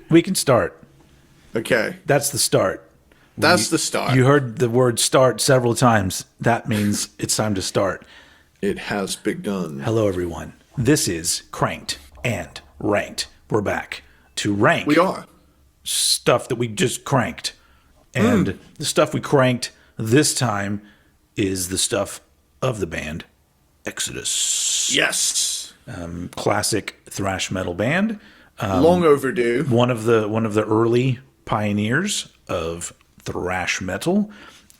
We can start. Okay. That's the start. That's the start. You heard the word start several times. That means it's time to start. It has begun. Hello, everyone. This is Cranked and Ranked. We're back to rank. We are. Stuff that we just cranked. And the stuff we cranked this time is the stuff of the band Exodus. Yes. Classic thrash metal band. Long overdue. One of the early pioneers of thrash metal,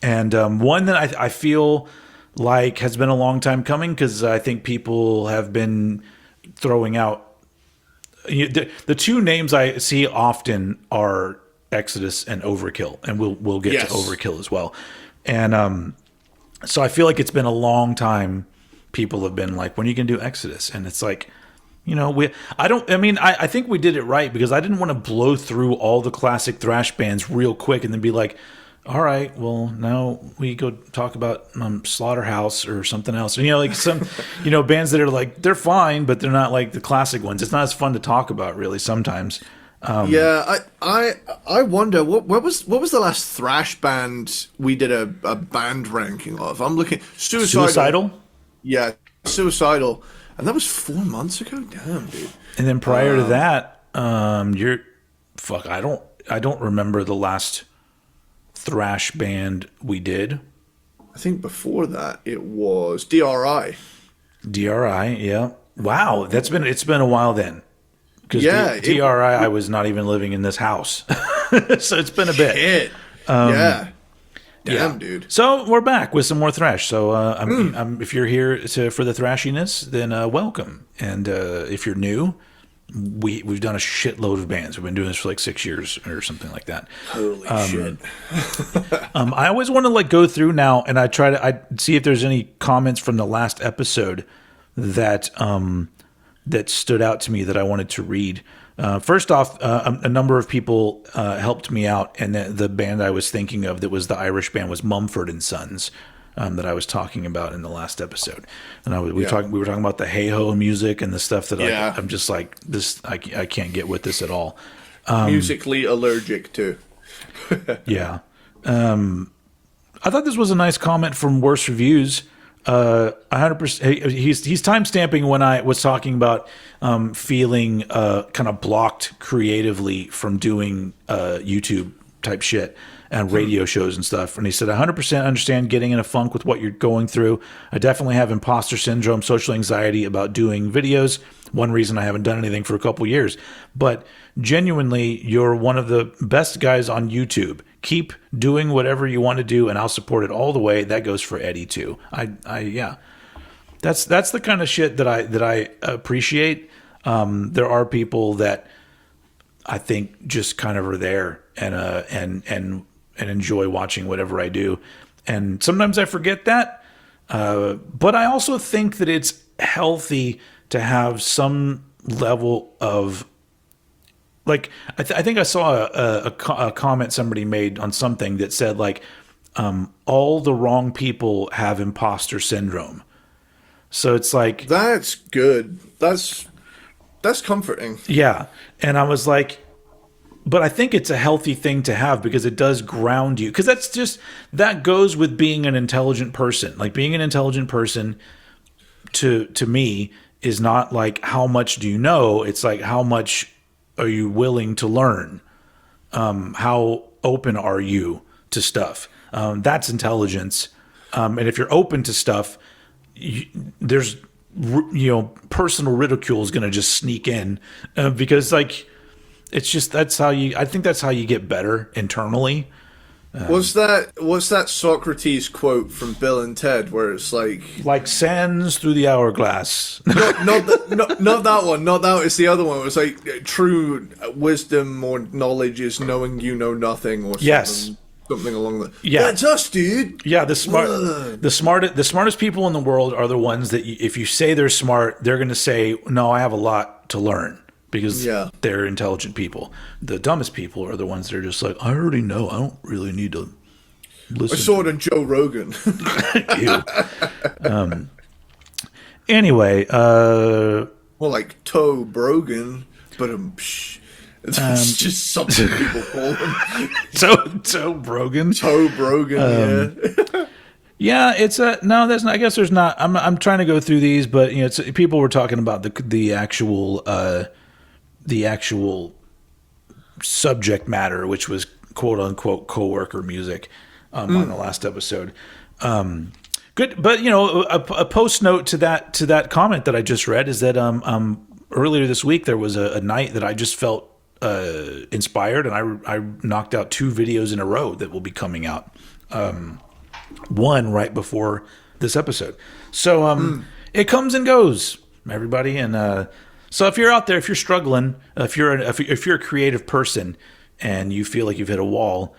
and one that I feel like has been a long time coming, because I think people have been throwing out the two names I see often are Exodus and Overkill, and we'll get to Overkill as well. And so I feel like it's been a long time. People have been like, when are you gonna do Exodus? And it's like, I think we did it right, because I didn't want to blow through all the classic thrash bands real quick and then be like, all right, well, now we go talk about Slaughterhouse or something else. And, like some, bands that are like, they're fine, but they're not like the classic ones. It's not as fun to talk about really sometimes. I wonder what was the last thrash band we did a band ranking of? I'm looking Suicidal? Yeah, Suicidal. And that was 4 months ago? Damn, dude. And then prior to that, I don't remember the last thrash band we did. I think before that it was DRI. DRI, yeah. Wow, it's been a while then. Because DRI, I was not even living in this house. So it's been a bit. Shit. Damn, dude. So we're back with some more thrash. So if you're here for the thrashiness, then welcome. And if you're new, we've done a shitload of bands. We've been doing this for like 6 years or something like that. Holy shit. I always want to go through now, and I see if there's any comments from the last episode that that stood out to me that I wanted to read. First off, a number of people helped me out, and the band I was thinking of that was the Irish band was Mumford and Sons, that I was talking about in the last episode. And we were talking about the hey-ho music and the stuff that I'm just like, this, I can't get with this at all. Musically allergic to. Yeah. I thought this was a nice comment from Worse Reviews. 100%. He's timestamping when I was talking about feeling kind of blocked creatively from doing YouTube type shit and radio shows and stuff. And he said, 100% understand getting in a funk with what you're going through. I definitely have imposter syndrome, social anxiety about doing videos. One reason I haven't done anything for a couple years. But genuinely, you're one of the best guys on YouTube. Keep doing whatever you want to do, and I'll support it all the way. That goes for Eddie too. Yeah. That's the kind of shit that I appreciate. There are people that I think just kind of are there and enjoy watching whatever I do. And sometimes I forget that. But I also think that it's healthy to have some level of, like, I think I saw a comment somebody made on something that said, like, all the wrong people have imposter syndrome. So it's like, that's good. That's comforting. Yeah. And I was like, but I think it's a healthy thing to have, because it does ground you. Because that goes with being an intelligent person. Like, being an intelligent person to me is not like, how much do you know? It's like, how much are you willing to learn? How open are you to stuff? That's intelligence. And if you're open to stuff, there's, personal ridicule is going to just sneak in, because like, it's just, I think that's how you get better internally. What's that Socrates quote from Bill and Ted where it's like sands through the hourglass? not that one. Not that. It's the other one. It was like, true wisdom or knowledge is knowing you know nothing, or something. Yes. Something along the. Yeah, that's us, dude. Yeah, the smartest people in the world are the ones that if you say they're smart, they're going to say, "No, I have a lot to learn," because they're intelligent people. The dumbest people are the ones that are just like, "I already know. I don't really need to listen." I saw it on Joe Rogan. Anyway, well, like Toe Brogan, but It's just something people call them. Toe Brogan. Toe Brogan, yeah. Yeah, it's a no. There's not. I guess there's not. I'm trying to go through these, but you know, people were talking about the actual subject matter, which was quote unquote coworker music on the last episode. Good, but you know, a post note to that comment that I just read is that earlier this week there was a night that I just felt inspired, and I knocked out 2 videos in a row that will be coming out. One right before this episode. So it comes and goes, everybody. And so if you're out there, if you're struggling, if you're a creative person and you feel like you've hit a wall,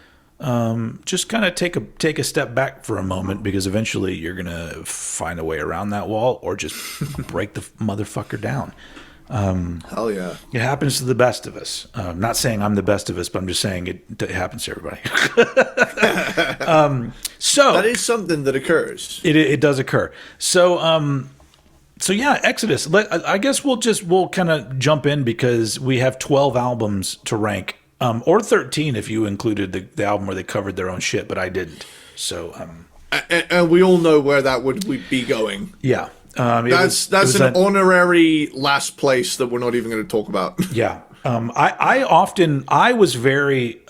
just kind of take a step back for a moment, because eventually you're gonna find a way around that wall, or just break the motherfucker down. Hell yeah. It happens to the best of us. Not saying I'm the best of us, but I'm just saying it happens to everybody. So that is something that occurs. It does occur. So yeah, Exodus. I guess we'll kind of jump in, because we have 12 albums to rank, or 13 if you included the album where they covered their own shit, but I didn't. So and we all know where that would be going. Yeah. That's an honorary last place that we're not even going to talk about. Yeah. I was very,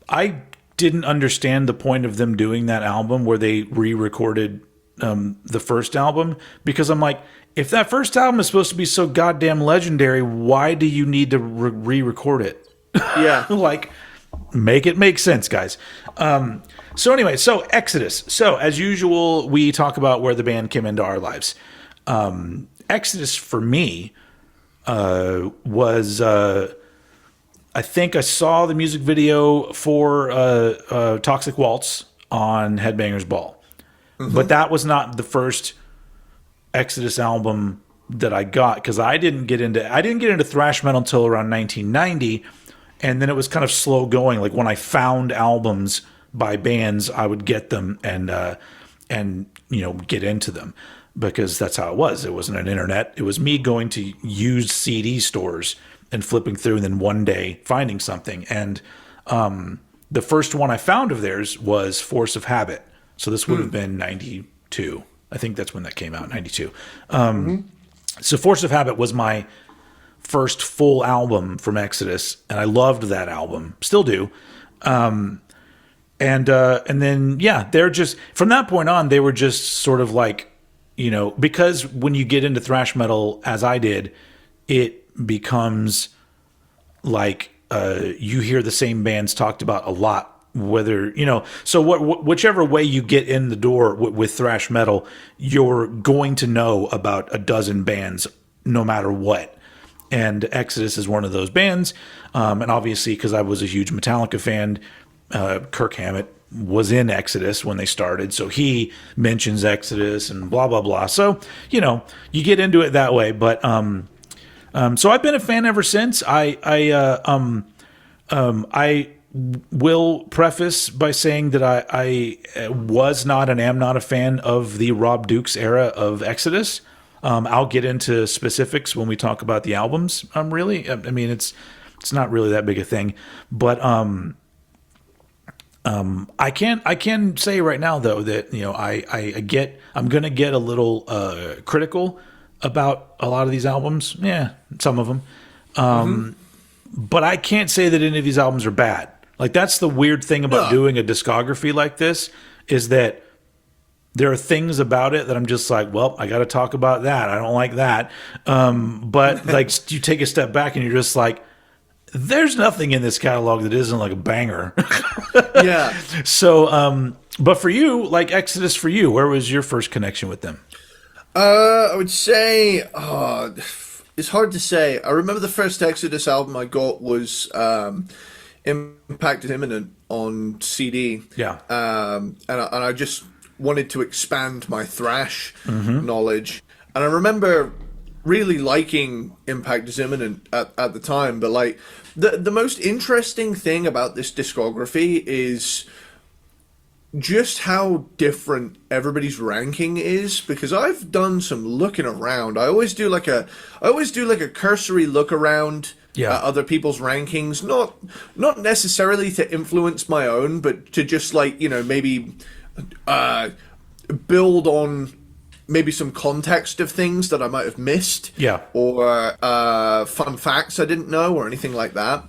I didn't understand the point of them doing that album where they re-recorded the first album, because I'm like, if that first album is supposed to be so goddamn legendary, why do you need to re-record it? Yeah. Like, make it make sense, guys. So anyway, so Exodus. So as usual, we talk about where the band came into our lives. Exodus for me was, I think I saw the music video for Toxic Waltz on Headbangers Ball. But that was not the first Exodus album that I got, because I didn't get into thrash metal until around 1990, and then it was kind of slow going. Like, when I found albums by bands, I would get them and you know, get into them, because that's how it was. It wasn't an internet. It was me going to used CD stores and flipping through, and then one day finding something. And the first one I found of theirs was Force of Habit. So this would have been 92. I think that's when that came out, 92. So Force of Habit was my first full album from Exodus, and I loved that album. Still do. And then, yeah, they're just, from that point on, they were just sort of like, you know, because when you get into thrash metal, as I did, it becomes like you hear the same bands talked about a lot, whether, you know, so whichever way you get in the door with thrash metal, you're going to know about a dozen bands no matter what. And Exodus is one of those bands. And obviously, because I was a huge Metallica fan, Kirk Hammett was in Exodus when they started, so he mentions Exodus and blah blah blah. So, you know, you get into it that way. But so I've been a fan ever since. I will preface by saying that I was not and am not a fan of the Rob Dukes era of Exodus. I'll get into specifics when we talk about the albums. Really, I mean, it's not really that big a thing, but I can say right now though that, you know, I'm gonna get a little critical about a lot of these albums. Yeah, some of them, but I can't say that any of these albums are bad. Like, that's the weird thing about doing a discography like this, is that there are things about it that I'm just like, well, I got to talk about that. I don't like that. But like, you take a step back and you're just like, there's nothing in this catalog that isn't like a banger. Yeah. So, but for you, like Exodus, for you, where was your first connection with them? I would say, it's hard to say. I remember the first Exodus album I got was Impact is Imminent on CD. Yeah. And I just wanted to expand my thrash knowledge. And I remember really liking Impact is Imminent at the time. But like, the most interesting thing about this discography is just how different everybody's ranking is, because I've done some looking around. I always do like a cursory look around other people's rankings, not necessarily to influence my own, but to just like, you know, maybe build on maybe some context of things that I might have missed, or fun facts I didn't know, or anything like that.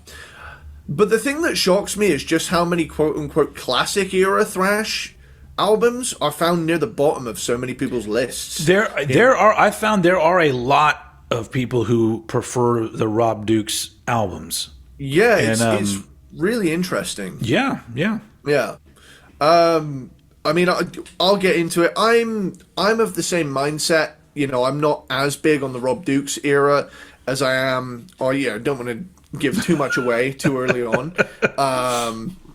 But the thing that shocks me is just how many quote-unquote classic era thrash albums are found near the bottom of so many people's lists. I found there are a lot of people who prefer the Rob Dukes albums. Yeah, it's really interesting. Yeah. I mean, I'll get into it. I'm of the same mindset. You know, I'm not as big on the Rob Dukes era as I am. I don't want to give too much away too early on.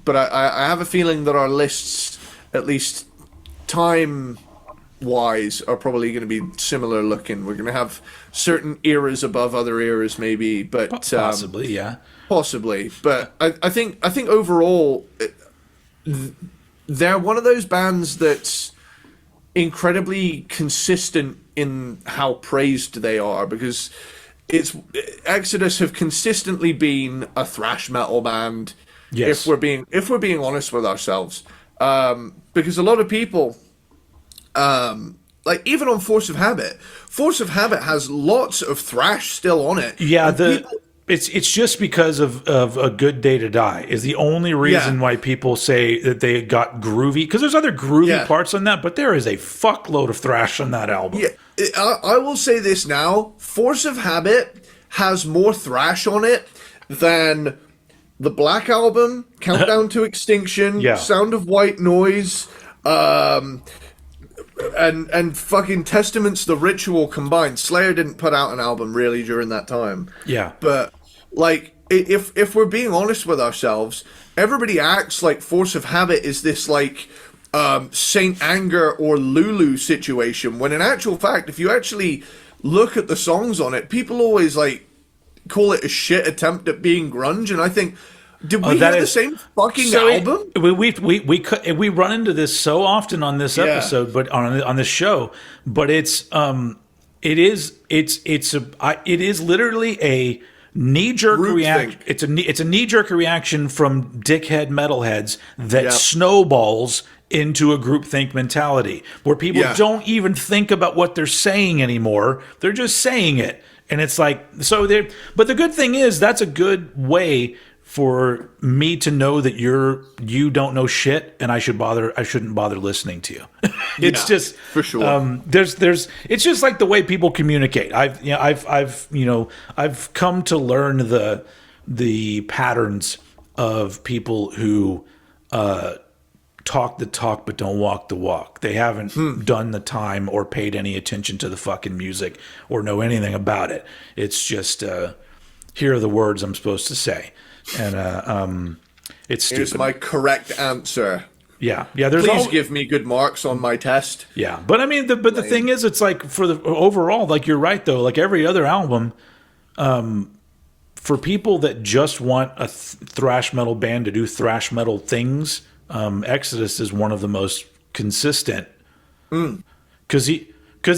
But I have a feeling that our lists, at least time-wise, are probably going to be similar looking. We're going to have certain eras above other eras, maybe, but possibly, yeah, possibly. But I think overall, they're one of those bands that's incredibly consistent in how praised they are, because Exodus have consistently been a thrash metal band. Yes. If we're being honest with ourselves, because a lot of people, like even on Force of Habit has lots of thrash still on it. Yeah, it's just because of A Good Day to Die is the only reason why people say that they got groovy, because there's other groovy parts on that, but there is a fuckload of thrash on that album. Yeah, I will say this now: Force of Habit has more thrash on it than the Black Album, Countdown to Extinction, Sound of White Noise, and fucking Testaments the Ritual combined. Slayer didn't put out an album really during that time. Yeah, but like if we're being honest with ourselves, everybody acts like Force of Habit is this like Saint Anger or Lulu situation, when in actual fact, if you actually look at the songs on it, people always like call it a shit attempt at being grunge, and I think, did we hear the same fucking album? We run into this so often on this episode, but on this show, but it is literally a knee-jerk reaction. It's a knee-jerk reaction from dickhead metalheads that snowballs into a groupthink mentality where people don't even think about what they're saying anymore. They're just saying it. And it's like, but the good thing is that's a good way for me to know that you don't know shit, and I shouldn't bother listening to you. It's just for sure. It's just like the way people communicate. I've come to learn the patterns of people who talk the talk but don't walk the walk. They haven't done the time or paid any attention to the fucking music or know anything about it. It's just here are the words I'm supposed to say. And it's stupid. Here's my correct answer. Yeah. Please give me good marks on my test. Yeah, but I mean, the thing is, it's like for the overall, like you're right though. Like every other album, for people that just want a thrash metal band to do thrash metal things, Exodus is one of the most consistent. Because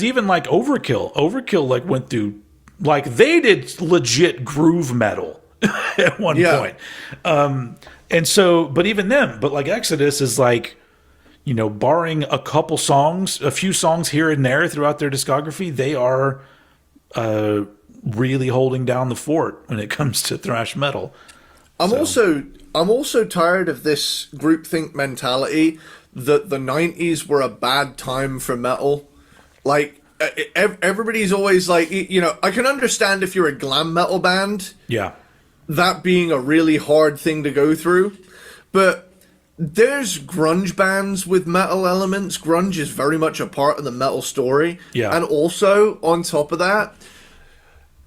even like Overkill like went through, like they did legit groove metal. At one point. And so, but even them, but like Exodus is like, barring a couple songs, a few songs here and there throughout their discography, they are really holding down the fort when it comes to thrash metal. I'm also tired of this groupthink mentality that the 90s were a bad time for metal. Like, everybody's always like, I can understand if you're a glam metal band. Yeah. That being a really hard thing to go through, but there's grunge bands with metal elements. Grunge is very much a part of the metal story. Yeah. And also, on top of that,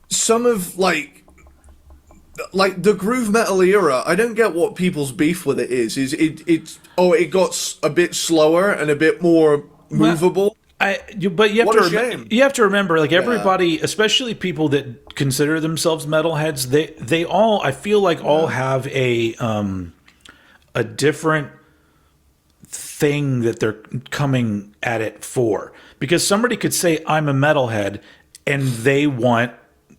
some of like the groove metal era, I don't get what people's beef with it is. It got a bit slower and a bit more movable. But you have to remember, like everybody, especially people that consider themselves metalheads, they all, I feel like, all have a different thing that they're coming at it for. Because somebody could say, I'm a metalhead, and they want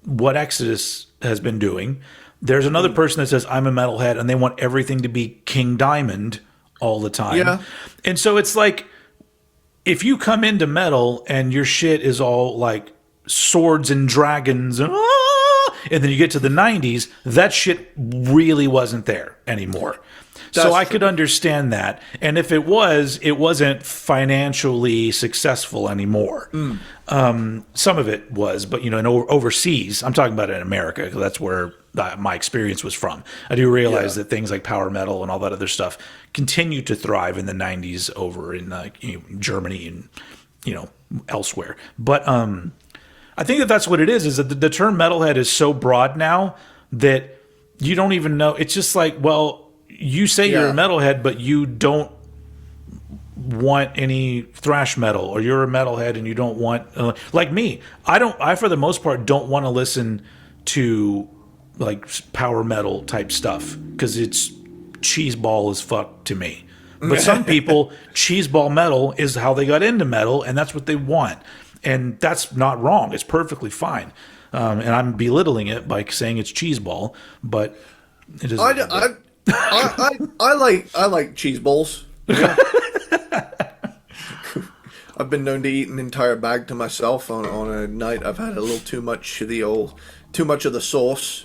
what Exodus has been doing. There's another person that says, I'm a metalhead, and they want everything to be King Diamond all the time. Yeah. And so it's like, if you come into metal and your shit is all like swords and dragons and then you get to the 90s, that shit really wasn't there anymore. So I could understand that. And if it wasn't financially successful anymore. Some of it was, but in overseas, I'm talking about in America, because that's where my experience was from. I do realize that things like power metal and all that other stuff continued to thrive in the 90s over in Germany and elsewhere. But I think that's what it is that the term metalhead is so broad now that you don't even know. It's just like, well, you say you're a metalhead, but you don't want any thrash metal, or you're a metalhead and you don't want like me. I for the most part don't want to listen to like power metal type stuff because it's cheeseball as fuck to me. But some people, cheeseball metal is how they got into metal, and that's what they want. And that's not wrong. It's perfectly fine. And I'm belittling it by saying it's cheeseball, but it is. I like cheese balls. Yeah. I've been known to eat an entire bag to myself on a night I've had a little too much of the sauce,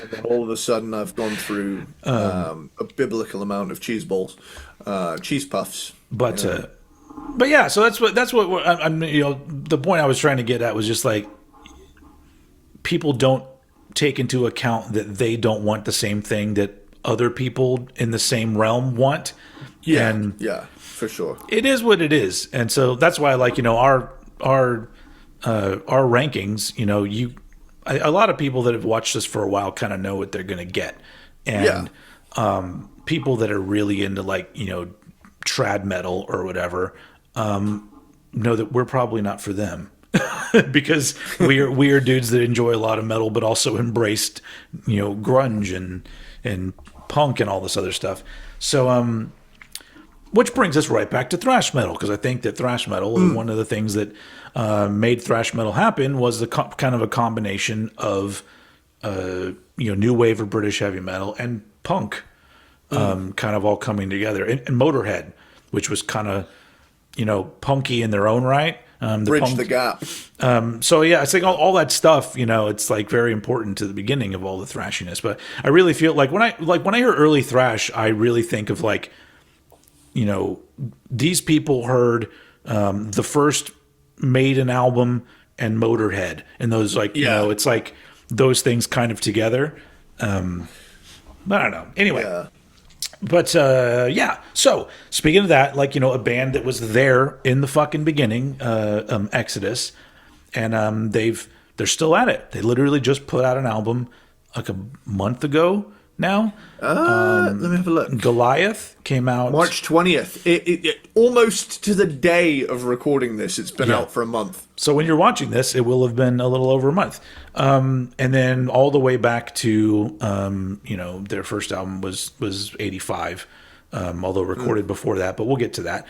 and then all of a sudden I've gone through a biblical amount of cheese balls, cheese puffs. But yeah, so that's what I'm. The point I was trying to get at was just like, people don't take into account that they don't want the same thing that other people in the same realm want. Yeah, for sure. It is what it is, and so that's why I like our rankings. A lot of people that have watched this for a while kind of know what they're going to get, and people that are really into like trad metal or whatever know that we're probably not for them. Because we are dudes that enjoy a lot of metal, but also embraced, grunge and punk and all this other stuff. So, which brings us right back to thrash metal, because I think that thrash metal, one of the things that made thrash metal happen was the kind of a combination of new wave of British heavy metal and punk, kind of all coming together, and Motorhead, which was kind of punky in their own right. Bridge the gap. So yeah, it's like all that stuff. It's like very important to the beginning of all the thrashiness. But I really feel like when I hear early thrash, I really think of like, these people heard the first Maiden album and Motorhead, and those it's like those things kind of together. But I don't know. Anyway. Yeah. But so speaking of that, a band that was there in the fucking beginning, Exodus, and they're still at it. They literally just put out an album like a month ago now. Let me have a look. Goliath came out March 20th. It almost to the day of recording this. It's been out for a month. So when you're watching this, it will have been a little over a month. And then all the way back to, their first album was 85, although recorded before that, but we'll get to that.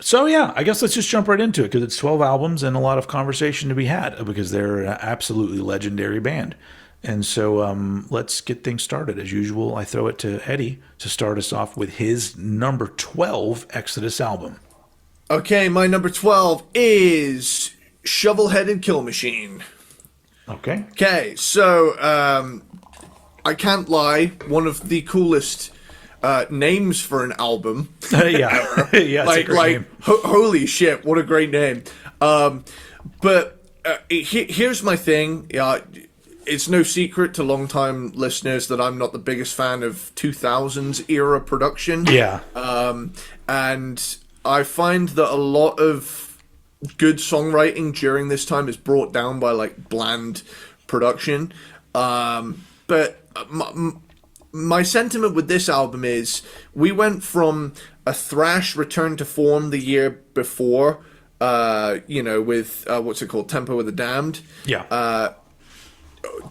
So yeah, I guess let's just jump right into it, because it's 12 albums and a lot of conversation to be had, because they're an absolutely legendary band. And so let's get things started. As usual, I throw it to Eddie to start us off with his number 12 Exodus album. Okay, my number 12 is Shovelheaded Kill Machine. Okay, so I can't lie, one of the coolest names for an album. Yeah, yeah, it's a great name. Holy shit, what a great name. But here's my thing. It's no secret to longtime listeners that I'm not the biggest fan of 2000s era production. Yeah. And I find that a lot of good songwriting during this time is brought down by bland production. But my sentiment with this album is we went from a thrash return to form the year before, with what's it called, Tempo of the Damned. Yeah.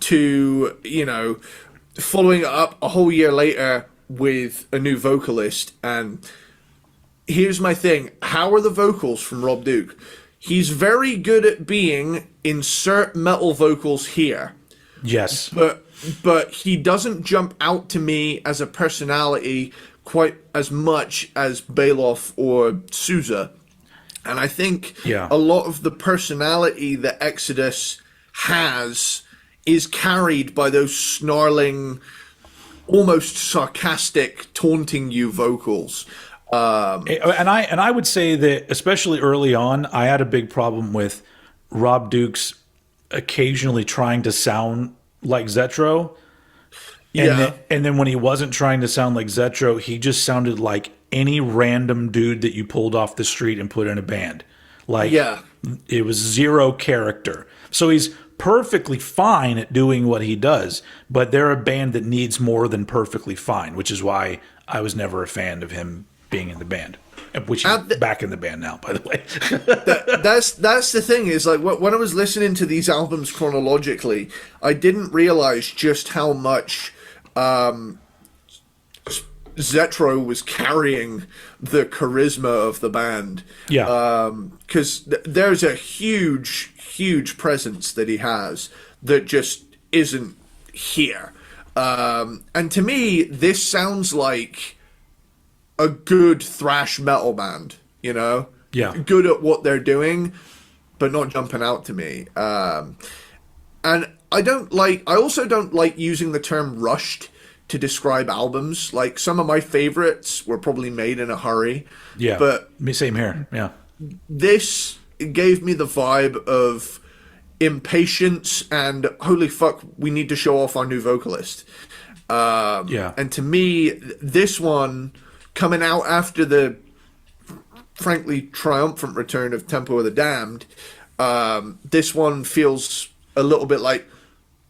To, following up a whole year later with a new vocalist. And here's my thing. How are the vocals from Rob Duke? he's very good at being insert metal vocals here. Yes. But he doesn't jump out to me as a personality quite as much as Bailoff or Souza. And I think a lot of the personality that Exodus has is carried by those snarling, almost sarcastic, taunting you vocals. And I would say that especially early on, I had a big problem with Rob Dukes occasionally trying to sound like Zetro. And then when he wasn't trying to sound like Zetro, he just sounded like any random dude that you pulled off the street and put in a band. Like, it was zero character. So he's perfectly fine at doing what he does, but they're a band that needs more than perfectly fine, which is why I was never a fan of him being in the band. Which he's back in the band now, by the way. That's the thing, is like when I was listening to these albums chronologically, I didn't realize just how much Zetro was carrying the charisma of the band. Yeah. Because there's a huge presence that he has that just isn't here. And to me, this sounds like a good thrash metal band, you know? Yeah. Good at what they're doing, but not jumping out to me. And I also don't like using the term rushed to describe albums. Like, some of my favorites were probably made in a hurry. Yeah. But same here. Yeah. This gave me the vibe of impatience and holy fuck, we need to show off our new vocalist. And to me, this one, coming out after the frankly triumphant return of Tempo of the Damned, this one feels a little bit like,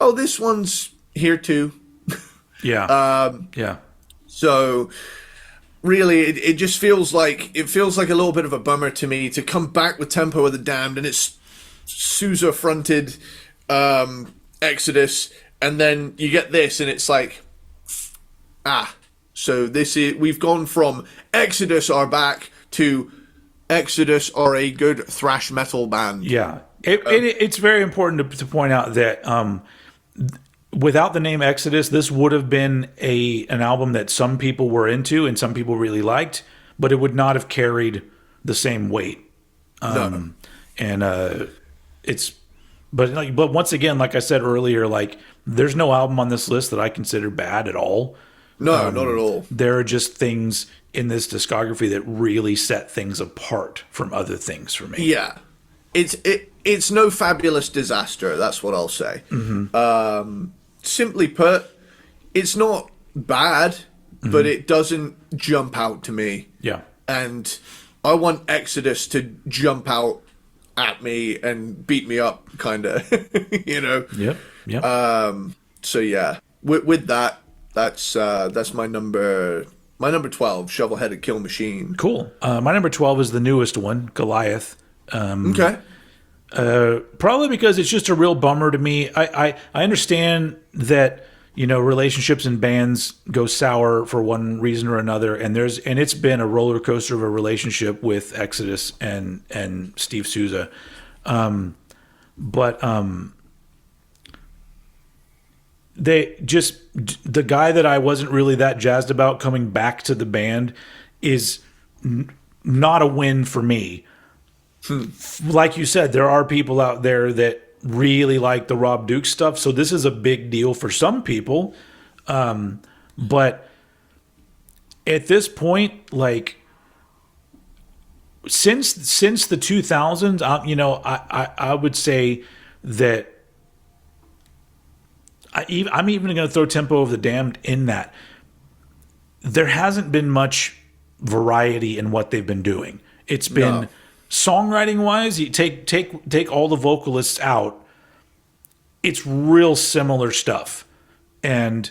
oh, this one's here too. So really, it just feels like a little bit of a bummer to me to come back with Tempo of the Damned, and it's Souza fronted Exodus, and then you get this, and it's like, so we've gone from Exodus are back to Exodus are a good thrash metal band. Yeah. It's very important to point out that without the name Exodus, this would have been an album that some people were into and some people really liked, but it would not have carried the same weight. No. And but once again, like I said earlier, like, there's no album on this list that I consider bad at all. No, not at all. There are just things in this discography that really set things apart from other things for me. Yeah. It's no fabulous disaster, that's what I'll say. Mm-hmm. Simply put, it's not bad, but it doesn't jump out to me. Yeah. And I want Exodus to jump out at me and beat me up, kind of, you know? Yep. So yeah, with that, that's my number 12, Shovelheaded Kill Machine. Cool. My number 12 is the newest one, Goliath. Okay. Probably because it's just a real bummer to me. I understand that, you know, relationships in bands go sour for one reason or another, and it's been a roller coaster of a relationship with Exodus and Steve Souza. The guy that I wasn't really that jazzed about coming back to the band is not a win for me. Like you said, there are people out there that really like the Rob Duke stuff, so this is a big deal for some people. But at this point, like, since the 2000s, you know, I would say that I'm even going to throw Tempo of the Damned in that. There hasn't been much variety in what they've been doing. It's been songwriting wise, you take all the vocalists out, it's real similar stuff, and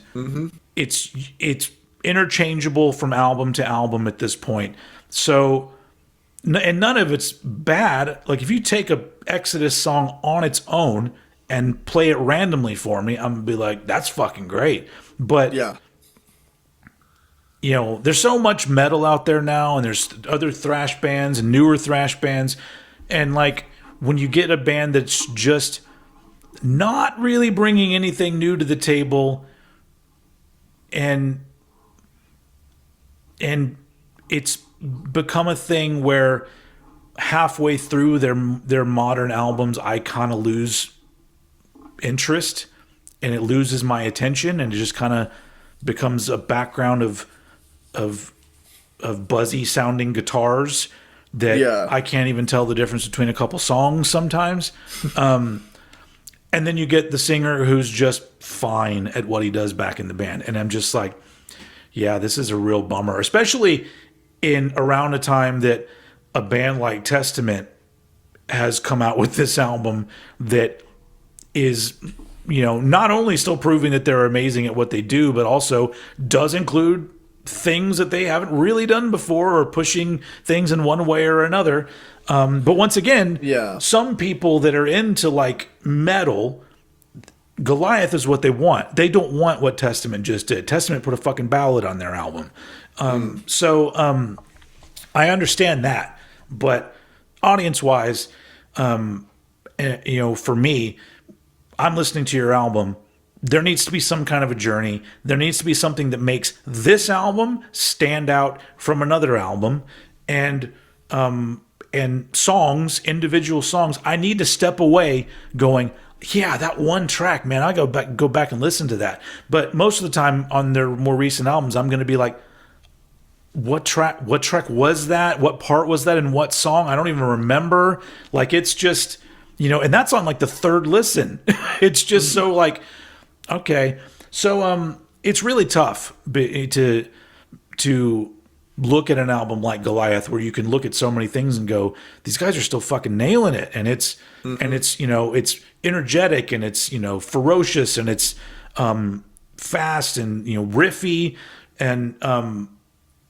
it's interchangeable from album to album at this point. So, and none of it's bad. Like, if you take a Exodus song on its own and play it randomly for me, I'm gonna be like, that's fucking great. But yeah, you know, there's so much metal out there now, and there's other thrash bands and newer thrash bands, and like, when you get a band that's just not really bringing anything new to the table, and it's become a thing where halfway through their modern albums, I kind of lose interest, and it loses my attention, and it just kind of becomes a background of buzzy sounding guitars that I can't even tell the difference between a couple songs sometimes. And then you get the singer who's just fine at what he does back in the band. And I'm just like, yeah, this is a real bummer, especially in around a time that a band like Testament has come out with this album that is, not only still proving that they're amazing at what they do, but also does include things that they haven't really done before, or pushing things in one way or another. But once again, some people that are into like metal, Goliath is what they want. They don't want what Testament just did. Testament put a fucking ballad on their album. So I understand that, but audience wise, for me, I'm listening to your album. There needs to be some kind of a journey. There needs to be something that makes this album stand out from another album, and songs, individual songs. I need to step away going, yeah, that one track, man, I go back and listen to that. But most of the time on their more recent albums, I'm going to be like, what track was that? What part was that in what song? I don't even remember. Like, it's just, and that's on like the third listen. It's just so like, okay. So it's really tough to look at an album like Goliath, where you can look at so many things and go, these guys are still fucking nailing it. And it's it's energetic, and it's ferocious, and it's fast, and riffy, and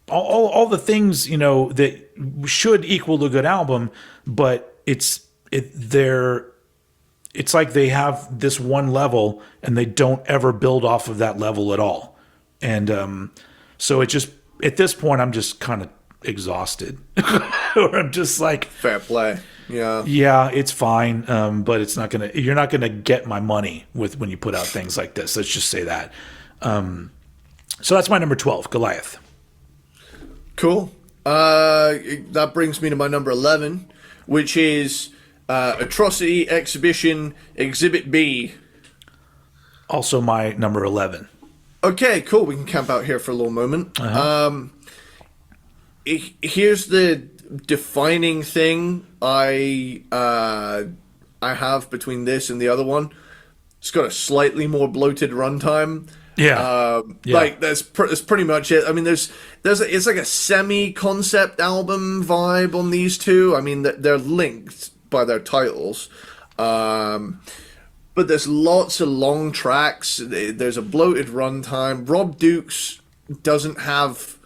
all the things that should equal a good album. But it's like they have this one level, and they don't ever build off of that level at all. And so it just, at this point, I'm just kind of exhausted. Or I'm just like, fair play. Yeah, it's fine, but you're not gonna get my money when you put out things like this. Let's just say that. So that's my number 12, Goliath. Cool. That brings me to my number 11, which is Atrocity Exhibition Exhibit B. Also my number 11. Okay, cool. We can camp out here for a little moment. Here's the defining thing I have between this and the other one. It's got a slightly more bloated runtime. Like that's pretty much it. I mean, it's like a semi-concept album vibe on these two. I mean, they're linked by their titles, but there's lots of long tracks. There's a bloated runtime. Rob Dukes doesn't have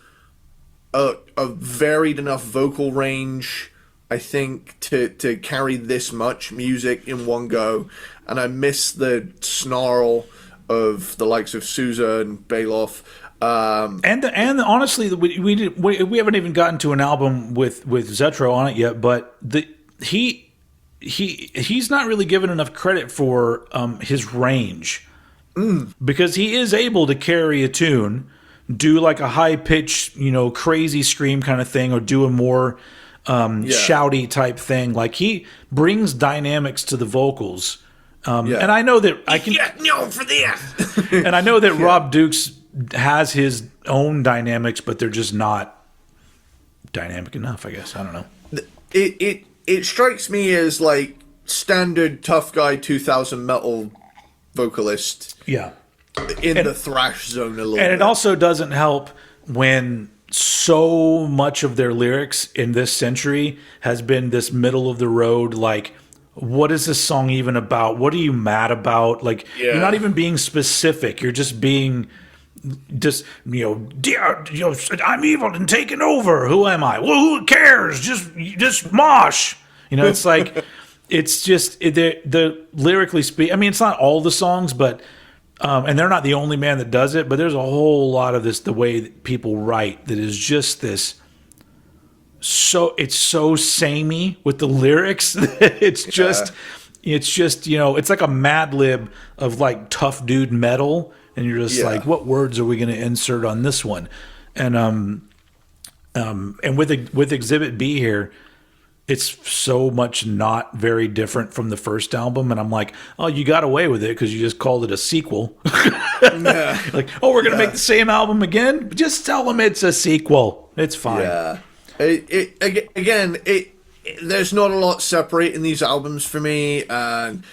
a varied enough vocal range, I think, to carry this much music in one go, and I miss the snarl of the likes of Souza and Bailoff. And honestly, we haven't even gotten to an album with Zetro on it yet, but he's not really given enough credit for his range, because he is able to carry a tune, do like a high pitched, crazy scream kind of thing, or do a more shouty type thing. Like, he brings dynamics to the vocals. And I know that I can get known for this. And I know that Rob Dukes has his own dynamics, but they're just not dynamic enough, I guess. I don't know. It strikes me as like standard tough guy 2000 metal vocalist. Yeah. In the thrash zone a little bit. And it also doesn't help when so much of their lyrics in this century has been this middle of the road, like, what is this song even about? What are you mad about? Like, you're not even being specific. You're just being, I'm evil and taking over. Who am I? Well, who cares? Just mosh. It's like, it's just, the lyrically speak. I mean, it's not all the songs, but, and they're not the only band that does it, but there's a whole lot of this, the way that people write, that is just this it's so samey with the lyrics. it's just it's like a Mad Lib of like tough dude metal, and you're just like, what words are we going to insert on this one? And with Exhibit B here, it's so much not very different from the first album, and I'm like, oh, you got away with it because you just called it a sequel. Like, oh, we're gonna make the same album again? Just tell them it's a sequel. It's fine. Yeah. There's not a lot separating these albums for me, and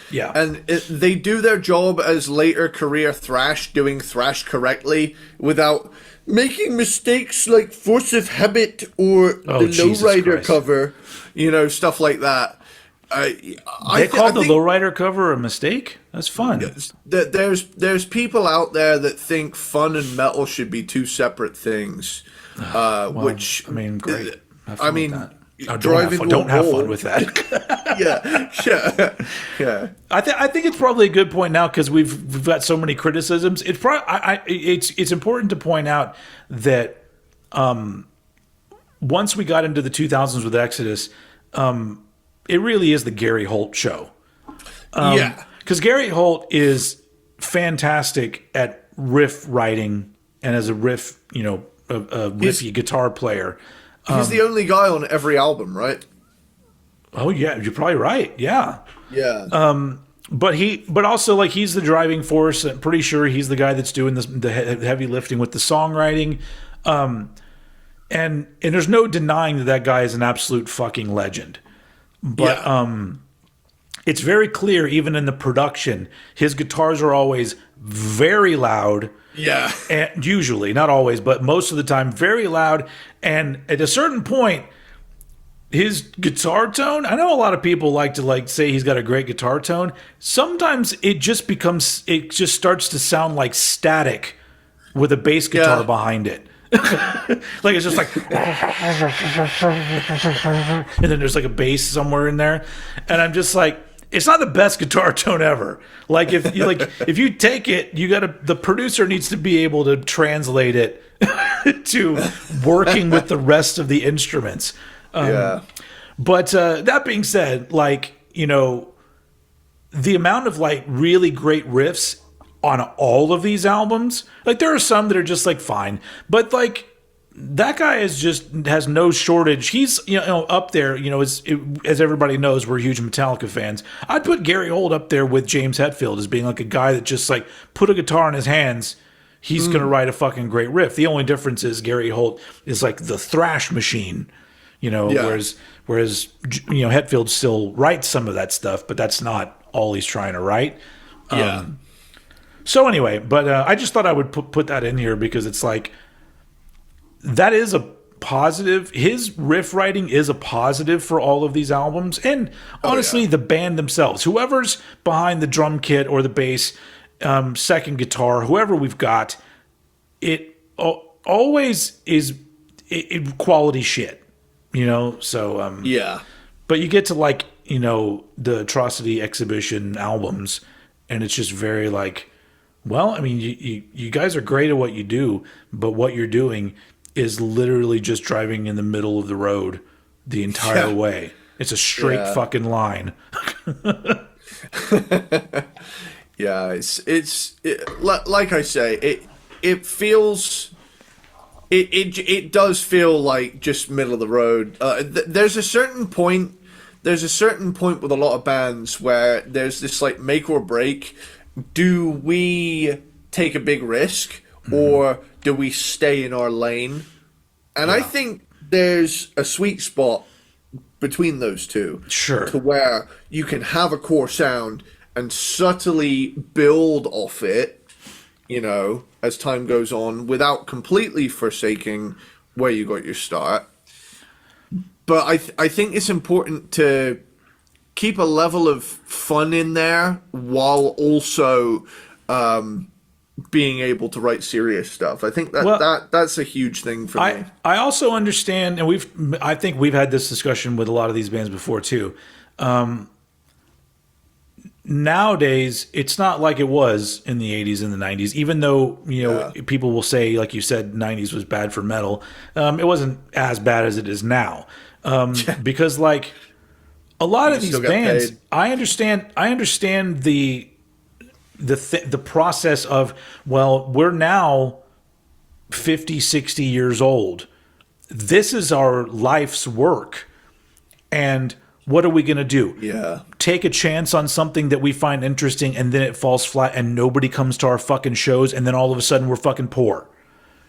they do their job as later career thrash, doing thrash correctly without making mistakes like Force of Habit or the Lowrider cover, stuff like that. They called the Lowrider cover a mistake? That's fun. There's people out there that think fun and metal should be two separate things. Which, I mean, great. Don't have fun with that. yeah. I think it's probably a good point now because we've got so many criticisms. It's it's important to point out that once we got into the 2000s with Exodus, it really is the Gary Holt show. Because Gary Holt is fantastic at riff writing and as a riff, a riffy guitar player. He's the only guy on every album, right? Oh yeah, you're probably right. Yeah. Yeah. But also like he's the driving force. I'm pretty sure he's the guy that's doing the heavy lifting with the songwriting. And there's no denying that guy is an absolute fucking legend. But it's very clear, even in the production, his guitars are always very loud. Yeah. And usually, not always, but most of the time, very loud. And at a certain point, his guitar tone, I know a lot of people like to say he's got a great guitar tone. Sometimes it just starts to sound like static with a bass guitar behind it. Like it's just like, and then there's like a bass somewhere in there, and I'm just like, it's not the best guitar tone ever. Like if you take it, the producer needs to be able to translate it to working with the rest of the instruments. But that being said, the amount of really great riffs on all of these albums, there are some that are just fine, but that guy has no shortage. He's up there. As everybody knows, we're huge Metallica fans. I'd put Gary Holt up there with James Hetfield as being a guy that just put a guitar in his hands. He's gonna write a fucking great riff. The only difference is Gary Holt is the thrash machine. Whereas Hetfield still writes some of that stuff, but that's not all he's trying to write. So anyway, but I just thought I would put that in here because it's that is a positive. His riff writing is a positive for all of these albums. And honestly, the band themselves, whoever's behind the drum kit or the bass, second guitar, whoever we've got, it always is quality shit, So, but you get to the Atrocity Exhibition albums, and it's just very well, I mean, you guys are great at what you do, but what you're doing is literally just driving in the middle of the road the entire way. It's a straight fucking line. It's like I say, it feels, it does feel like just middle of the road. There's a certain point with a lot of bands where there's this make or break. Do we take a big risk or do we stay in our lane? And I think there's a sweet spot between those two. Sure. To where you can have a core sound and subtly build off it, as time goes on without completely forsaking where you got your start. But I think it's important to keep a level of fun in there while also being able to write serious stuff. I think that's a huge thing for me. I also understand, and I think we've had this discussion with a lot of these bands before too. nowadays it's not like it was in the 80s and the 90s, even though, people will say, like you said, 90s was bad for metal. It wasn't as bad as it is now. Because like a lot of these bands, I understand the process of, well, we're now 50, 60 years old. This is our life's work. And what are we going to do? Yeah. Take a chance on something that we find interesting, and then it falls flat and nobody comes to our fucking shows, and then all of a sudden we're fucking poor.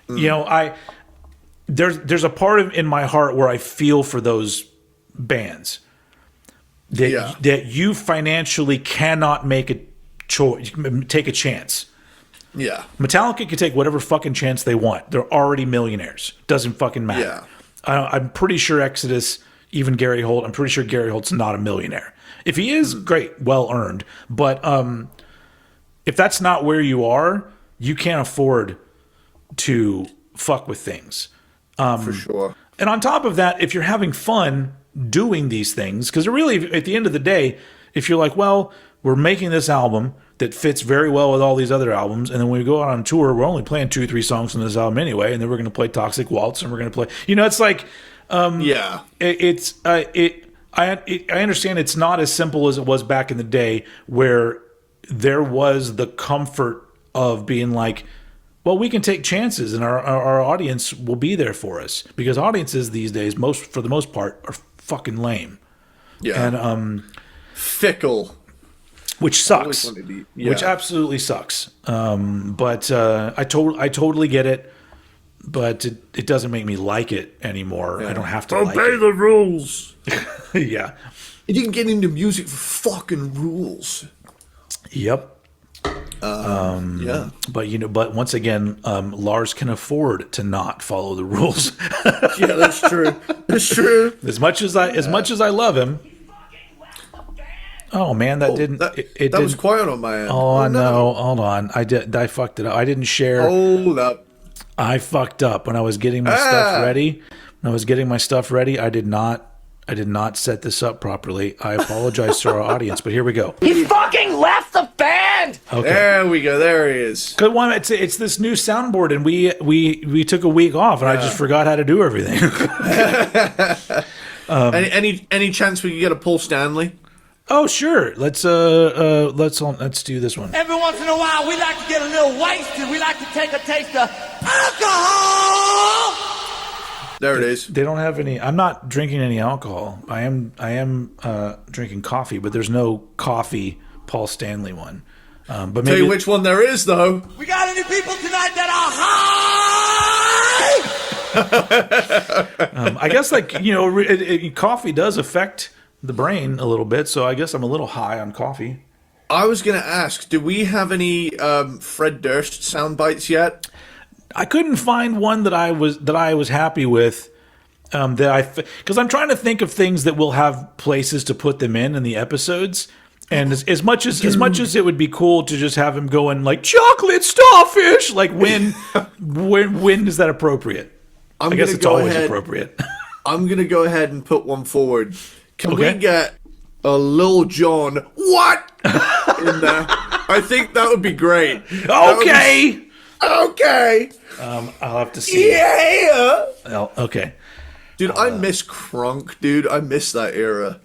There's a part in my heart where I feel for those bands that you financially cannot make a choice, take a chance. Yeah. Metallica can take whatever fucking chance they want. They're already millionaires. Doesn't fucking matter. Yeah. I'm pretty sure Exodus, even Gary Holt, I'm pretty sure Gary Holt's not a millionaire. If he is, great, well earned. But if that's not where you are, you can't afford to fuck with things. For sure. And on top of that, if you're having fun doing these things, because really, at the end of the day, if you're like, well, we're making this album that fits very well with all these other albums, and then when we go out on tour, we're only playing 2-3 songs from this album anyway, and then we're going to play Toxic Waltz, and we're going to play, it's like, I understand it's not as simple as it was back in the day, where there was the comfort of being like, well, we can take chances, and our audience will be there for us, because audiences these days, for the most part, are fucking lame. Yeah. And fickle. Which sucks. Which absolutely sucks. But I totally get it. But it doesn't make me like it anymore. Yeah. I don't have to obey the rules. Yeah. You didn't get into music for fucking rules. Yep. Yeah. But once again, Lars can afford to not follow the rules. Yeah, that's true. That's true. As much as I love him. Oh man, that was quiet on my end. Oh no, hold on. I fucked it up. I didn't share. Hold up. I fucked up when I was getting my stuff ready. When I was getting my stuff ready, I did not set this up properly. I apologize to our audience, but here we go. He fucking left the band. Okay. There we go. There he is. Because it's this new soundboard, and we took a week off, and I just forgot how to do everything. Any chance we could get a Paul Stanley? Oh sure. Let's do this one. Every once in a while, we like to get a little wasted. We like to take a taste of alcohol. There it is. They don't have any. I'm not drinking any alcohol. I am drinking coffee, but there's no coffee Paul Stanley one. But maybe tell you which one there is though. We got any people tonight that are high? I guess coffee does affect the brain a little bit, so I guess I'm a little high on coffee. I was going to ask, do we have any Fred Durst sound bites yet? I couldn't find one that I was happy with. Because I'm trying to think of things that will have places to put them in the episodes. And as much as it would be cool to just have him going like chocolate starfish, like when is that appropriate? I guess it's always appropriate. I'm gonna go ahead and put one forward. Can we get a Lil Jon what in there? I think that would be great. Okay. Okay. I'll have to see. Yeah. Oh, okay. Dude, I miss Crunk, dude. I miss that era.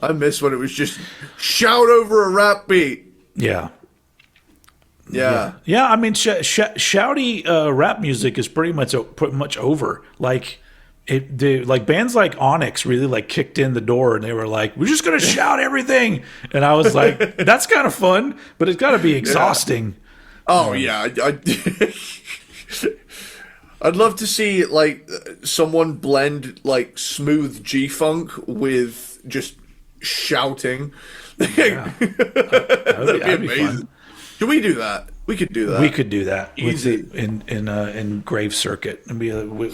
I miss when it was just shout over a rap beat. Yeah. Yeah. Yeah, I mean, shouty rap music is pretty much over. Like, bands like Onyx really like kicked in the door, and they were like, "We're just gonna shout everything," and I was like, "That's kind of fun, but it's got to be exhausting." Oh yeah, I'd love to see like someone blend like smooth G-funk with just shouting. Yeah. That'd be amazing. Fun. Can we do that? We could do that. We could do that. Easy. In Grave Circuit, and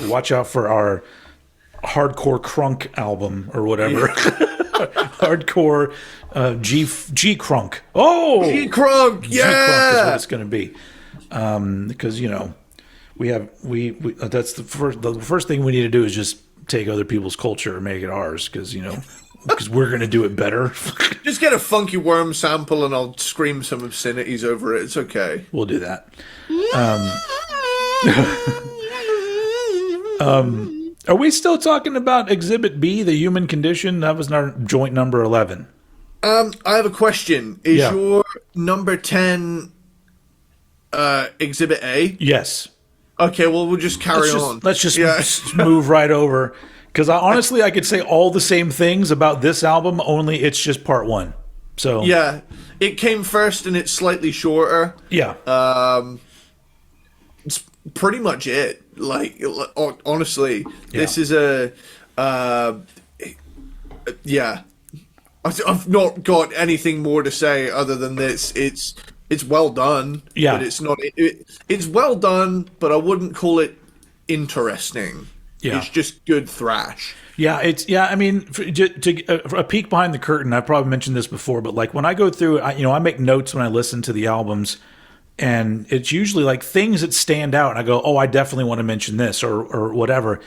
watch out for our hardcore crunk album or whatever. Yeah. Hardcore G crunk. Oh, G crunk. Yeah, G crunk is what it's going to be. Because that's the first thing we need to do is just take other people's culture and make it ours. Because because we're going to do it better. Just get a Funky Worm sample and I'll scream some obscenities over it. It's okay. We'll do that. Are we still talking about Exhibit B, the human condition? That was our joint number 11. I have a question. Is Yeah. your number 10 Exhibit A? Yes. Okay, well, we'll just carry on. Let's just Yeah. move right over. Because honestly, I could say all the same things about this album, only it's just part one. So Yeah, it came first and it's slightly shorter. yeah. It's pretty much it. Like, honestly, this is yeah. I've not got anything more to say other than this. It's well done. Yeah. But it's not. It's well done, but I wouldn't call it interesting. Yeah. It's just good thrash. Yeah, I mean, for a peek behind the curtain. I've probably mentioned this before, but like when I go through, I make notes when I listen to the albums, and it's usually like things that stand out, and I go, "Oh, I definitely want to mention this," or whatever.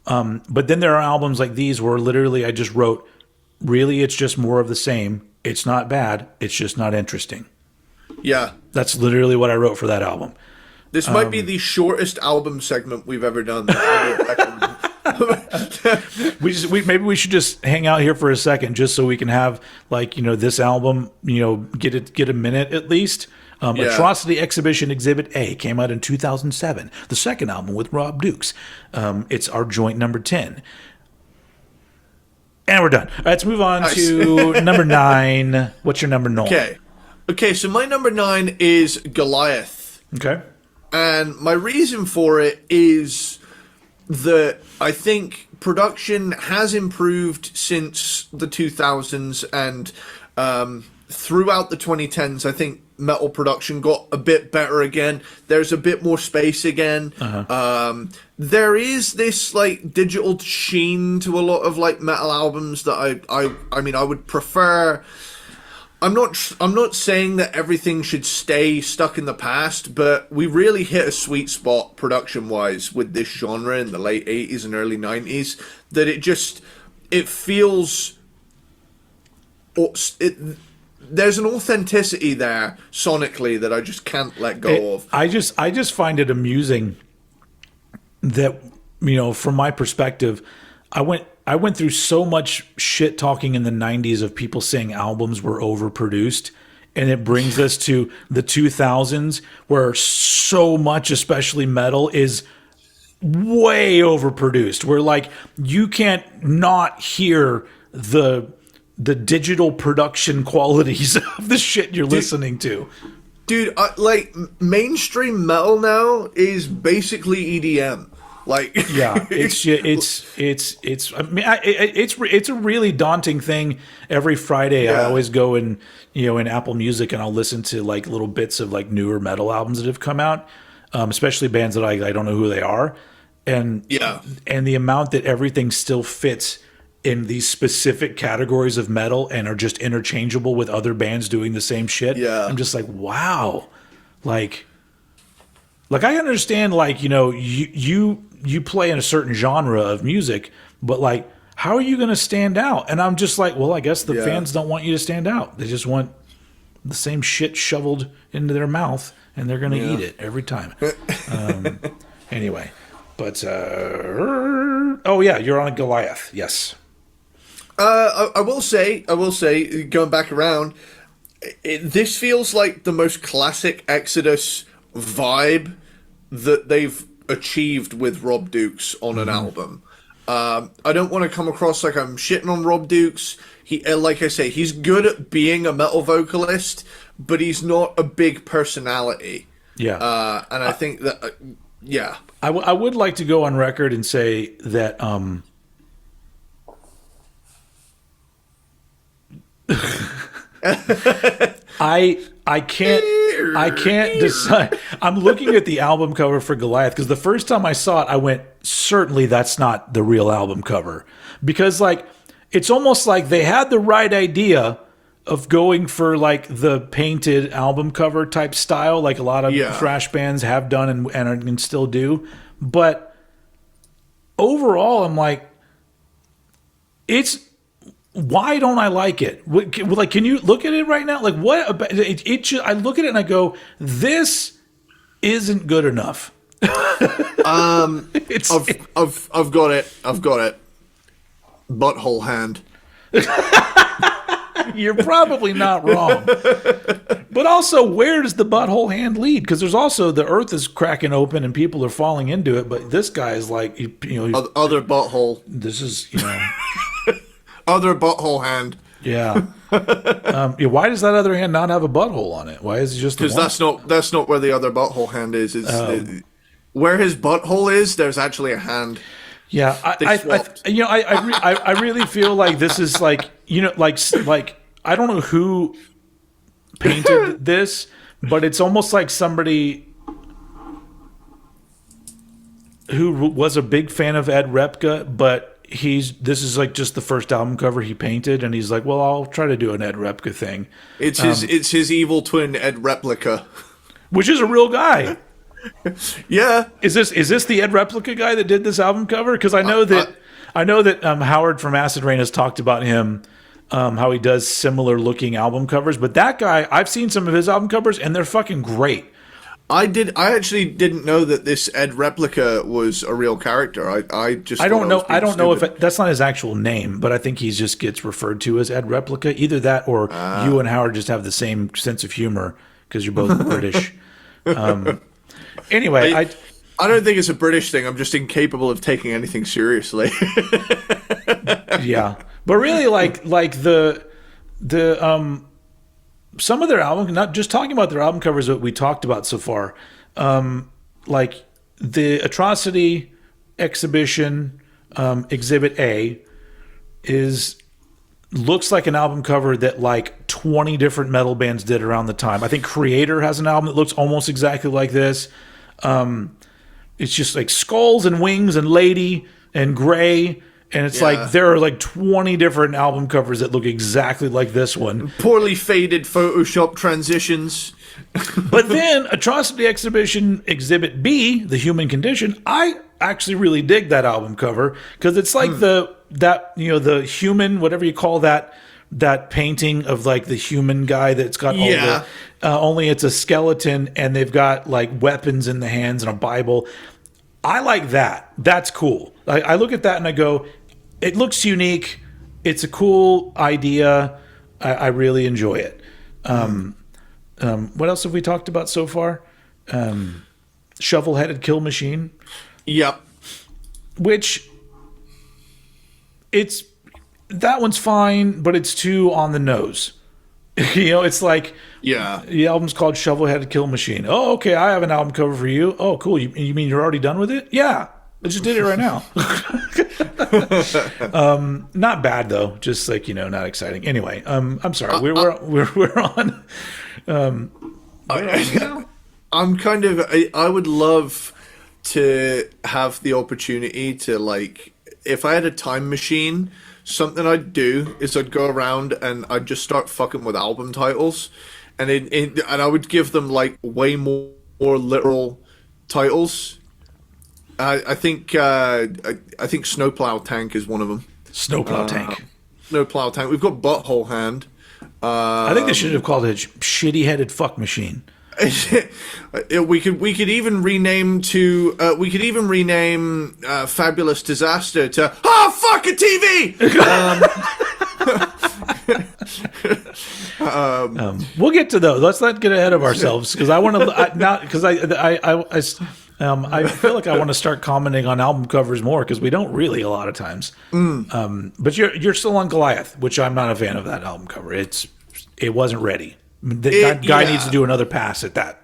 But then there are albums like these where literally I just wrote, "Really, it's just more of the same. It's not bad. It's just not interesting." Yeah. That's literally what I wrote for that album. This might be the shortest album segment we've ever done. Maybe we should just hang out here for a second, just so we can have this album, get a minute at least. Yeah. Atrocity Exhibition Exhibit A came out in 2007, the second album with Rob Dukes. It's our joint number 10. And we're done. All right, let's move on to number 9. What's your number 9? Okay, so my number 9 is Goliath. Okay. And my reason for it is that I think production has improved since the 2000s and throughout the 2010s. I think metal production got a bit better again. There's a bit more space again. There is this like digital sheen to a lot of like metal albums that I mean I would prefer. I'm not saying that everything should stay stuck in the past, but we really hit a sweet spot production-wise with this genre in the late 80s and early 90s that it feels there's an authenticity there sonically that I just can't let go of. I just find it amusing that from my perspective, I went through so much shit talking in the 90s of people saying albums were overproduced, and it brings us to the 2000s where so much, especially metal, is way overproduced. Where like you can't not hear the digital production qualities of the shit you're listening to. Dude, like mainstream metal now is basically EDM. Like yeah, it's I mean, it's a really daunting thing. Every Friday, I always go in Apple Music and I'll listen to like little bits of like newer metal albums that have come out, especially bands that I don't know who they are, and the amount that everything still fits in these specific categories of metal and are just interchangeable with other bands doing the same shit. Yeah, I'm just like, wow, like I understand, like, you play in a certain genre of music, but like, how are you going to stand out? And I'm just like, well, I guess the fans don't want you to stand out. They just want the same shit shoveled into their mouth, and they're going to eat it every time. Anyway, but oh yeah, you're on a Goliath. Yes. I will say, going back around, this feels like the most classic Exodus vibe that they've achieved with Rob Dukes on an album. I don't want to come across like I'm shitting on Rob Dukes. He, like I say, he's good at being a metal vocalist, but he's not a big personality. Yeah. And I think that, I would like to go on record and say that I can't decide. I'm looking at the album cover for Goliath because the first time I saw it, I went, certainly that's not the real album cover, because like it's almost like they had the right idea of going for like the painted album cover type style, like a lot of thrash bands have done and still do. But overall, I'm like, it's why don't I like it? Like, can you look at it right now? Like, what about it? I look at it and I go, this isn't good enough. I've got it. Butthole hand. You're probably not wrong. But also, where does the butthole hand lead? Because there's also the earth is cracking open and people are falling into it. But this guy is like, Other butthole. this is, Other butthole hand. yeah. Why does that other hand not have a butthole on it? Why is it just the Because one? that's not where the other butthole hand is. Where his butthole is, there's actually a hand. Yeah, I really feel like this is like, like I don't know who painted this, but it's almost like somebody who was a big fan of Ed Repka, but this is like just the first album cover he painted, and he's like, well, I'll try to do an Ed Repka thing. It's his evil twin Ed Replica, which is a real guy. Yeah. Is this the Ed Replica guy that did this album cover? Because I know that Howard from Acid Rain has talked about him, how he does similar looking album covers. But that guy, I've seen some of his album covers, and they're fucking great. I actually didn't know that this Ed Replica was a real character. I don't know if that's not his actual name, but I think he just gets referred to as Ed Replica. Either that, or you and Howard just have the same sense of humor because you're both British. Anyway, I don't think it's a British thing. I'm just incapable of taking anything seriously. Yeah, but really, like the some of their album, not just talking about their album covers that we talked about so far, like the Atrocity Exhibition Exhibit A looks like an album cover that like 20 different metal bands did around the time. I think Creator has an album that looks almost exactly like this. It's just like skulls and wings and lady and gray. And it's like there are like 20 different album covers that look exactly like this one. Poorly faded Photoshop transitions. But then Atrocity Exhibition Exhibit B, The Human Condition, I actually really dig that album cover because it's like the human, whatever you call that painting of like the human guy that's got all the only it's a skeleton and they've got like weapons in the hands and a Bible. I like that. That's cool. I look at that and I go, it looks unique. It's a cool idea. I really enjoy it. What else have we talked about so far? Shovelheaded Kill Machine. Yep. Which that one's fine, but it's too on the nose. It's like the album's called Shovelheaded Kill Machine. Oh, okay, I have an album cover for you. Oh, cool. You mean you're already done with it? Yeah, I just did it right now. Not bad though. Just like not exciting. Anyway, I'm sorry. We're on. I'm kind of. I would love to have the opportunity to like, if I had a time machine. Something I'd do is I'd go around and I'd just start fucking with album titles, and and I would give them like way more literal titles. I think Snowplow Tank is one of them. Snowplow Tank. Snowplow Tank. We've got Butthole Hand. I think they should have called it Shitty Headed Fuck Machine. We could even rename Fabulous Disaster to fuck a TV. We'll get to those. Let's not get ahead of ourselves because I want to I feel like I want to start commenting on album covers more because we don't really a lot of times. But you're still on Goliath, which I'm not a fan of that album cover. It wasn't ready. That guy needs to do another pass at that.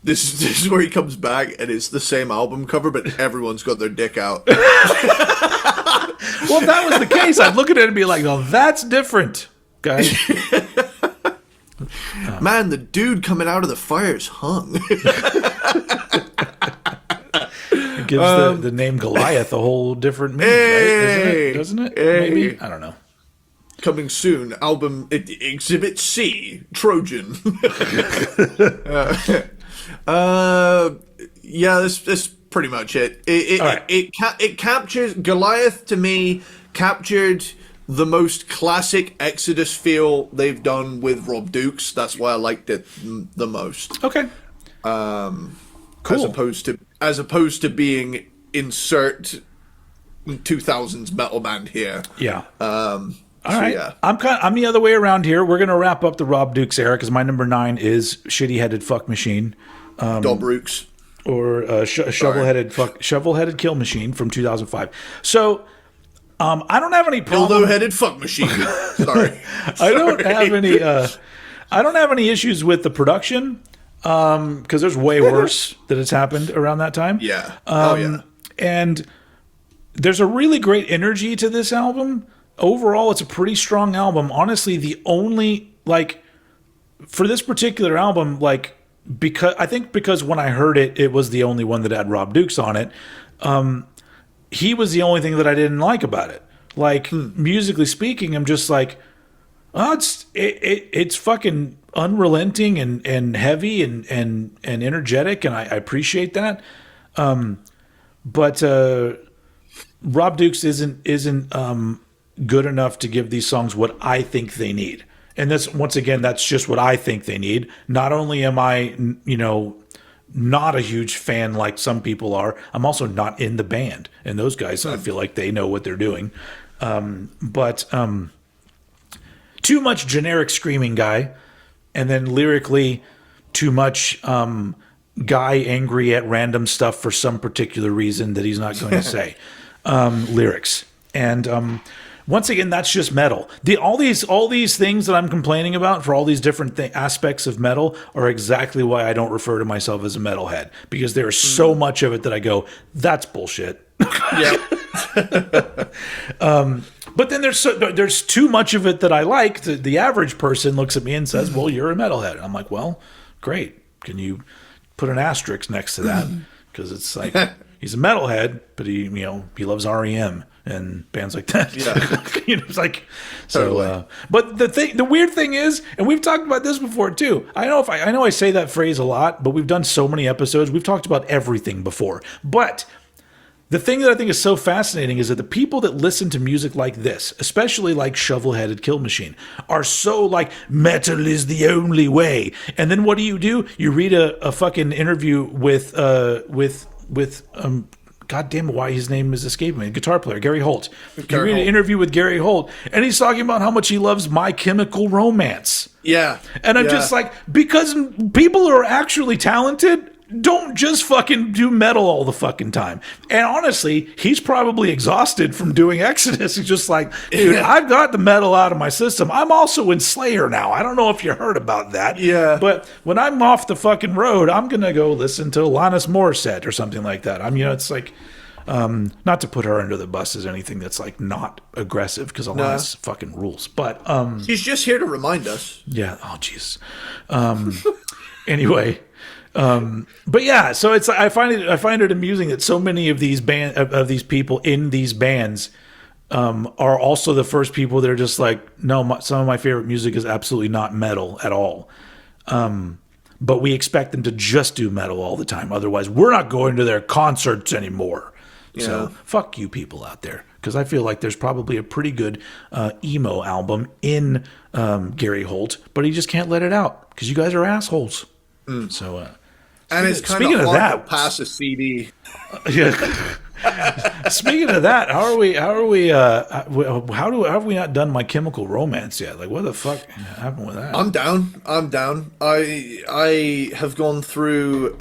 This is where he comes back and it's the same album cover, but everyone's got their dick out. Well, if that was the case, I'd look at it and be like, "Oh, that's different, guys." Man, the dude coming out of the fire's hung. It gives the name Goliath a whole different meaning, right? Doesn't it? Maybe, I don't know. Coming soon, album Exhibit C, Trojan. This pretty much it. It captures Goliath to me. Captured the most classic Exodus feel they've done with Rob Dukes. That's why I liked it the most. Okay. Cool. As opposed to being insert 2000s metal band here. Yeah. All right. Yeah. I'm the other way around here. We're gonna wrap up the Rob Dukes era because my number 9 is Shitty Headed Fuck Machine. Dobrooks. Or Shovelheaded Kill Machine from 2005. So I don't have any problem. Dildo-headed fuck machine. Sorry. I don't have any issues with the production because there's way worse that has happened around that time. Yeah. And there's a really great energy to this album. Overall, it's a pretty strong album. Honestly, the only for this particular album, because when I heard it, it was the only one that had Rob Dukes on it. He was the only thing that I didn't like about it. Musically speaking, I'm just like, oh, it's fucking unrelenting and heavy and energetic, and I appreciate that. But Rob Dukes isn't good enough to give these songs what I think they need. And that's just what I think they need. Not only am I, not a huge fan like some people are, I'm also not in the band. And those guys, I feel like they know what they're doing. But too much generic screaming guy, and then lyrically too much guy angry at random stuff for some particular reason that he's not going to say. Lyrics. And once again, that's just metal. All these things that I'm complaining about for all these different aspects of metal are exactly why I don't refer to myself as a metalhead, because there's so much of it that I go, that's bullshit. Yeah. But then there's too much of it that I like. The average person looks at me and says, well, you're a metalhead. And I'm like, well, great. Can you put an asterisk next to that? Because it's like, he's a metalhead, but he loves REM and bands like that. Yeah. It's like, so, but the weird thing is, and we've talked about this before too. I know I say that phrase a lot, but we've done so many episodes. We've talked about everything before, but the thing that I think is so fascinating is that the people that listen to music like this, especially like Shovelheaded Kill Machine, are so like, metal is the only way. And then what do? You read a fucking interview with God damn it, why his name is escaping me. Guitar player, Gary Holt. You read an interview with Gary Holt, and he's talking about how much he loves My Chemical Romance. Yeah. And I'm just like, because people who are actually talented don't just fucking do metal all the fucking time. And honestly, he's probably exhausted from doing Exodus. He's just like, dude, I've got the metal out of my system. I'm also in Slayer now. I don't know if you heard about that. Yeah. But when I'm off the fucking road, I'm going to go listen to Alanis Morissette or something like that. It's like, not to put her under the bus as anything that's like not aggressive, because Alanis fucking rules. But she's just here to remind us. Yeah. Oh, jeez. Anyway. But yeah, so it's I find it amusing that so many of these these people in these bands are also the first people that are just like, no, some of my favorite music is absolutely not metal at all. But we expect them to just do metal all the time. Otherwise, we're not going to their concerts anymore. Yeah. So fuck you people out there, because I feel like there's probably a pretty good emo album in Gary Holt, but he just can't let it out because you guys are assholes. So. And it's kind of hard to pass a CD. Yeah. Speaking of that, how have we not done My Chemical Romance yet? Like, what the fuck happened with that? I'm down. I have gone through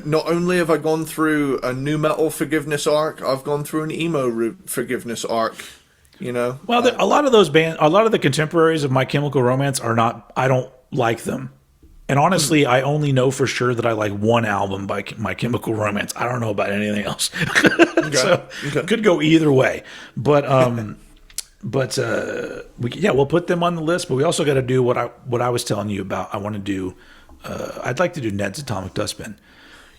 not only have I gone through a nu metal forgiveness arc, I've gone through an emo forgiveness arc. Well, a lot of those bands, a lot of the contemporaries of My Chemical Romance are not. I don't like them. And honestly, I only know for sure that I like one album by My Chemical Romance. I don't know about anything else. So could go either way. But we'll put them on the list. But we also got to do what I was telling you about. I want to do. I'd like to do Ned's Atomic Dustbin.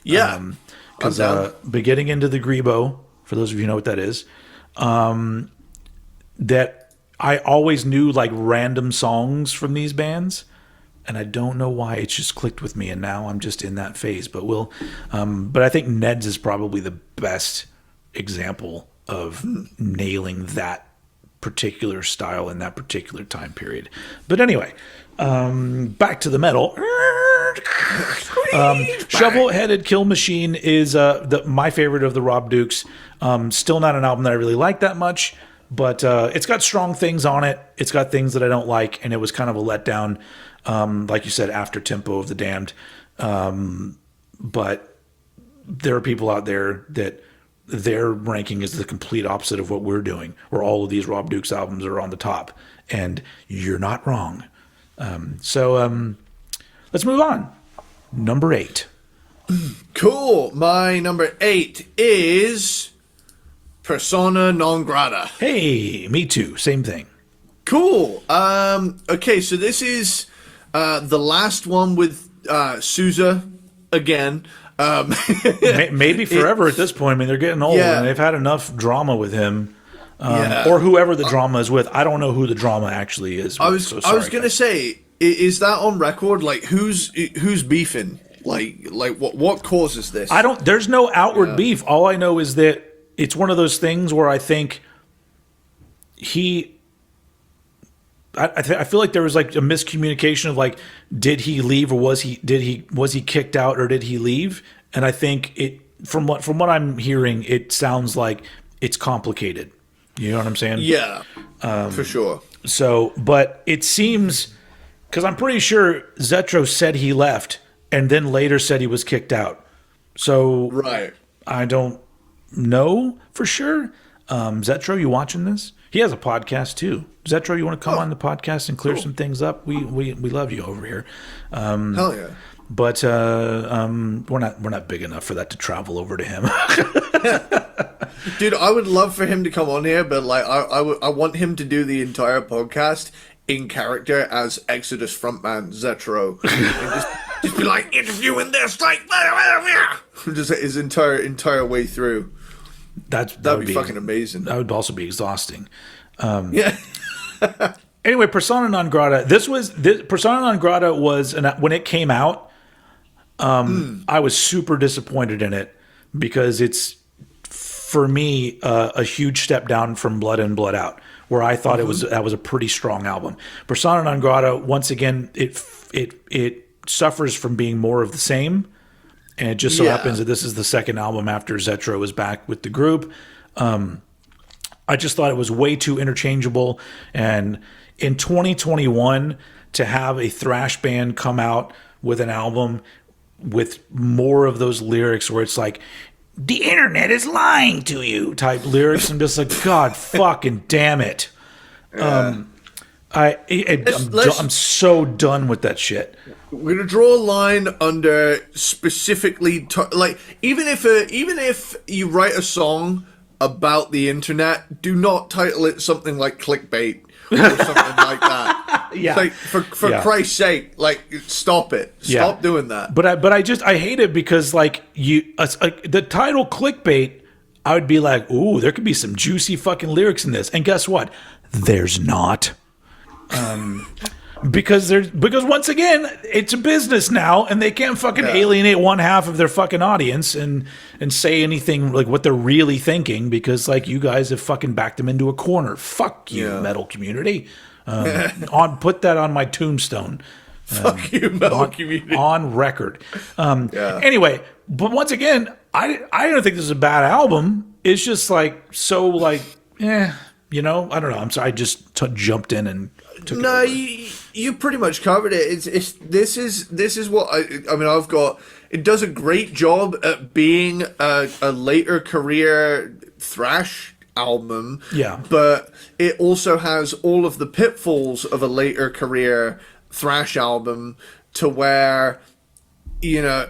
Yeah, because but getting into the Grebo, for those of you who know what that is, that I always knew like random songs from these bands. and I don't know why it's just clicked with me, and now I'm just in that phase. But but I think Ned's is probably the best example of nailing that particular style in that particular time period. But anyway, back to the metal. Shovelheaded Kill Machine is my favorite of the Rob Dukes. Still not an album that I really like that much, but it's got strong things on it. It's got things that I don't like, and it was kind of a letdown, like you said, after Tempo of the Damned. But there are people out there that their ranking is the complete opposite of what we're doing, where all of these Rob Dukes albums are on the top, and you're not wrong. Let's move on. Number 8. Cool. My number 8 is Persona Non Grata. Hey, me too. Same thing. Cool. Okay, so this is the last one with Souza again. Maybe forever at this point. I mean, they're getting old, and they've had enough drama with him, or whoever the drama is with. I don't know who the drama actually is. I was going to say, is that on record? Like, who's beefing? Like what causes this? There's no outward beef. All I know is that it's one of those things where I think I feel like there was like a miscommunication of like, did he leave or was he kicked out or did he leave? And I think from what I'm hearing, it sounds like it's complicated. You know what I'm saying? Yeah, for sure. So, but it seems, because I'm pretty sure Zetro said he left and then later said he was kicked out. So right, I don't know for sure. Zetro, you watching this? He has a podcast too. Zetro, you want to come on the podcast and clear some things up? We love you over here. Hell yeah. But we're not big enough for that to travel over to him. Dude, I would love for him to come on here, but like I want him to do the entire podcast in character as Exodus frontman Zetro. And just be like interviewing this like just his entire way through. That'd be fucking amazing. That would also be exhausting. Yeah. Anyway, Persona Non Grata. Persona Non Grata was when it came out. I was super disappointed in it because it's, for me, a huge step down from Blood In, Blood Out, where I thought that was a pretty strong album. Persona Non Grata, once again, it suffers from being more of the same. And it just so happens that this is the second album after Zetro was back with the group. I just thought it was way too interchangeable. And in 2021, to have a thrash band come out with an album with more of those lyrics where it's like, the internet is lying to you type lyrics, I'm just like, God fucking damn it. I'm so done with that shit. We're gonna draw a line under specifically like even if you write a song about the internet, do not title it something like clickbait or something like that. Yeah, like for Christ's sake, like stop it. Stop doing that. But I hate it because like the title clickbait, I would be like, ooh, there could be some juicy fucking lyrics in this, and guess what? There's not. Because once again, it's a business now, and they can't fucking alienate one half of their fucking audience and say anything like what they're really thinking, because like you guys have fucking backed them into a corner. Fuck you, metal community. Put that on my tombstone. Fuck you, metal community. On record. Anyway, but once again, I don't think this is a bad album. It's just like so like, I don't know. I'm sorry. I just jumped in and. No, you pretty much covered it. This is what I mean. I've got. It does a great job at being a later career thrash album. Yeah, but it also has all of the pitfalls of a later career thrash album, to where, I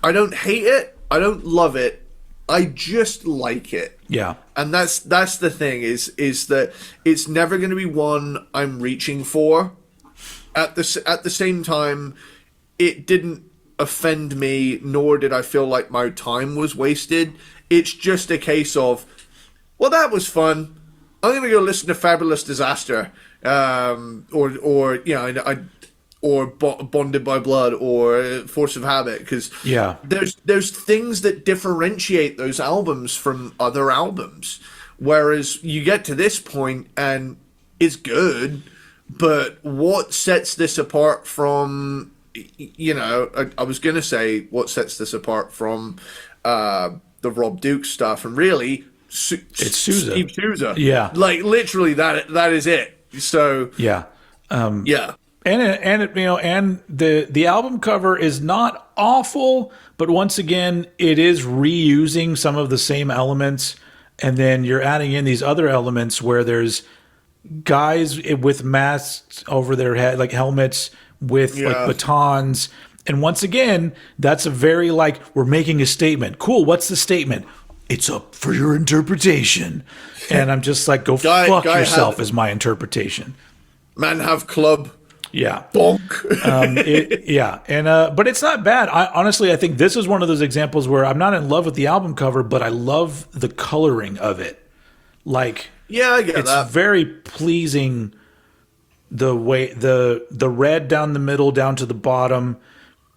don't hate it, I don't love it, I just like it. Yeah. And that's the thing is that it's never going to be one I'm reaching for. At the same time, it didn't offend me, nor did I feel like my time was wasted. It's just a case of, well, that was fun. I'm going to go listen to Fabulous Disaster. I or Bonded by Blood or Force of Habit, because Yeah. there's things that differentiate those albums from other albums, whereas you get to this point and it's good, but what sets this apart from, you know, I was gonna say what sets this apart from the Rob Duke stuff, and really It's Souza. Steve Souza. Yeah. Like literally that is it. So Yeah. yeah. And the album cover is not awful, but once again, it is reusing some of the same elements, and then you're adding in these other elements where there's guys with masks over their head, like helmets with like batons. And once again, that's a very like, we're making a statement. Cool. What's the statement? It's up for your interpretation. And I'm just like, fuck yourself is my interpretation. Man have club. Yeah. Bonk. But it's not bad. I think this is one of those examples where I'm not in love with the album cover, but I love the coloring of it. Like, yeah, I get it's that. very pleasing. The way the red down the middle, down to the bottom,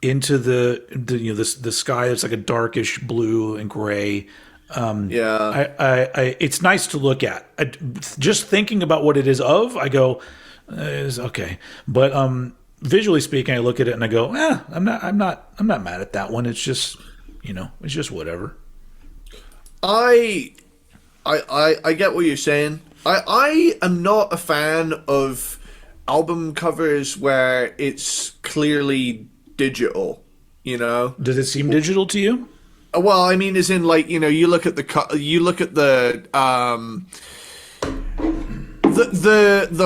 into the sky. It's like a darkish blue and gray. It's nice to look at. Just thinking about what it is of, I go, is okay. But visually speaking, I look at it and I go, I'm not mad at that one. It's just, it's just whatever. I get what you're saying. I am not a fan of album covers where it's clearly digital, Does it seem digital to you? Well, I mean, as in, like, you look at the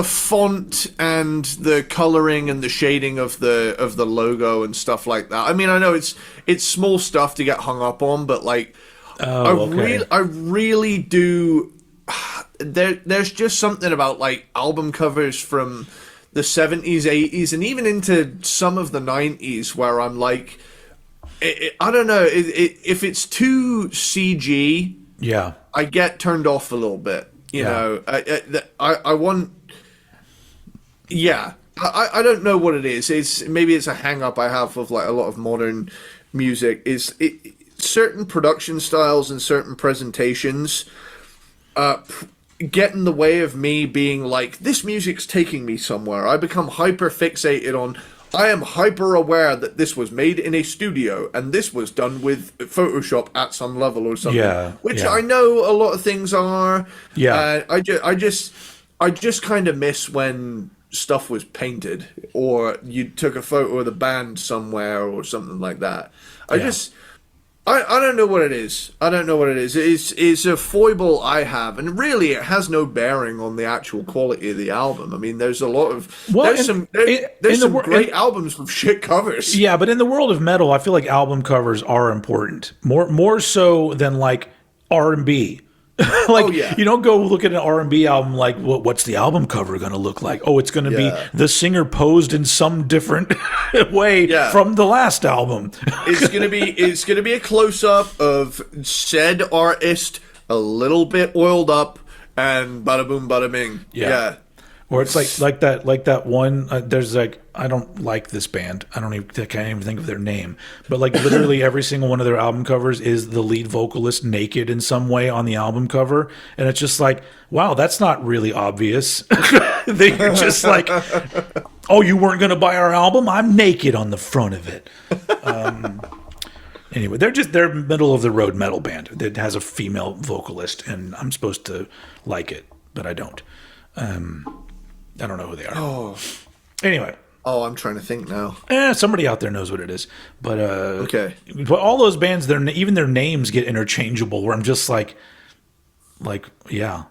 font and the coloring and the shading of the logo and stuff like that. I mean, I know it's small stuff to get hung up on, but like, I really do. There's just something about like album covers from the 70s, 80s, and even into some of the 90s where I'm like, I don't know, if it's too CG, I get turned off a little bit. I want, I don't know what it is. Maybe it's a hang up I have of like a lot of modern music. Certain production styles and certain presentations get in the way of me being like, this music's taking me somewhere. I become hyper fixated on, I am hyper aware that this was made in a studio and this was done with Photoshop at some level or something. Which I know a lot of things are. I just kind of miss when stuff was painted or you took a photo of the band somewhere or something like that. I don't know what it is. It's a foible I have, and really, it has no bearing on the actual quality of the album. I mean, there's a lot of there's some great albums with shit covers. Yeah, but in the world of metal, I feel like album covers are important, more so than like R&B. You don't go look at an R&B album like, what's the album cover going to look like? Oh, it's going to be the singer posed in some different way from the last album. It's going to be a close up of said artist a little bit oiled up and bada boom bada bing. Yeah. Or it's like that one. There's like, I don't like this band. I can't even think of their name. But like literally every single one of their album covers is the lead vocalist naked in some way on the album cover, and it's just like, wow, that's not really obvious. They're just like, oh, you weren't going to buy our album? I'm naked on the front of it. Anyway, they're middle of the road metal band that has a female vocalist, and I'm supposed to like it, but I don't. I don't know who they are. Oh. Anyway. Oh, I'm trying to think now. Somebody out there knows what it is. But okay. But all those bands, even their names get interchangeable. Where I'm just like, yeah.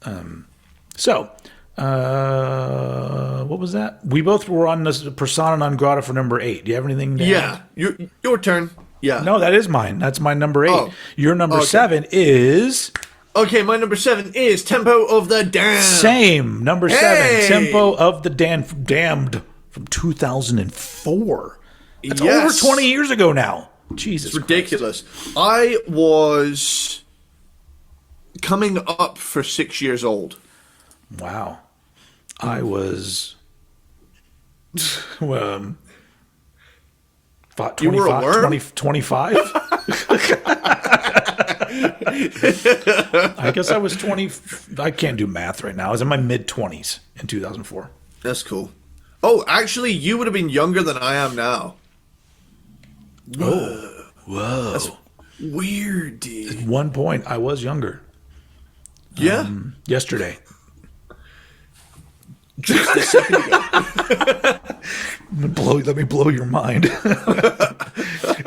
What was that? We both were on this Persona non grata for number 8. Do you have anything? Your turn. Yeah. No, that is mine. That's my number 8. Oh. Your number 7 is. Okay, my number 7 is Tempo of the Damned. Same. Number 7, Tempo of the Damned from 2004. That's over 20 years ago now. Jesus It's ridiculous. Christ. I was coming up for 6 years old. Wow. I was You were a worm? 25? I guess I was 20. I can't do math right now. I was in my mid-20s in 2004. That's cool. Oh, actually, you would have been younger than I am now. Whoa. That's weird, dude. At one point, I was younger. Yeah? Yesterday. Just a second ago. Let me blow your mind.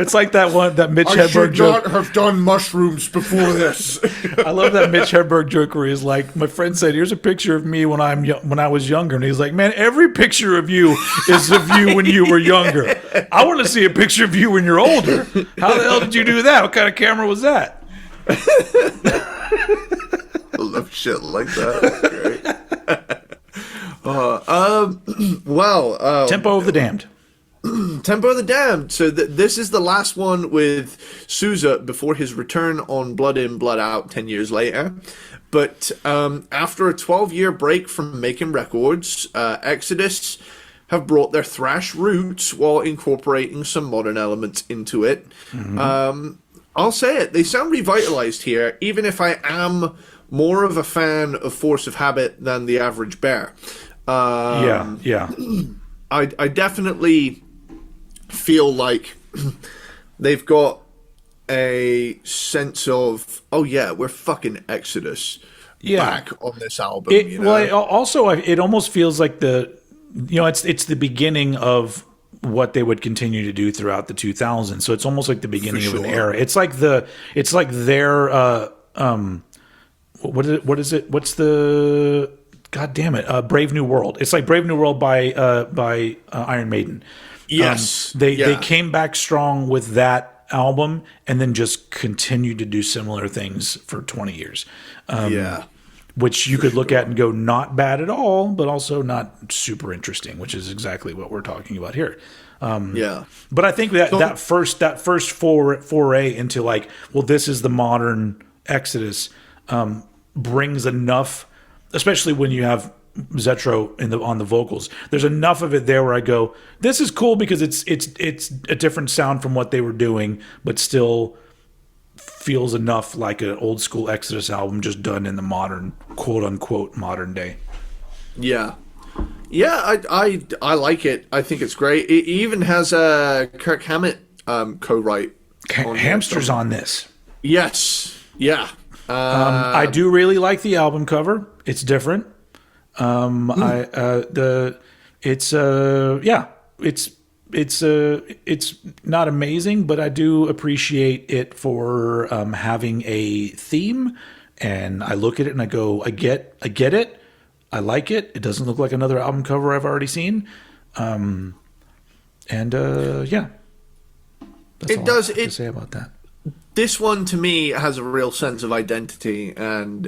It's like that Mitch I Hedberg should joke. not have done mushrooms before this. I love that Mitch Hedberg joke where he's like, my friend said, "Here's a picture of me when I was younger," and he's like, "Man, every picture of you is of you when you were younger. I want to see a picture of you when you're older. How the hell did you do that? What kind of camera was that?" I love shit like that. That's great. Tempo of the Damned. Tempo of the Damned. So this is the last one with Souza before his return on Blood In, Blood Out 10 years later. But after a 12-year break from making records, Exodus have brought their thrash roots while incorporating some modern elements into it. Mm-hmm. I'll say it, they sound revitalized here, even if I am more of a fan of Force of Habit than the average bear. Yeah. I definitely feel like they've got a sense of, oh yeah, we're fucking Exodus back on this album. Also, it almost feels like it's the beginning of what they would continue to do throughout the 2000s. So it's almost like the beginning of an era. It's like their what is it? What's the God damn it? Brave New World. It's like Brave New World by Iron Maiden. Yes, they came back strong with that album, and then just continued to do similar things for 20 years. Which you could look at and go, not bad at all, but also not super interesting, which is exactly what we're talking about here. But I think that first foray into like, well, this is the modern Exodus, brings enough, especially when you have Zetro on the vocals. There's enough of it there where I go, this is cool because it's a different sound from what they were doing, but still feels enough like an old school Exodus album just done in the modern, quote unquote, modern day. Yeah, I like it. I think it's great. It even has a Kirk Hammett co-write. Hamster's on this. Yes. Yeah. I do really like the album cover. It's different. It's not amazing, but I do appreciate it for having a theme. And I look at it and I go, I get it. I like it. It doesn't look like another album cover I've already seen. That's all I have to say about that. This one to me has a real sense of identity, and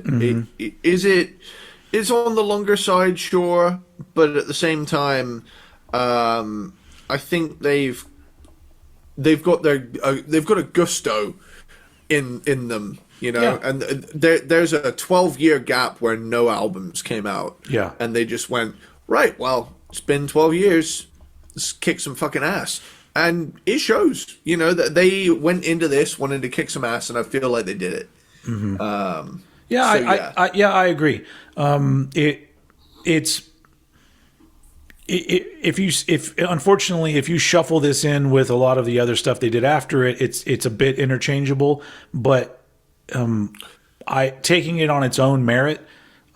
it's on the longer side, sure, but at the same time, I think they've got a gusto in them, you know. Yeah. And there's a 12-year gap where no albums came out. Yeah, and they just went, right, well, it's been 12 years. Let's kick some fucking ass. And it shows, you know, that they went into this wanting to kick some ass, and I feel like they did it. Mm-hmm. I agree. Unfortunately, if you shuffle this in with a lot of the other stuff they did after it, it's a bit interchangeable. But taking it on its own merit,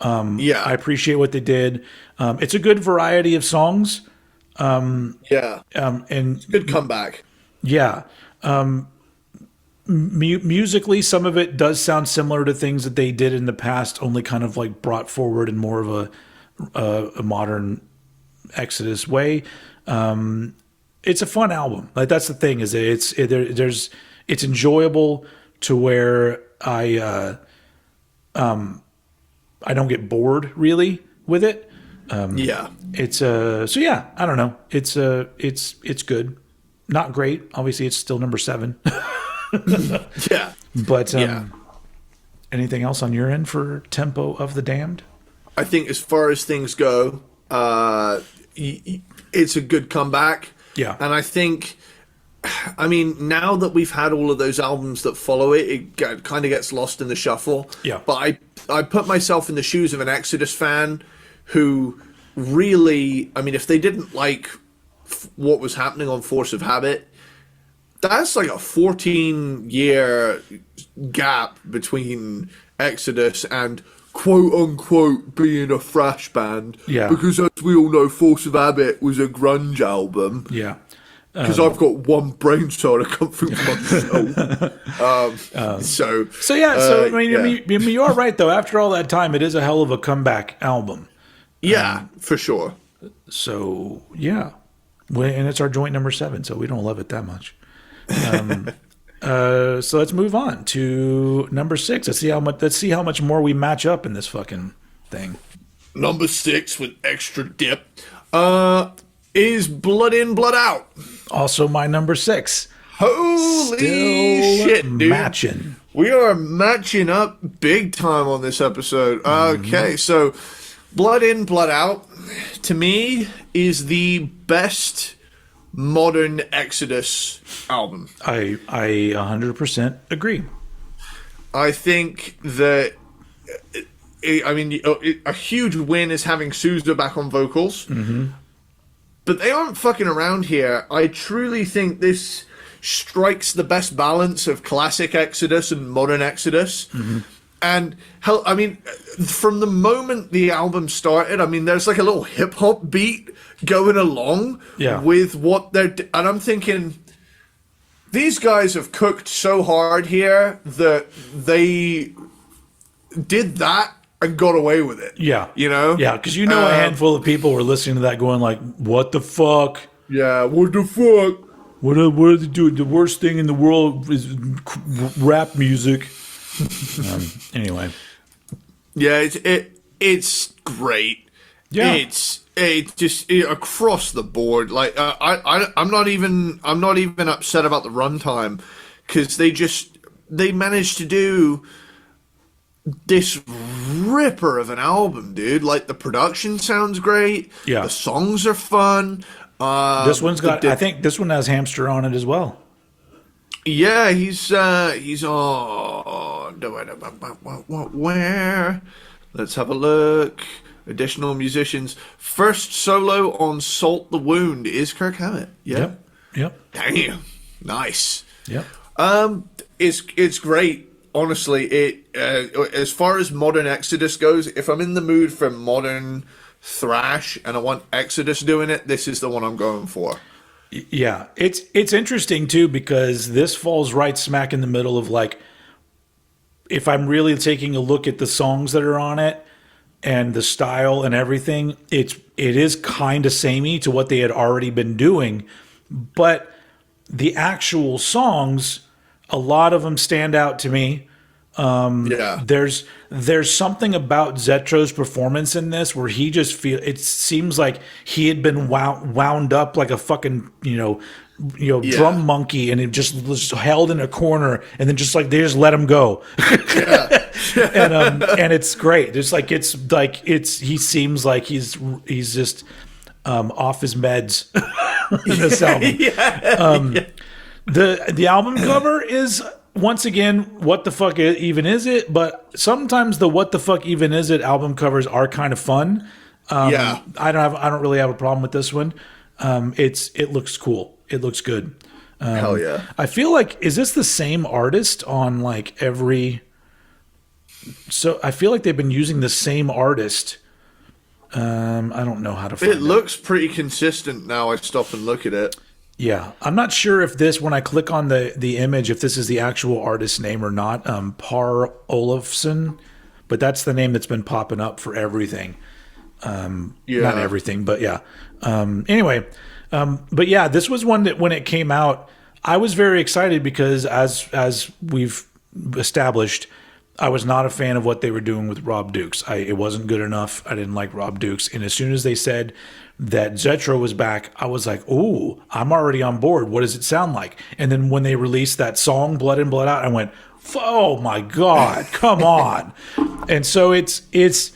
I appreciate what they did. It's a good variety of songs. And good comeback. Yeah. Musically, some of it does sound similar to things that they did in the past, only kind of like brought forward in more of a modern Exodus way. It's a fun album. Like, that's the thing, is it's enjoyable to where I don't get bored really with it. It's I don't know. It's good. Not great. Obviously, it's still number 7. Yeah. But anything else on your end for Tempo of the Damned? I think as far as things go, it's a good comeback. Yeah. And I think, I mean, now that we've had all of those albums that follow it, it kind of gets lost in the shuffle. Yeah. But I put myself in the shoes of an Exodus fan who really, I mean, if they didn't like what was happening on Force of Habit, that's like a 14-year gap between Exodus and quote-unquote being a thrash band. Yeah. Because as we all know, Force of Habit was a grunge album. Yeah. Because I've got one brain cell to come through myself. So I mean, you are right though. After all that time, it is a hell of a comeback album. Yeah, for sure. So yeah, and it's our joint number 7, so we don't love it that much. So let's move on to number 6. Let's see how much more we match up in this fucking thing. Number 6 with extra dip is Blood In, Blood Out. Also my number 6. Holy shit, dude. Matching. We are matching up big time on this episode. Okay, so Blood In, Blood Out, to me, is the best modern Exodus album. I 100% agree. I think that, a huge win is having Souza back on vocals. Mm-hmm. But they aren't fucking around here. I truly think this strikes the best balance of classic Exodus and modern Exodus. Mm-hmm. And from the moment the album started, I mean, there's like a little hip hop beat going along with what they're, and I'm thinking, these guys have cooked so hard here that they did that and got away with it. Yeah. You know? Yeah, because a handful of people were listening to that going like, what the fuck? Yeah, what the fuck? What are they doing? The worst thing in the world is rap music. Anyway. Yeah, it's great. Yeah. It's just across the board. Like I'm not even upset about the runtime because they managed to do this ripper of an album, dude. Like the production sounds great. Yeah. The songs are fun. This one's got. I think this one has Hamster on it as well. Yeah, he's on. Where? Let's have a look. Additional musicians. First solo on Salt the Wound is Kirk Hammett. Yeah. Yep. Damn. Nice. Yep. It's great. Honestly, as far as modern Exodus goes, if I'm in the mood for modern thrash and I want Exodus doing it, this is the one I'm going for. Yeah, it's interesting too because this falls right smack in the middle of like, if I'm really taking a look at the songs that are on it and the style and everything, it is kind of samey to what they had already been doing, but the actual songs, a lot of them stand out to me. There's something about Zetro's performance in this where he just it seems like he had been wound up like a fucking drum monkey, and it just was held in a corner, and then just like they just let him go. and it's great. He seems like he's just off his meds in this album. The album cover is, once again, what the fuck even is it? But sometimes the what the fuck even is it album covers are kind of fun. I don't really have a problem with this one. It looks cool. It looks good. Hell yeah. I feel like, is this the same artist on like every? So I feel like they've been using the same artist. I don't know how to find it. It looks pretty consistent now. I stop and look at it. Yeah, I'm not sure if this, when I click on the image, if this is the actual artist's name or not. Par Olofsson, but that's the name that's been popping up for everything. Not everything, but yeah. Anyway, but yeah, this was one that when it came out, I was very excited because as we've established, I was not a fan of what they were doing with Rob Dukes. It wasn't good enough. I didn't like Rob Dukes, and as soon as they said that Zetro was back, I was like, "Ooh, I'm already on board. What does it sound like?" And then when they released that song, "Blood In, Blood Out," I went, "Oh my god, come on!" And so it's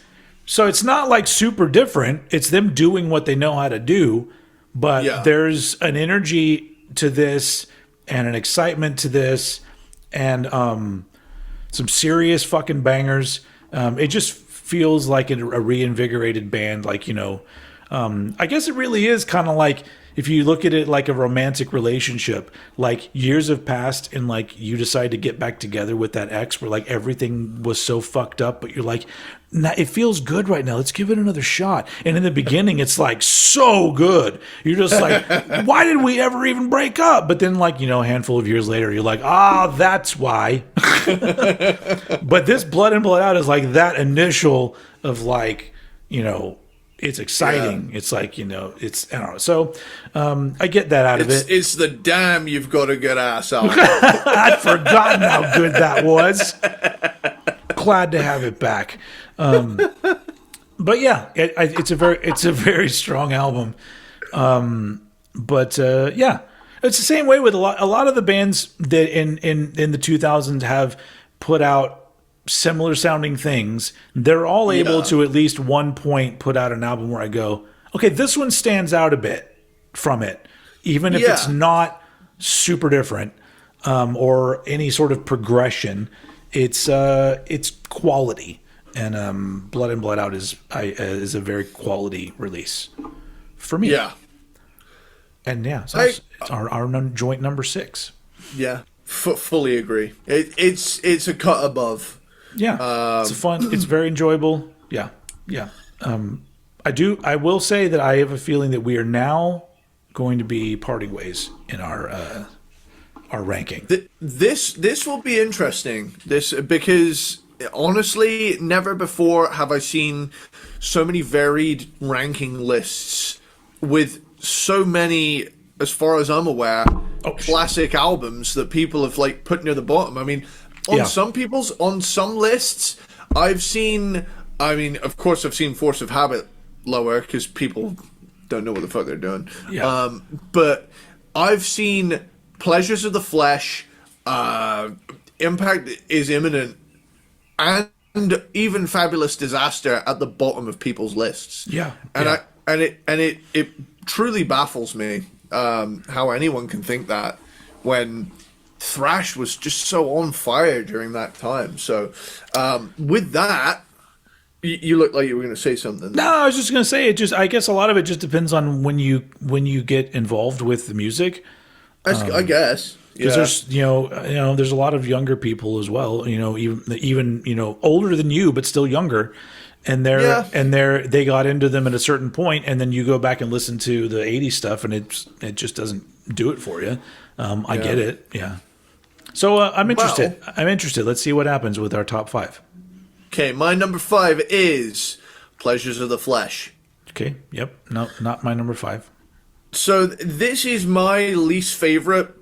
not like super different. It's them doing what they know how to do, but Yeah. there's an energy to this and an excitement to this and some serious fucking bangers. It just feels like a reinvigorated band. Like, you know, I guess it really is kind of like, if you look at it like a romantic relationship, like years have passed and like you decide to get back together with that ex where like everything was so fucked up, but you're like, nah, it feels good right now. Let's give it another shot. And in the beginning, it's like so good. You're just like, why did we ever even break up? But then like, you know, a handful of years later, you're like, that's why. But this Blood In Blood Out is like that initial of like, you know, it's exciting. Yeah. It's like, you know, it's, I don't know. So I get that out of it. It's the damn you've got a good ass out. I'd forgotten how good that was. Glad to have it back. But yeah, it's a very strong album. But yeah, it's the same way with a lot of the bands that in the 2000s have put out similar sounding things. They're all able to at least one point put out an album where I go, okay, this one stands out a bit from it, even if it's not super different or any sort of progression. It's quality, and Blood In Blood Out is a very quality release for me. Yeah, and yeah, so it's our joint number 6. Yeah, fully agree. It's a cut above. Yeah, it's very enjoyable. Yeah. I will say that I have a feeling that we are now going to be parting ways in our ranking. This will be interesting. Because honestly, never before have I seen so many varied ranking lists with so many, as far as I'm aware, classic albums that people have like put near the bottom. I mean, on some lists, I've seen. I mean, of course, I've seen Force of Habit lower because people don't know what the fuck they're doing. Yeah. But I've seen Pleasures of the Flesh, Impact is Imminent, and even Fabulous Disaster at the bottom of people's lists. Yeah. And it truly baffles me how anyone can think that when thrash was just so on fire during that time. So with that, you look like you were going to say something. No, I was just going to say I guess a lot of it just depends on when you get involved with the music. I guess because there's you know there's a lot of younger people as well. You know, even you know older than you but still younger, and they got into them at a certain point, and then you go back and listen to the '80s stuff, and it just doesn't do it for you. I get it. Yeah. So I'm interested. Let's see what happens with our top 5. Okay, my number 5 is Pleasures of the Flesh. Okay, yep. No, not my number 5. So this is my least favorite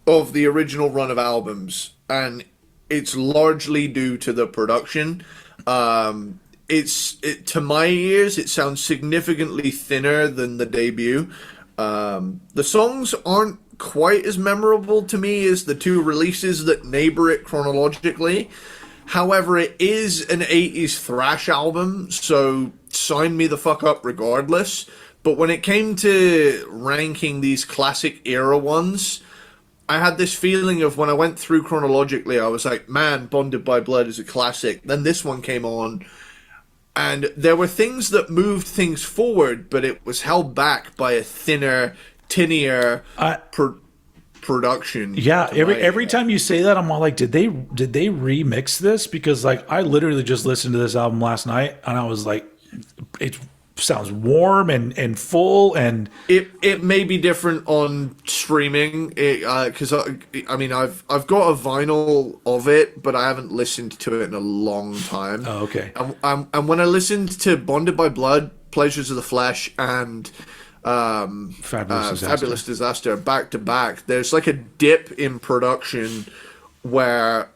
of the original run of albums, and it's largely due to the production. To my ears, it sounds significantly thinner than the debut. The songs aren't quite as memorable to me as the 2 releases that neighbor it chronologically. However, it is an 80s thrash album, so sign me the fuck up regardless. But when it came to ranking these classic era ones, I had this feeling of when I went through chronologically, I was like, man, Bonded by Blood is a classic. Then this one came on, and there were things that moved things forward, but it was held back by a thinner, tinnier production. Yeah, every time you say that, I'm all like, did they remix this? Because like I literally just listened to this album last night, and I was like, it sounds warm and full, and it may be different on streaming because I mean I've got a vinyl of it, but I haven't listened to it in a long time. Oh, okay. And when I listened to Bonded by Blood, Pleasures of the Flesh, and Fabulous Disaster back to back, there's like a dip in production where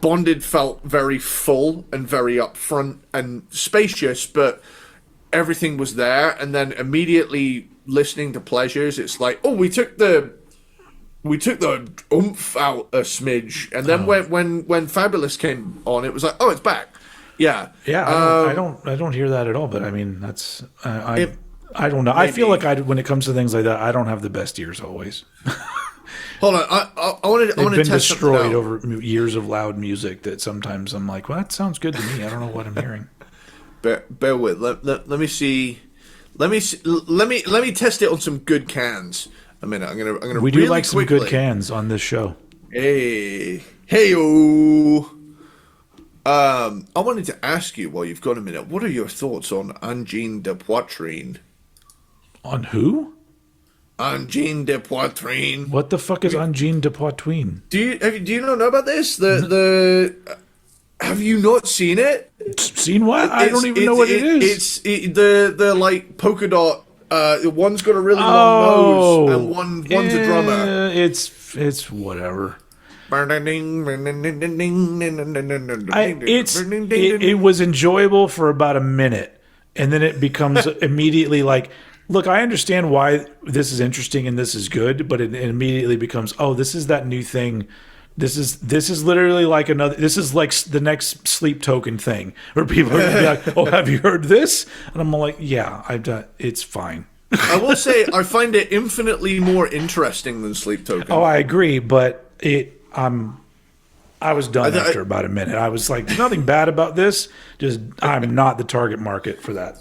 Bonded felt very full and very upfront and spacious, but everything was there. And then immediately listening to Pleasures, it's like, oh, we took the oomph out a smidge, and then when Fabulous came on, it was like, oh, it's back. Yeah. I don't hear that at all, but I mean that's I don't know. I feel like when it comes to things like that, I don't have the best ears always. Hold on, I want to They've been test destroyed something out. over years of loud music that sometimes I'm like, well, that sounds good to me. I don't know what I'm hearing. Bear with. Let me see. Let me test it on some good cans. A minute. I'm gonna. We really do like some quickly. good cans on this show. Hey-o. I wanted to ask you while you've got a minute. What are your thoughts on Angine de Poitrine? On who? Angine de Poitrine. What the fuck is Angine de Poitrine? Do you not know about this? Have you not seen it? Seen what? I don't even know what it is. It's the like polka dot. One's got a really long nose, and one's a drummer. It's whatever. It was enjoyable for about a minute, and then it becomes immediately like, look, I understand why this is interesting and this is good, but it immediately becomes, oh, this is that new thing. This is literally like another. This is like the next Sleep Token thing, where people are gonna be like, "Oh, have you heard this?" And I'm like, "Yeah, I've done. It's fine." I will say I find it infinitely more interesting than Sleep Token. Oh, I agree, but I was done after about a minute. I was like, "There's nothing bad about this. Just I'm not the target market for that."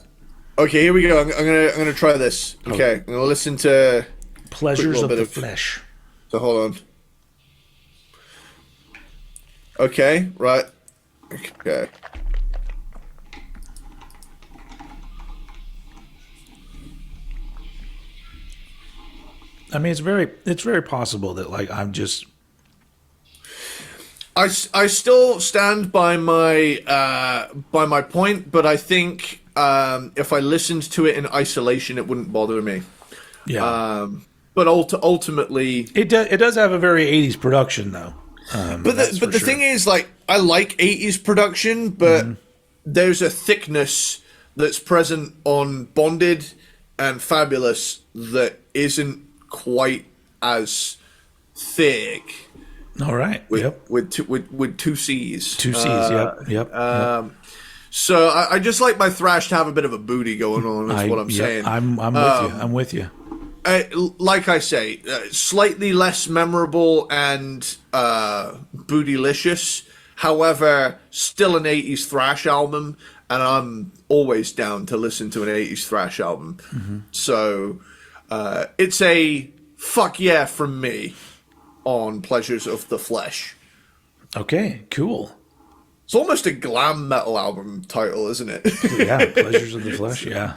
Okay, here we go. I'm gonna try this. Okay, I'm gonna listen to Pleasures of the Flesh. So hold on. Okay, right. Okay. I mean, it's very possible that like I'm just. I still stand by my point, but I think if I listened to it in isolation, it wouldn't bother me. Yeah. But ultimately, It does have a very 80s production though. but the thing is, like, I like 80s production, but there's a thickness that's present on Bonded and Fabulous that isn't quite as thick. All right. With two C's. Two C's. Yep. So I just like my thrash to have a bit of a booty going on. Is what I'm saying. I'm with you. I'm with you. Like I say, slightly less memorable and bootylicious. However, still an 80s thrash album, and I'm always down to listen to an 80s thrash album. So it's a fuck yeah from me on Pleasures of the Flesh. Okay, cool. It's almost a glam metal album title, isn't it? Yeah, Pleasures of the Flesh, yeah.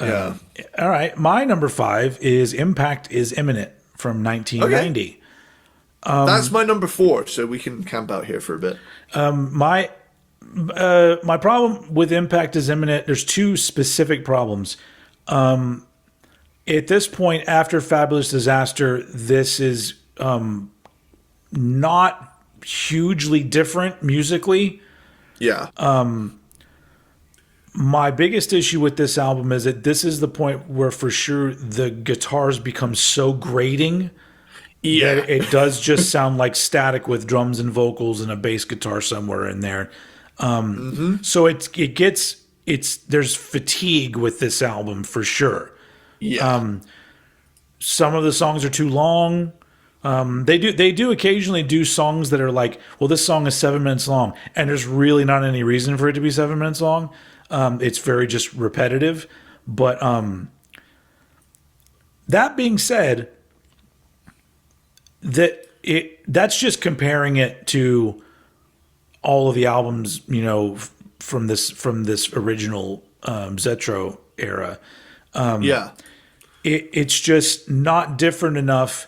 Yeah. All right, my number 5 is Impact is Imminent from 1990. Okay. That's my number 4, so we can camp out here for a bit. My problem with Impact is Imminent, there's two specific problems. At this point, after Fabulous Disaster, this is not hugely different musically. Yeah. My biggest issue with this album is that this is the point where for sure the guitars become so grating that it does just sound like static with drums and vocals and a bass guitar somewhere in there. So there's fatigue with this album for sure. Yeah. Some of the songs are too long. They do occasionally do songs that are like, well, this song is 7 minutes long, and there's really not any reason for it to be 7 minutes long. It's very just repetitive. But that being said, that's just comparing it to all of the albums, from this original Zetro era. It's just not different enough.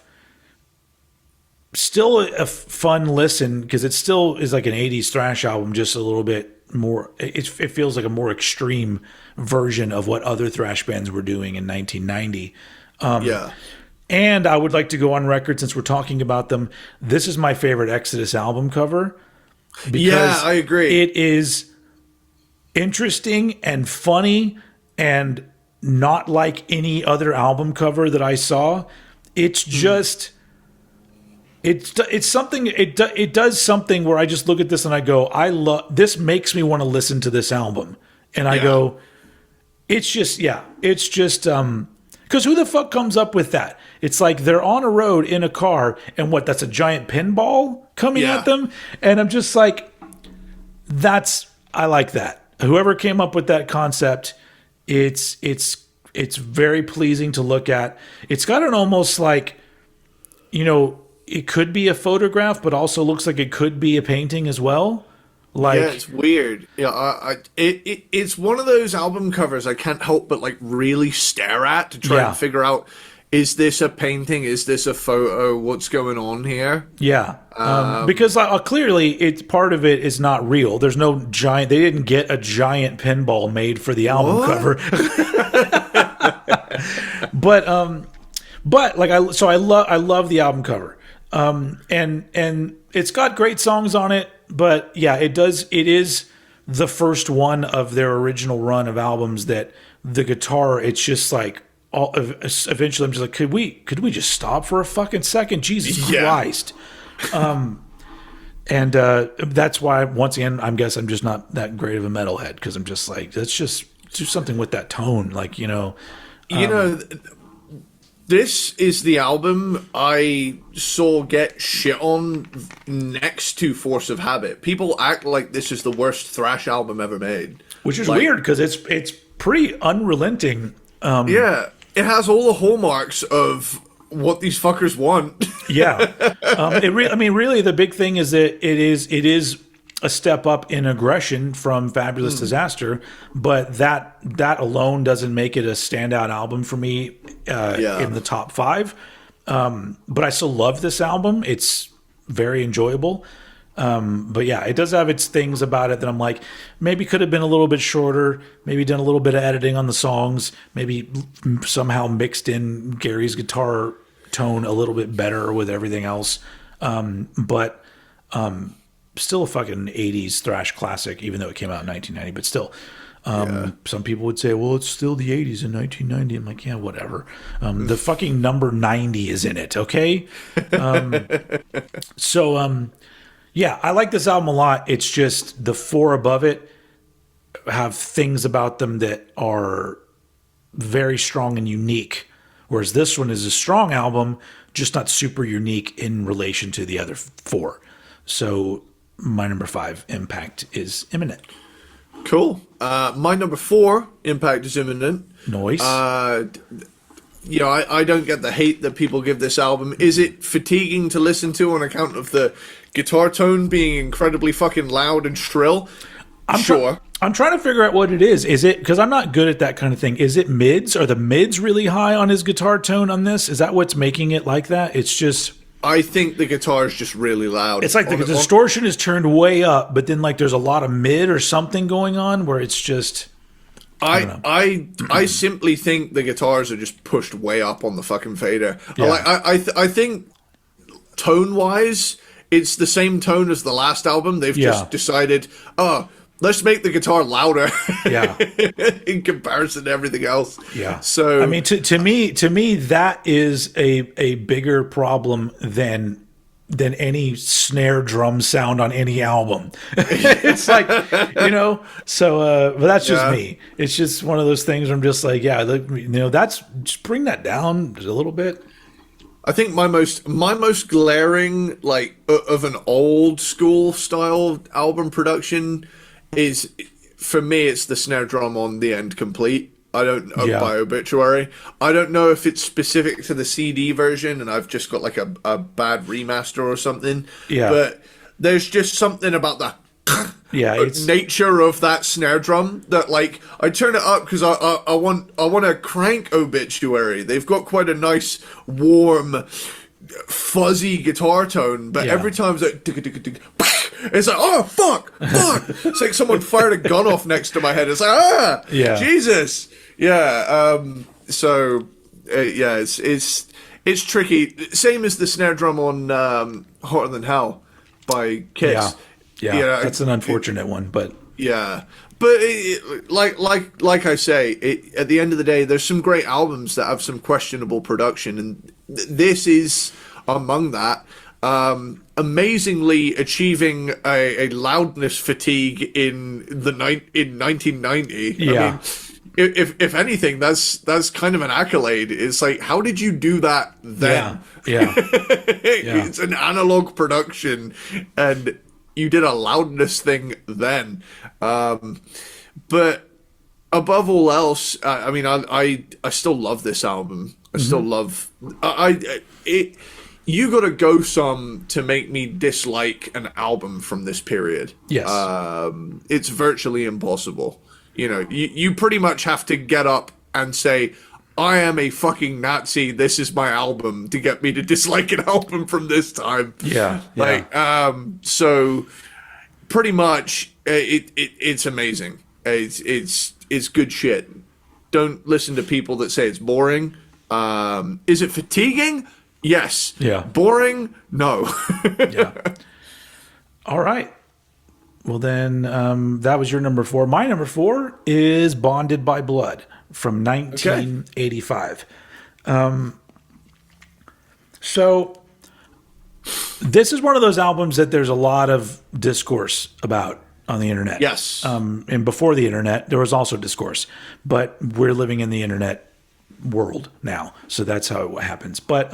Still a fun listen because it still is like an 80s thrash album, just a little bit more. It feels like a more extreme version of what other thrash bands were doing in 1990. And I would like to go on record, since we're talking about them, this is my favorite Exodus album cover. Yeah, I agree. It is interesting and funny and not like any other album cover that I saw. It's just... It's something. It does something where I just look at this and I go, I love this. Makes me want to listen to this album, and I go, it's just because who the fuck comes up with that? It's like they're on a road in a car, and that's a giant pinball coming at them, and I'm just like, I like that. Whoever came up with that concept, it's very pleasing to look at. It's got an almost like, it could be a photograph, but also looks like it could be a painting as well. Like, yeah, it's weird. Yeah, it's one of those album covers I can't help but like really stare at to try and figure out, is this a painting? Is this a photo? What's going on here? Yeah, because clearly it's part of it is not real. There's no giant. They didn't get a giant pinball made for the album cover. but like I love the album cover. And it's got great songs on it, but yeah, it is the first one of their original run of albums that the guitar, it's just like, eventually I'm just like, could we just stop for a fucking second? Jesus Christ. And that's why, once again, I guess I'm just not that great of a metalhead, because I'm just like, let's just do something with that tone. Like, this is the album I saw get shit on next to Force of Habit. People act like this is the worst thrash album ever made. Which is weird, because it's pretty unrelenting. Yeah, it has all the hallmarks of what these fuckers want. Yeah. Really, the big thing is that it is a step up in aggression from Fabulous Disaster, but that alone doesn't make it a standout album for me in the top 5. But I still love this album. It's very enjoyable. But yeah, it does have its things about it that I'm like, maybe could have been a little bit shorter, maybe done a little bit of editing on the songs, maybe somehow mixed in Gary's guitar tone a little bit better with everything else. But still a fucking 80s thrash classic, even though it came out in 1990, but still. Some people would say, well, it's still the 80s in 1990. I'm like, yeah, whatever. The fucking number 90 is in it, okay? Yeah, I like this album a lot. It's just the 4 above it have things about them that are very strong and unique, whereas this one is a strong album, just not super unique in relation to the other 4. So my number 5 impact is Imminent. Cool. My number 4 impact is Imminent. Noise. I don't get the hate that people give this album. Is it fatiguing to listen to on account of the guitar tone being incredibly fucking loud and shrill? Sure. I'm trying to figure out what it is. Is it, because I'm not good at that kind of thing, is it mids? Are the mids really high on his guitar tone on this? Is that what's making it like that? It's just... I think the guitar is just really loud. It's like the distortion is turned way up, but then like there's a lot of mid or something going on where it's just... I simply think the guitars are just pushed way up on the fucking fader. Yeah. I think tone-wise, it's the same tone as the last album. They've just decided, let's make the guitar louder. Yeah. In comparison to everything else. Yeah. So I mean, to me, that is a bigger problem than any snare drum sound on any album. It's like, so, but that's just me. It's just one of those things where I'm just like, that's, just bring that down a little bit. I think my most glaring, like, of an old school style album production is, for me, it's the snare drum on The End Complete. I don't know, by Obituary. I don't know if it's specific to the CD version and I've just got like a bad remaster or something. Yeah. But there's just something about the nature of that snare drum that, like, I turn it up because I want to crank Obituary. They've got quite a nice, warm, fuzzy guitar tone, but every time it's like... It's like, oh, fuck. It's like someone fired a gun off next to my head. It's like, Jesus. Yeah. It's tricky. Same as the snare drum on Hotter Than Hell by Kiss. Yeah. That's an unfortunate one, but yeah. But like I say, at the end of the day, there's some great albums that have some questionable production, and this is among that. Amazingly achieving a loudness fatigue in 1990. Yeah. I mean, if anything, that's kind of an accolade. It's like, how did you do that then? Yeah. It's an analog production, and you did a loudness thing then. But above all else, I mean, I still love this album. I still love it. You got to go some to make me dislike an album from this period. Yes. It's virtually impossible. You know, you pretty much have to get up and say, I am a fucking Nazi, this is my album, to get me to dislike an album from this time. Yeah. Like, so pretty much it's amazing. It's good shit. Don't listen to people that say it's boring. Is it fatiguing? Yes. Yeah. Boring? No. Yeah. All right. Well, then that was your number 4. My number 4 is Bonded by Blood from 1985. So this is one of those albums that there's a lot of discourse about on the internet. Yes. And before the internet, there was also discourse. But we're living in the internet world now, so that's how it happens. But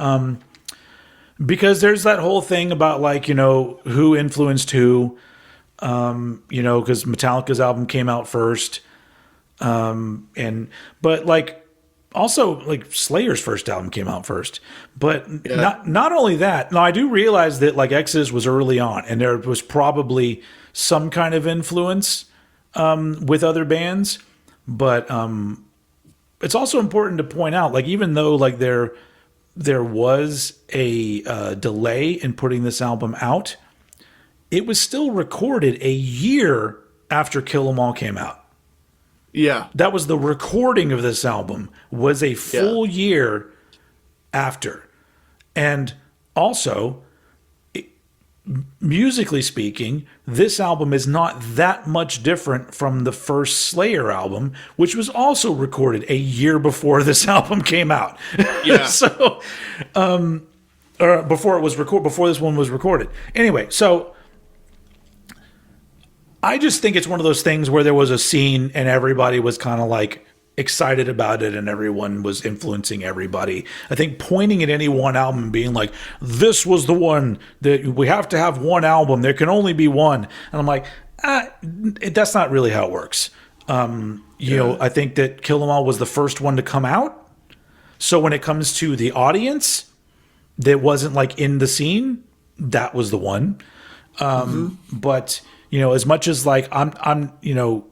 because there's that whole thing about, like, you know, who influenced who, you know, because Metallica's album came out first, but like also like Slayer's first album came out first. But not only that. Now I do realize that like Exodus was early on, and there was probably some kind of influence with other bands, but it's also important to point out, like, even though like there was a delay in putting this album out, it was still recorded a year after Kill 'Em All came out. Yeah. That was the recording of this album, was a full year after. And also, musically speaking, this album is not that much different from the first Slayer album, which was also recorded a year before this album came out. Yeah. So, or before this one was recorded. Anyway, so I just think it's one of those things where there was a scene and everybody was kind of like excited about it and everyone was influencing everybody. I think pointing at any one album and being like, this was the one that we have to have one album. There can only be one. And I'm like, that's not really how it works. You know, I think that Kill 'Em All was the first one to come out. So when it comes to the audience that wasn't like in the scene, that was the one. But you know, as much as like I'm, you know,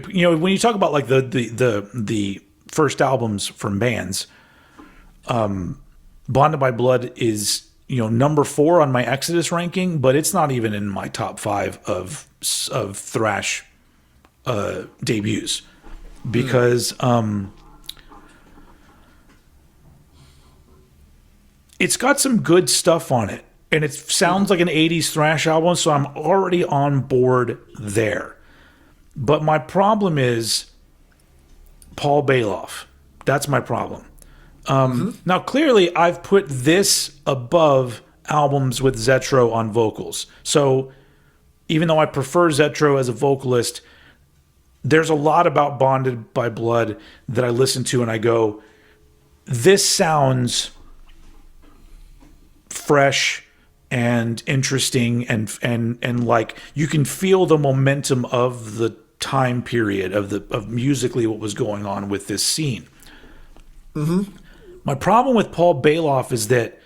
when you talk about like the first albums from bands, Bonded by Blood is, you know, number 4 on my Exodus ranking, but it's not even in my top 5 of thrash debuts because it's got some good stuff on it. And it sounds like an 80s thrash album, so I'm already on board there. But my problem is Paul Bailoff. That's my problem. Now, clearly, I've put this above albums with Zetro on vocals. So even though I prefer Zetro as a vocalist, there's a lot about Bonded by Blood that I listen to and I go, this sounds fresh and interesting and like you can feel the momentum of the time period of musically what was going on with this scene. My problem with Paul Bailoff is that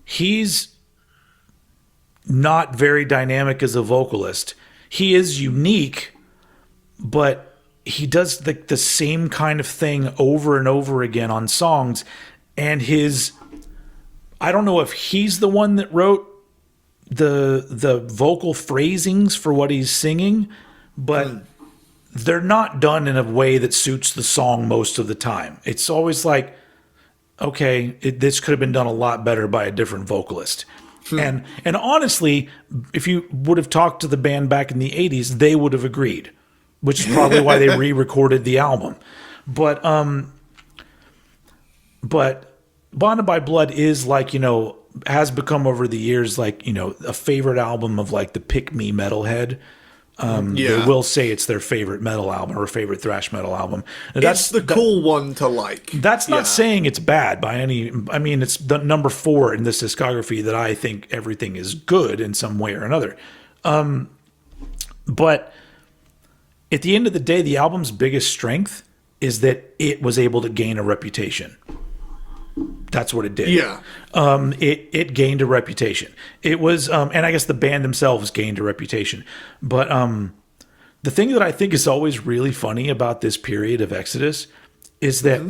he's not very dynamic as a vocalist. He is unique, but he does the same kind of thing over and over again on songs, and I don't know if he's the one that wrote the vocal phrasings for what he's singing, but they're not done in a way that suits the song most of the time. It's always like, okay, this could have been done a lot better by a different vocalist. And honestly, if you would have talked to the band back in the 80s, they would have agreed, which is probably why they re-recorded the album. But Bonded by Blood is like, you know, has become over the years like, you know, a favorite album of like the pick-me metalhead. They will say it's their favorite metal album or favorite thrash metal album. And That's the cool one to like. That's not saying it's bad by any. I mean, it's the number 4 in this discography that I think everything is good in some way or another. But at the end of the day, the album's biggest strength is that it was able to gain a reputation. That's what it did. Yeah. It gained a reputation. It was, and I guess the band themselves gained a reputation. But the thing that I think is always really funny about this period of Exodus is that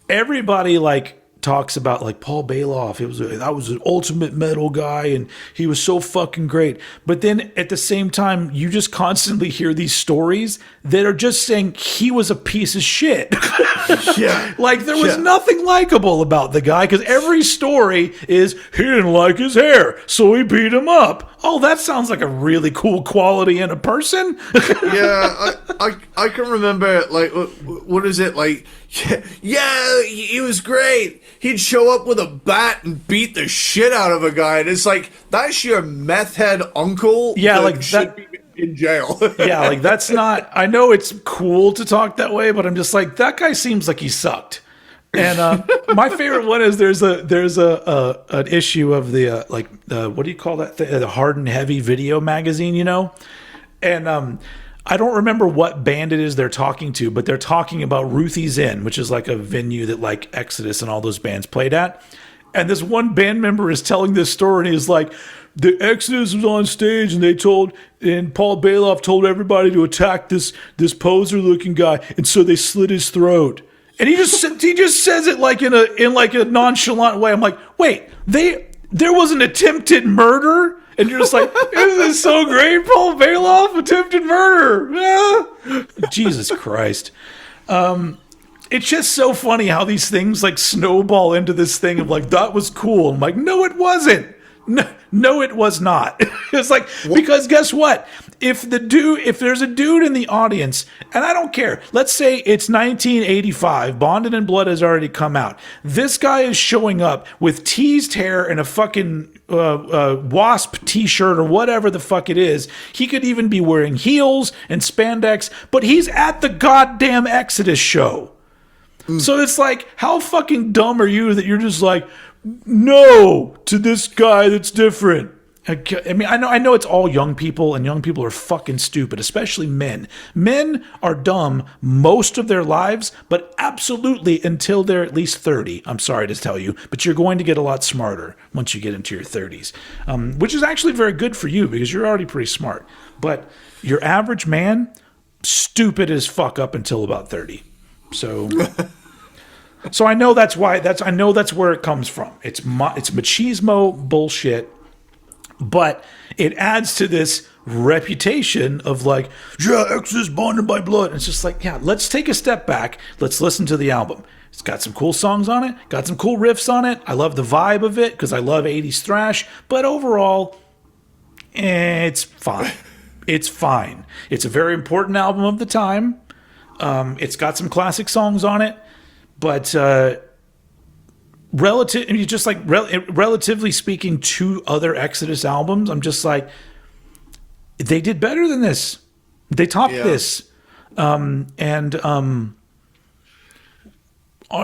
everybody like talks about like Paul Bailoff. That was an ultimate metal guy, and he was so fucking great. But then at the same time, you just constantly hear these stories that are just saying he was a piece of shit. Yeah. Like there was nothing likable about the guy, because every story is he didn't like his hair, so he beat him up. Oh, that sounds like a really cool quality in a person. Yeah, I can remember, like, what is it, like, yeah, he was great. He'd show up with a bat and beat the shit out of a guy, and it's like, that's your meth head uncle. Yeah, like should that be in jail. Yeah, like that's not. I know it's cool to talk that way, but I'm just like, that guy seems like he sucked. And my favorite one is there's an issue of the what do you call that thing? The Hard and Heavy video magazine, you know? And I don't remember what band it is they're talking to, but they're talking about Ruthie's Inn, which is like a venue that like Exodus and all those bands played at. And this one band member is telling this story, and he's like, the Exodus was on stage, and Paul Bailoff told everybody to attack this poser looking guy, and so they slit his throat. And he just says it like in a nonchalant way. I'm like, wait, there was an attempted murder, and you're just like, this is so great, Paul Bailoff, attempted murder. Ah. Jesus Christ. It's just so funny how these things like snowball into this thing of like, that was cool. I'm like, no, it wasn't. No, it was not. It's like, because guess what? If there's a dude in the audience, and I don't care, let's say it's 1985, Bonded in Blood has already come out. This guy is showing up with teased hair and a fucking wasp t-shirt or whatever the fuck it is. He could even be wearing heels and spandex, but he's at the goddamn Exodus show. So it's like, how fucking dumb are you that you're just like, no to this guy that's different? I mean, I know it's all young people, and young people are fucking stupid, especially men. Men are dumb most of their lives, but absolutely until they're at least 30. I'm sorry to tell you, but you're going to get a lot smarter once you get into your 30s, which is actually very good for you because you're already pretty smart. But your average man, stupid as fuck up until about 30. So I know that's why. I know that's where it comes from. It's machismo bullshit, but it adds to this reputation of like, yeah, Exodus bonded by blood. And it's just like, yeah, let's take a step back. Let's listen to the album. It's got some cool songs on it. Got some cool riffs on it. I love the vibe of it because I love 80s thrash. But overall, it's fine. It's fine. It's a very important album of the time. It's got some classic songs on it. But relatively speaking to other Exodus albums, I'm just like, they did better than this. They topped this.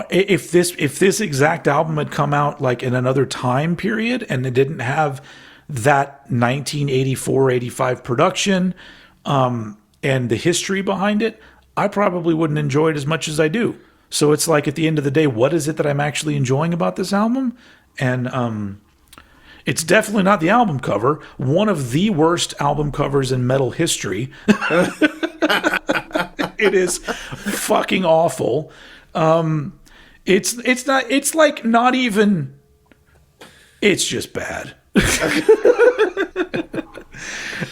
If this exact album had come out like in another time period and it didn't have that 1984-85 production and the history behind it, I probably wouldn't enjoy it as much as I do. So it's like, at the end of the day, what is it that I'm actually enjoying about this album? And it's definitely not the album cover. One of the worst album covers in metal history. It is fucking awful. It's not. It's like not even. It's just bad.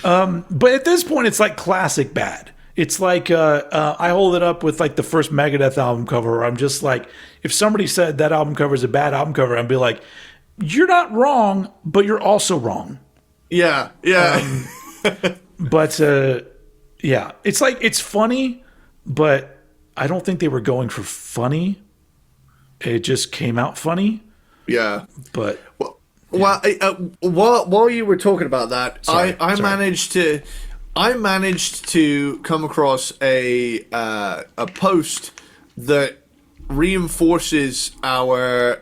But at this point, it's like classic bad. It's like I hold it up with like the first Megadeth album cover, where I'm just like, if somebody said that album cover is a bad album cover, I'd be like, you're not wrong, but you're also wrong. Yeah. But yeah, it's like, it's funny, but I don't think they were going for funny. It just came out funny. Yeah. But while you were talking about that, I managed to. I managed to come across a post that reinforces our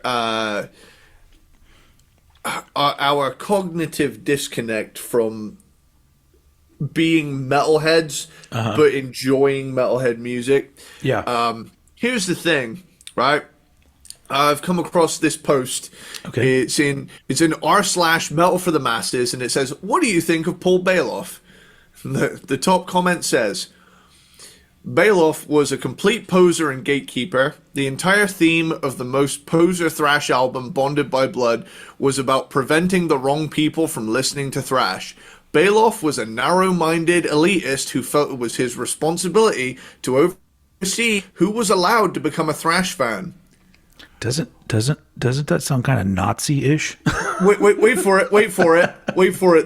cognitive disconnect from being metalheads, but enjoying metalhead music. Yeah. Here's the thing, right? I've come across this post. Okay. It's in r/metal for the masses, and it says, "What do you think of Paul Bailoff?" The top comment says, Bailoff was a complete poser and gatekeeper. The entire theme of the most poser thrash album, Bonded by Blood, was about preventing the wrong people from listening to thrash. Bailoff was a narrow-minded elitist who felt it was his responsibility to oversee who was allowed to become a thrash fan. Doesn't that sound kind of Nazi-ish? Wait for it,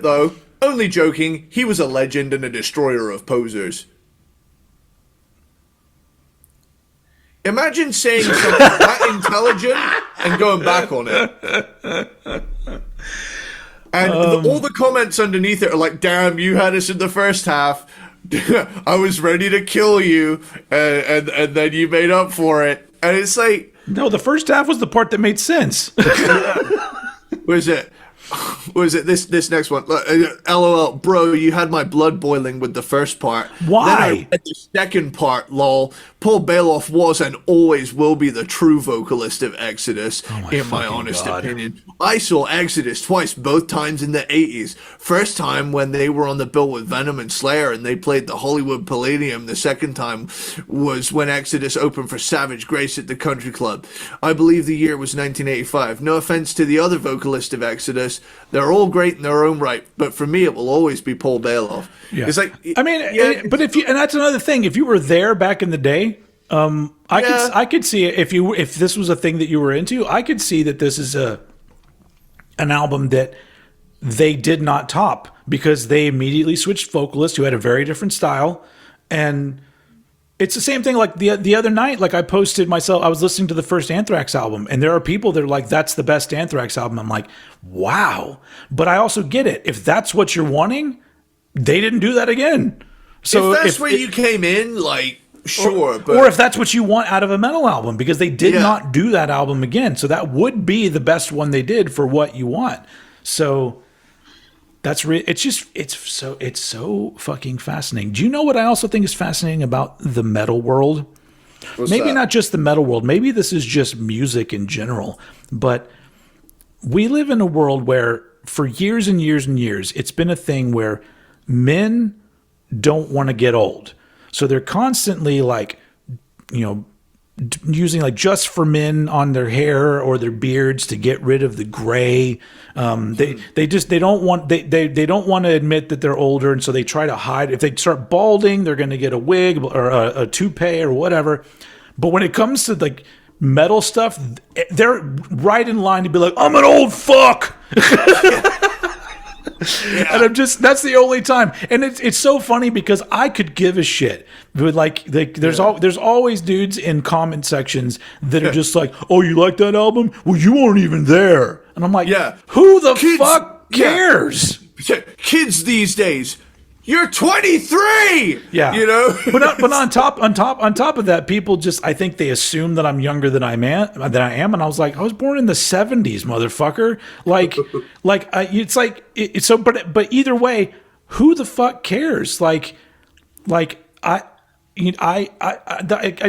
though. Only joking. He was a legend and a destroyer of posers. Imagine saying something that intelligent and going back on it. And all the comments underneath it are like, "Damn, you had us in the first half. I was ready to kill you, and then you made up for it." And it's like, no, the first half was the part that made sense. was it this next one? LOL, bro, you had my blood boiling with the first part. Why? Then I read the second part, lol. Paul Bailoff was and always will be the true vocalist of Exodus, in my honest opinion. I saw Exodus twice, both times in the 80s. First time when they were on the bill with Venom and Slayer and they played the Hollywood Palladium. The second time was when Exodus opened for Savage Grace at the Country Club. I believe the year was 1985. No offense to the other vocalist of Exodus. They're all great in their own right, but for me, it will always be Paul Bailoff. Yeah. It's like, I mean, but and that's another thing. If you were there back in the day, I could see it. If this was a thing that you were into, I could see that this is an album that they did not top because they immediately switched vocalists who had a very different style. And it's the same thing like the other night, like I posted myself, I was listening to the first Anthrax album, and there are people that are like, "That's the best Anthrax album." I'm like, wow. But I also get it. If that's what you're wanting, they didn't do that again. So if that's where you came in, like, sure. Or if that's what you want out of a metal album, because they did not do that album again. So that would be the best one they did for what you want. So that's it's so fucking fascinating. Do you know what I also think is fascinating about the metal world? Maybe not just the metal world. Maybe this is just music in general. But we live in a world where for years and years and years, it's been a thing where men don't want to get old. So they're constantly like, using like Just for Men on their hair or their beards to get rid of the gray. They don't want to admit that they're older, and so they try to hide. If they start balding, they're going to get a wig or a toupee or whatever. But when it comes to like metal stuff, they're right in line to be like, "I'm an old fuck." And that's the only time. And it's so funny because I could give a shit. But there's always dudes in comment sections that are just like, "Oh, you like that album? Well, you weren't even there." And I'm like, who the fuck cares? Kids these days, you're 23. Yeah, but on top of that, people just, I think they assume that I'm younger than I am, and I was like, I was born in the 70s, motherfucker. But either way, who the fuck cares? I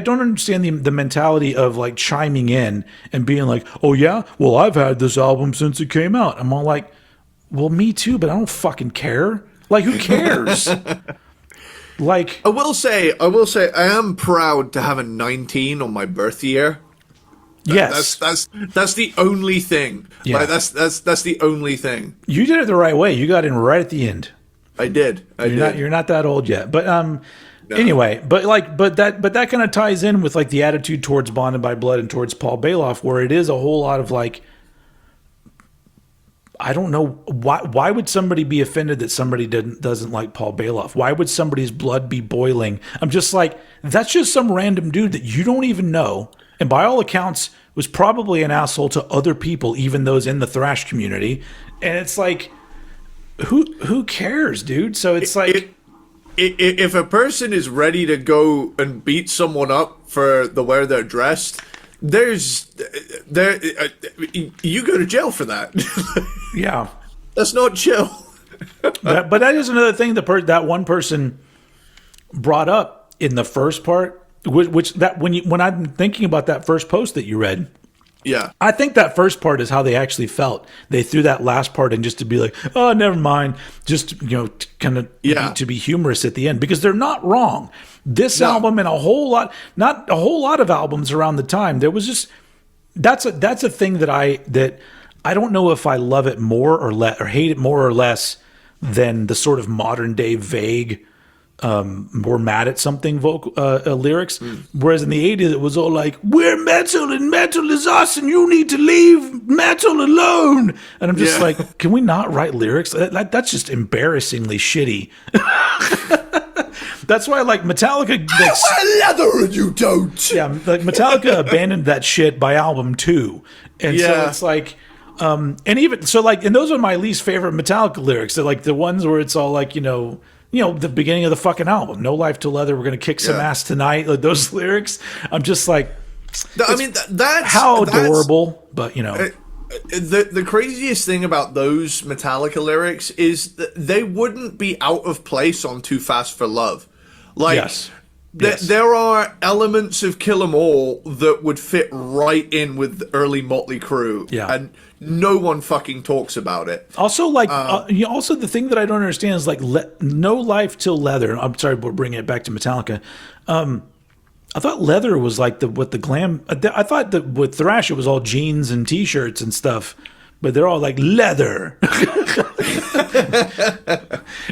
don't understand the mentality of like chiming in and being like, "Oh yeah, well I've had this album since it came out." I'm all like, well, me too, but I don't fucking care. Like, who cares? Like, I will say, I am proud to have a 19 on my birth year. Yes, that's the only thing. Yeah. Like, that's the only thing. You did it the right way. You got in right at the end. I did. You're not that old yet, but no. Anyway, but that kind of ties in with like the attitude towards Bonded by Blood and towards Paul Bailoff, where it is a whole lot of like, I don't know why would somebody be offended that somebody doesn't like Paul Bailoff? Why would somebody's blood be boiling? I'm just like, that's just some random dude that you don't even know, and by all accounts was probably an asshole to other people, even those in the thrash community. And it's like, who cares, dude? So it's if a person is ready to go and beat someone up for the way they're dressed, you go to jail for that. Yeah. That's not chill. But that is another thing that one person brought up in the first part, which when I'm thinking about that first post that you read, Yeah. I think that first part is how they actually felt. They threw that last part in just to be like, oh, never mind, just kind of to be humorous at the end, because they're not wrong. This album and not a whole lot of albums around the time, there was just that's a thing that I don't know if I love it more or hate it more or less than the sort of modern day vague, more mad at something vocal lyrics. Whereas in the 80s, it was all like, we're metal and metal is us and you need to leave metal alone. And I'm just like, can we not write lyrics? That's just embarrassingly shitty. That's why, like, Metallica... I wear leather and you don't! Yeah, like, Metallica abandoned that shit by album 2. And so it's like... and even... So, like, and those are my least favorite Metallica lyrics. They're, like, the ones where it's all, like, the beginning of the fucking album. No life till leather, we're going to kick some ass tonight. Like, those lyrics, I'm just like... I mean, that's... How adorable, but, The craziest thing about those Metallica lyrics is that they wouldn't be out of place on Too Fast for Love. Like, there are elements of Kill 'Em All that would fit right in with the early Motley Crue. Yeah. And no one fucking talks about it. Also, like, also the thing that I don't understand is, like, No Life Till Leather. I'm sorry, we're bringing it back to Metallica. I thought leather was like the glam. I thought that with thrash it was all jeans and t-shirts and stuff, but they're all like leather.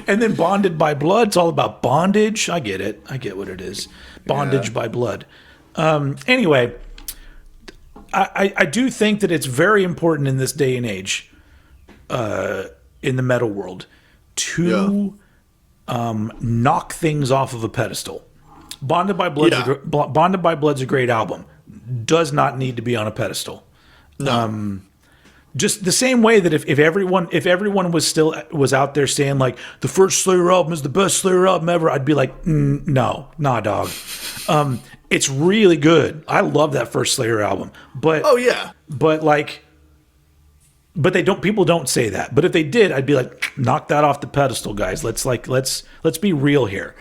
And then Bonded by Blood, it's all about bondage. I get it. I get what it is. Bondage by blood. Anyway, I do think that it's very important in this day and age, in the metal world, to knock things off of a pedestal. Bonded by Blood's a great album. Does not need to be on a pedestal. No. Just the same way that if everyone was out there saying, like, the first Slayer album is the best Slayer album ever, I'd be like, no, nah, dog. It's really good. I love that first Slayer album. But but people don't say that. But if they did, I'd be like, knock that off the pedestal, guys. Let's be real here.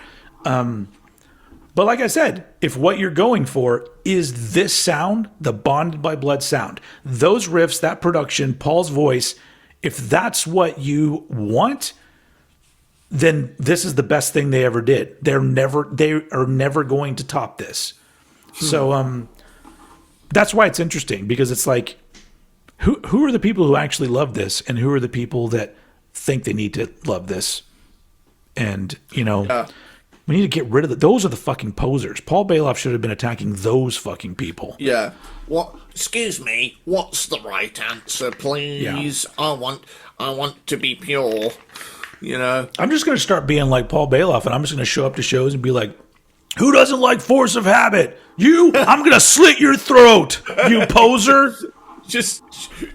But like I said, if what you're going for is this sound, the Bonded by Blood sound, those riffs, that production, Paul's voice, if that's what you want, then this is the best thing they ever did. They are never going to top this. So that's why it's interesting, because it's like, who are the people who actually love this, and who are the people that think they need to love this? And we need to get rid of those are the fucking posers. Paul Bailoff should have been attacking those fucking people. Yeah. What? Excuse me. What's the right answer, please? Yeah. I want to be pure. I'm just going to start being like Paul Bailoff, and I'm just going to show up to shows and be like, who doesn't like Force of Habit? You? I'm going to slit your throat, you poser. Just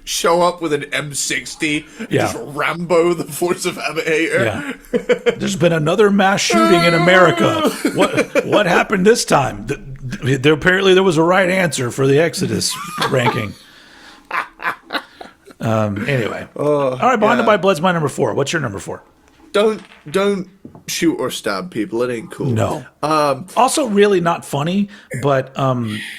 show up with an M60, just Rambo the Force of Habit hater. Yeah. There's been another mass shooting in America. What happened this time? Apparently there was a right answer for the Exodus ranking. Anyway. All right, Bonded by Blood's my number 4. What's your number 4? Don't shoot or stab people. It ain't cool. No. Also, really not funny. But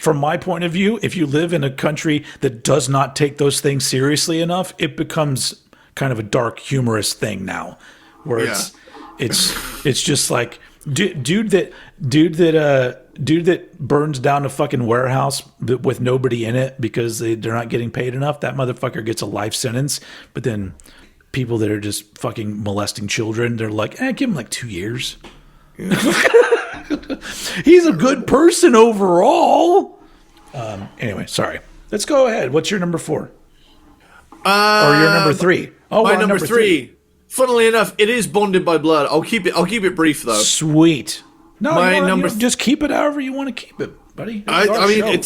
from my point of view, if you live in a country that does not take those things seriously enough, it becomes kind of a dark, humorous thing now, where it's just like dude that burns down a fucking warehouse with nobody in it because they're not getting paid enough. That motherfucker gets a life sentence, but then people that are just fucking molesting children, they're like, give him like 2 years. Yeah. He's a good person overall. Anyway, sorry. Let's go ahead. What's your number 4? Or your number 3? Oh, my number 3. Funnily enough, it is Bonded by Blood. I'll keep it brief though. Sweet. No, just keep it however you want to keep it, buddy. I mean,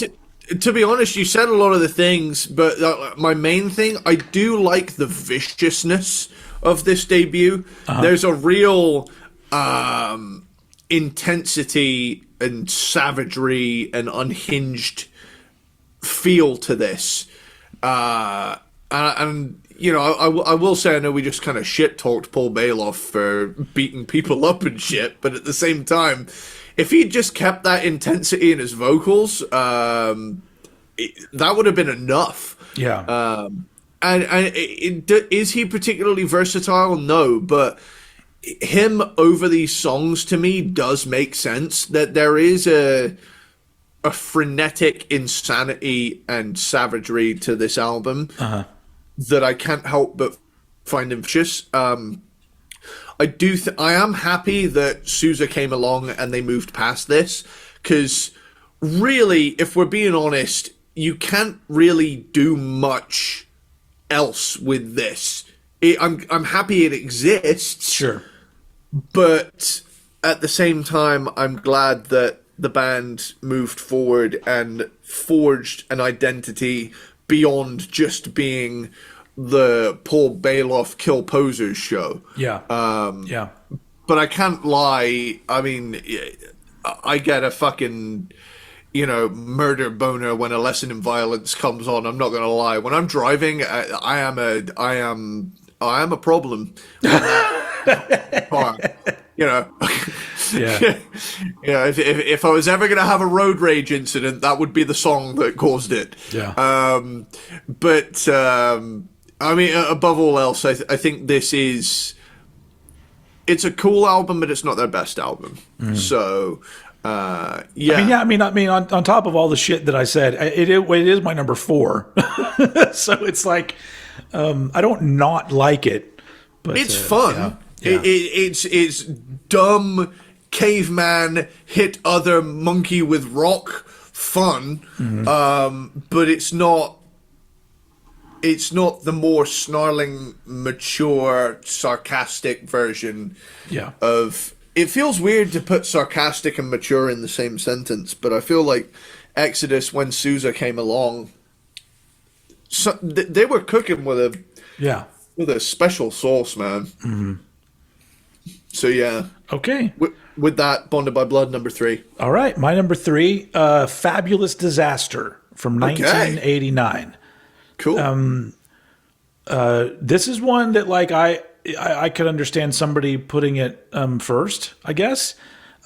to be honest, you said a lot of the things, but my main thing, I do like the viciousness of this debut. There's a real intensity and savagery and unhinged feel to this. And you know, I will say, I know we just kind of shit talked Paul Bailoff for beating people up and shit, but at the same time, if he'd just kept that intensity in his vocals, that would have been enough. Yeah. Is he particularly versatile? No, but him over these songs to me does make sense. That there is a frenetic insanity and savagery to this album that I can't help but find infectious. I am happy that Souza came along and they moved past this, because really, if we're being honest, you can't really do much else with this. I'm happy it exists. Sure. But at the same time, I'm glad that the band moved forward and forged an identity beyond just being the Paul Bailoff Kill Posers show. Yeah. Yeah. But I can't lie. I mean, I get a fucking, murder boner when A Lesson in Violence comes on. I'm not gonna lie. When I'm driving, I am a problem. Yeah. If I was ever going to have a road rage incident, that would be the song that caused it. Yeah. I mean, above all else, I think it's a cool album, but it's not their best album. So, yeah. I mean, on top of all the shit that I said, it is my number 4. So it's like, I don't not like it, but it's fun. Yeah. It's dumb caveman hit other monkey with rock fun, but it's not the more snarling, mature, sarcastic version of. It feels weird to put sarcastic and mature in the same sentence, but I feel like Exodus, when Souza came along, they were cooking with a special sauce, man. So yeah. Okay. With that, Bonded by Blood, number 3. All right, my number 3, Fabulous Disaster from 1989. Cool. This is one that, like, I could understand somebody putting it first, I guess.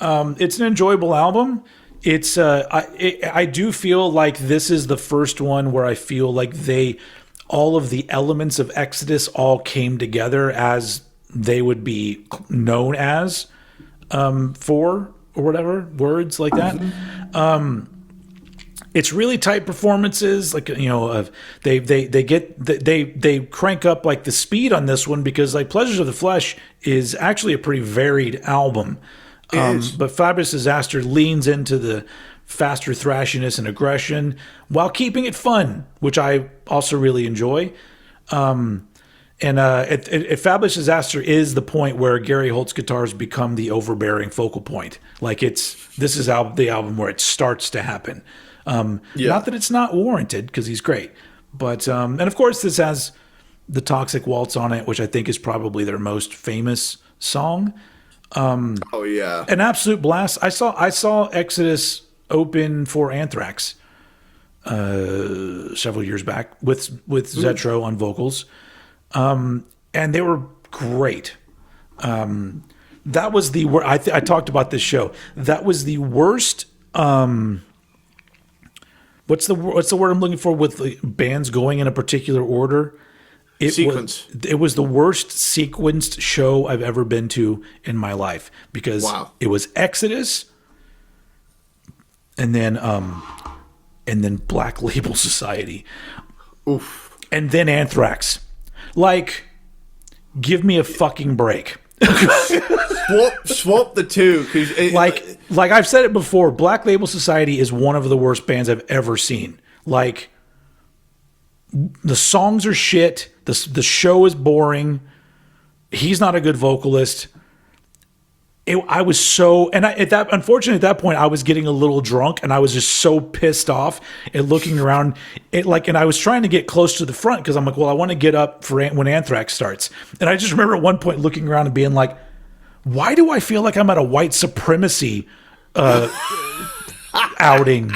It's an enjoyable album. It's I do feel like this is the first one where I feel like all of the elements of Exodus all came together as they would be known as, for or whatever, words like that. It's really tight performances, like, they crank up like the speed on this one, because like Pleasures of the Flesh is actually a pretty varied album. But Fabulous Disaster leans into the faster thrashiness and aggression while keeping it fun, which I also really enjoy. Fabulous Disaster is the point where Gary Holt's guitars become the overbearing focal point. Like this is the album where it starts to happen. Not that it's not warranted, because he's great, but and of course this has the Toxic Waltz on it, which I think is probably their most famous song. Oh yeah, an absolute blast. I saw Exodus open for Anthrax several years back with Zetro on vocals. And they were great. That was the I talked about this show. That was the worst. What's the word I'm looking for with the bands going in a particular order? Sequence. It was the worst sequenced show I've ever been to in my life, because it was Exodus, and then Black Label Society, and then Anthrax. Like, give me a fucking break. swap the two, like I've said it before, Black Label Society is one of the worst bands I've ever seen. Like, the songs are shit, the show is boring, he's not a good vocalist. I was so, and unfortunately at that point I was getting a little drunk, and I was just so pissed off at looking around and I was trying to get close to the front, because I'm like, well, I want to get up for when Anthrax starts. And I just remember at one point looking around and being like, why do I feel like I'm at a white supremacy outing?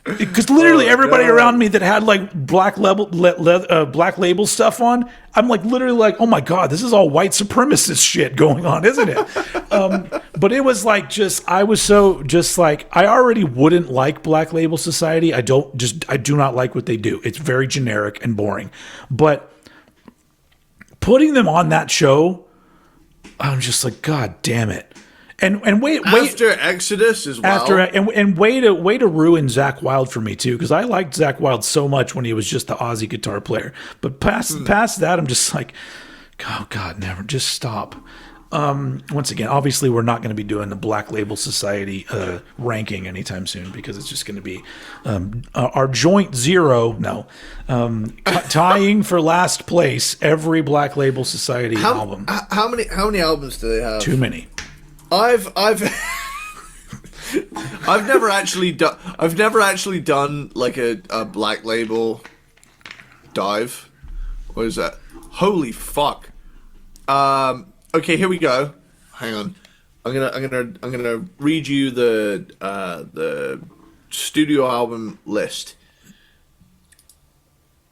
Because literally everybody around me that had like black label stuff on, I'm like literally like, oh my God, this is all white supremacist shit going on, isn't it? But it was like I was so like, I already wouldn't like Black Label Society. I do not like what they do. It's very generic and boring. But putting them on that show, I'm just like, God damn it. And wait after Exodus as well. And way to ruin Zakk Wylde for me too, because I liked Zakk Wylde so much when he was just the Aussie guitar player. But past that, I'm just like, oh God, never, just stop. Once again, obviously we're not going to be doing the Black Label Society ranking anytime soon, because it's just going to be our joint zero. No, tying for last place every Black Label Society album. How many albums do they have? Too many. I've never actually done like a Black Label dive. What is that? Holy fuck. Okay, here we go. Hang on. I'm gonna read you the studio album list.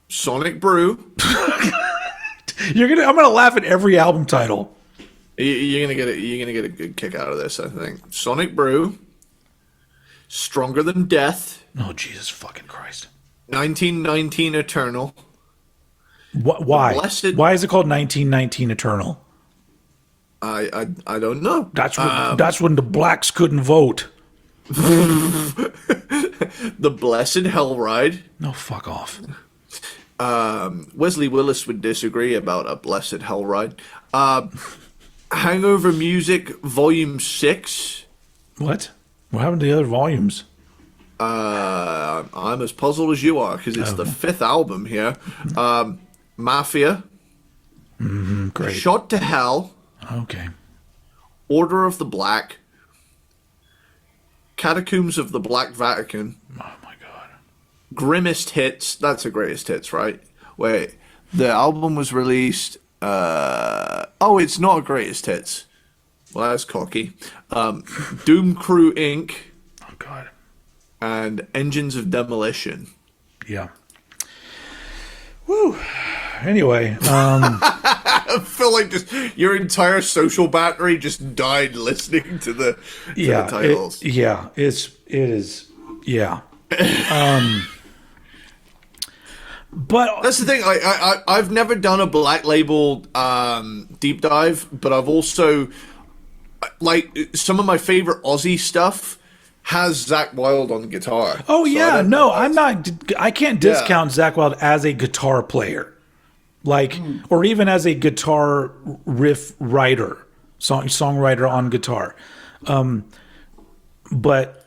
Sonic Brew. I'm gonna laugh at every album title. You're gonna get a good kick out of this, I think. Sonic Brew, Stronger Than Death. Oh Jesus fucking Christ! 1919 Eternal. Why? Why is it called 1919 Eternal? I don't know. That's when the blacks couldn't vote. The Blessed Hell Ride. No, fuck off. Wesley Willis would disagree about a Blessed Hell Ride. Hangover Music Volume 6. What? What happened to the other volumes? I'm as puzzled as you are, because it's the 5th album here. Mafia. Great. Shot to Hell. Okay. Order of the Black. Catacombs of the Black Vatican. Oh my God. Grimmest Hits. That's the greatest hits, right? Wait. The album was released... it's not Greatest Hits. Well, that's cocky. Doom Crew Inc. Oh God. And Engines of Demolition. Yeah. Woo. Anyway, I feel like just your entire social battery just died listening to the titles. It is. Yeah. But that's the thing. I've never done a Black Label deep dive, but I've also like some of my favorite Aussie stuff has Zakk Wylde on guitar. Oh yeah, no, I'm not. I can't discount Zakk Wylde as a guitar player, or even as a guitar riff writer, songwriter on guitar. But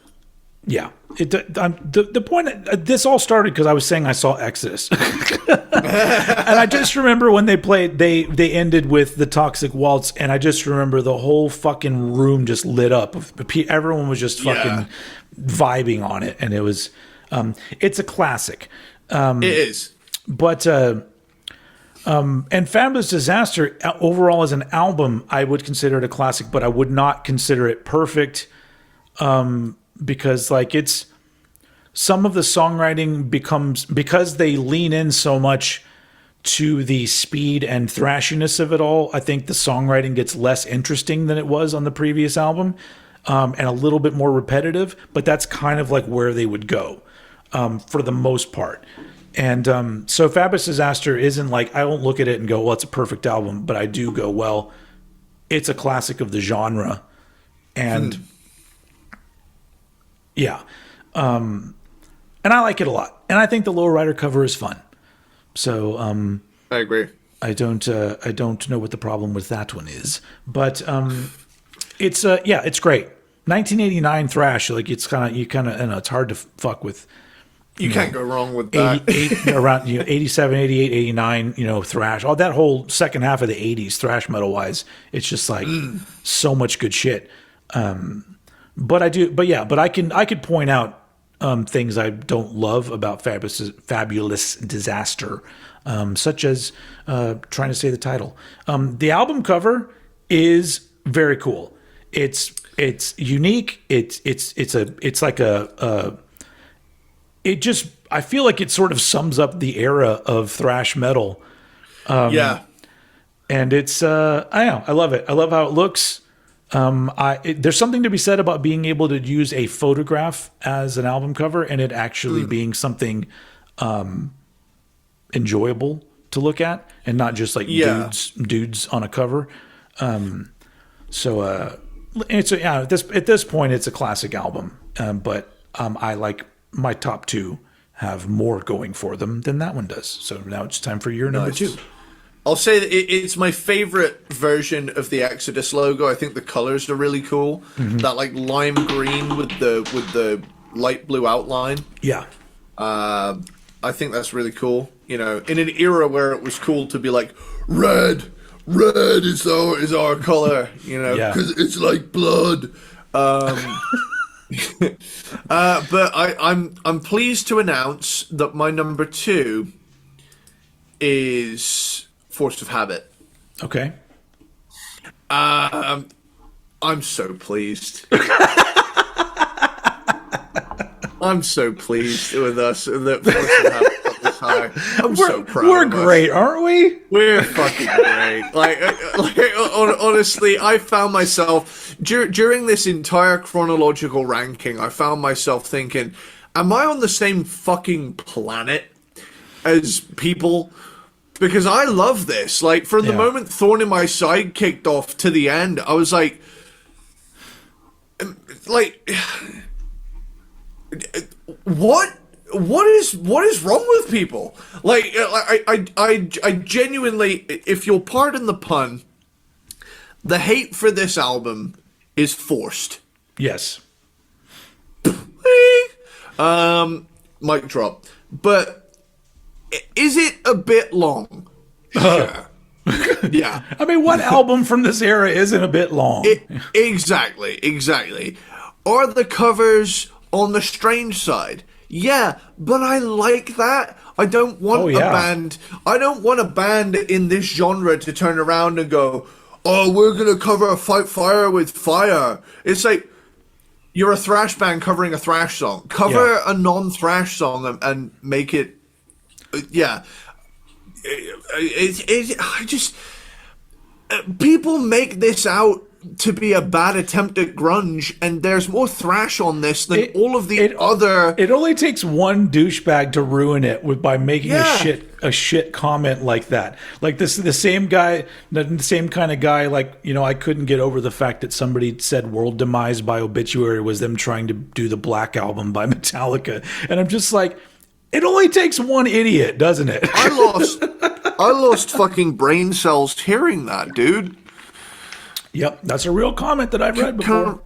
yeah. The point, this all started because I was saying I saw Exodus. And I just remember when they played, they ended with the Toxic Waltz, and I just remember the whole fucking room just lit up. Everyone was just fucking vibing on it, and it was, it's a classic. It is. But, and Fabulous Disaster, overall as an album, I would consider it a classic, but I would not consider it perfect. Because it's some of the songwriting becomes, because they lean in so much to the speed and thrashiness of it all, I think the songwriting gets less interesting than it was on the previous album, and a little bit more repetitive, but that's kind of like where they would go for the most part. And so Fabulous Disaster isn't like, I don't look at it and go, well, it's a perfect album, but I do go, well, it's a classic of the genre. And yeah. And I like it a lot. And I think the Lowrider cover is fun. So I agree. I don't know what the problem with that one is. But it's it's great. 1989 thrash, it's it's hard to fuck with. You can't go wrong with that. Around 87, 88, 89, thrash. All that whole second half of the 80s thrash metal wise, it's just so much good shit. But I could point out things I don't love about Fabulous Disaster, such as trying to say the title. The album cover is very cool. It's unique. It's like it just, I feel like it sort of sums up the era of thrash metal. And it's I don't know, I love it. I love how it looks. There's something to be said about being able to use a photograph as an album cover and it actually being something enjoyable to look at and not just like dudes on a cover. At this point it's a classic album. But I like my top two have more going for them than that one does. So now it's time for your number two. I'll say that it's my favorite version of the Exodus logo. I think the colors are really cool. Mm-hmm. That like lime green with the light blue outline. Yeah. I think that's really cool. You know, in an era where it was cool to be like, red is our color, you know, because it's like blood. But I'm pleased to announce that my number two is Force of Habit. Okay. I'm so pleased. I'm so pleased with us that Force of Habit got this high. I'm so proud. We're great, aren't we? We're fucking great. Honestly, I found myself during this entire chronological ranking. I found myself thinking, "Am I on the same fucking planet as people?" Because I love this. Like, from the moment Thorn in My Side kicked off to the end, I was like, what is wrong with people? Like, I genuinely, if you'll pardon the pun, the hate for this album is forced. Yes. Mic drop. But is it a bit long? Sure. Yeah. I mean, what album from this era isn't a bit long? Exactly. Are the covers on the strange side? Yeah, but I like that. I don't want a band. I don't want a band in this genre to turn around and go, "Oh, we're gonna cover a Fight Fire with Fire." It's like, you're a thrash band covering a thrash song. Cover a non-thrash song and make it. People make this out to be a bad attempt at grunge, and there's more thrash on this than all of the other. It only takes one douchebag to ruin it by making a shit comment like that. Like the same guy, the same kind of guy. Like, you know, I couldn't get over the fact that somebody said "World Demise" by Obituary was them trying to do the Black Album by Metallica, and I'm just like, it only takes one idiot, doesn't it? I lost fucking brain cells hearing that, dude. Yep, that's a real comment that I've read before.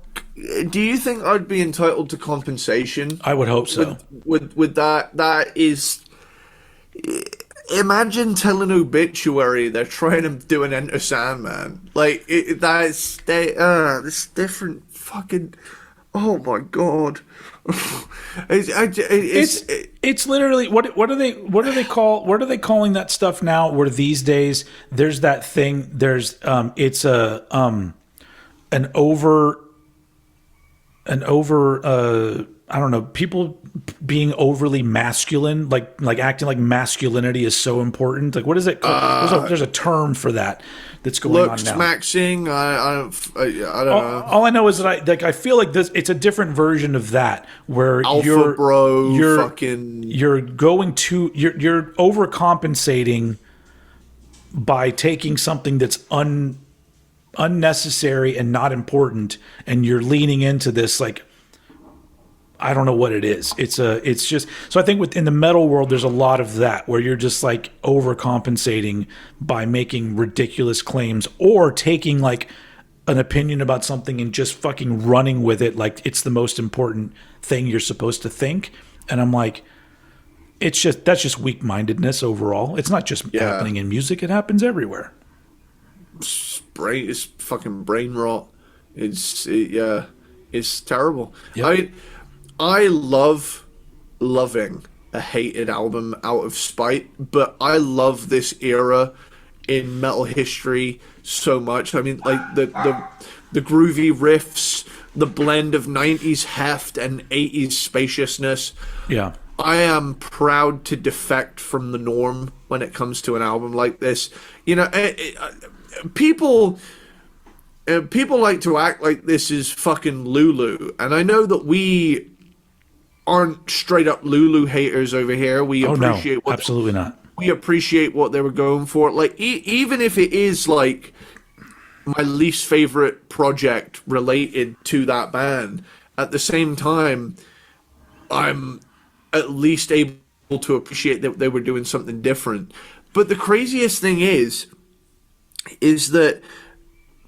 Do you think I'd be entitled to compensation? I would hope so. With that, that is. Imagine telling Obituary they're trying to do an Enter Sandman. Like, this different fucking. Oh my god. It's literally what are they calling that stuff now? Where these days there's that thing. There's it's an over I don't know, people being overly masculine, like acting like masculinity is so important. Like, what is it called? There's a term for that that's going on now. Maxing. I don't know. All I know is that I feel like it's a different version of that, where you're overcompensating by taking something that's unnecessary and not important, and you're leaning into this like. I don't know what it is. It's just, so I think within the metal world, there's a lot of that where you're just like overcompensating by making ridiculous claims or taking like an opinion about something and just fucking running with it. Like it's the most important thing you're supposed to think. And I'm like, that's just weak-mindedness overall. It's not just happening in music. It happens everywhere. It's fucking brain rot. It's terrible. Yep. I love loving a hated album out of spite, but I love this era in metal history so much. I mean, like the groovy riffs, the blend of 90s heft and 80s spaciousness. Yeah. I am proud to defect from the norm when it comes to an album like this. You know, people like to act like this is fucking Lulu, and I know that we aren't straight up Lulu haters over here. We appreciate no, absolutely not. We appreciate what they were going for. Like even if it is like my least favorite project related to that band, at the same time, I'm at least able to appreciate that they were doing something different. But the craziest thing is that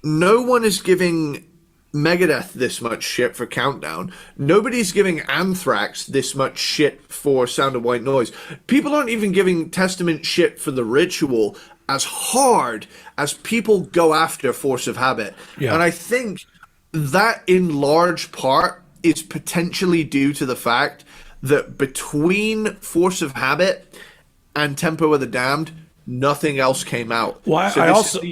no one is giving Megadeth this much shit for Countdown. Nobody's giving Anthrax this much shit for Sound of White Noise. People aren't even giving Testament shit for The Ritual as hard as people go after Force of Habit. Yeah. And I think that in large part is potentially due to the fact that between Force of Habit and Tempo of the Damned, nothing else came out. Well, So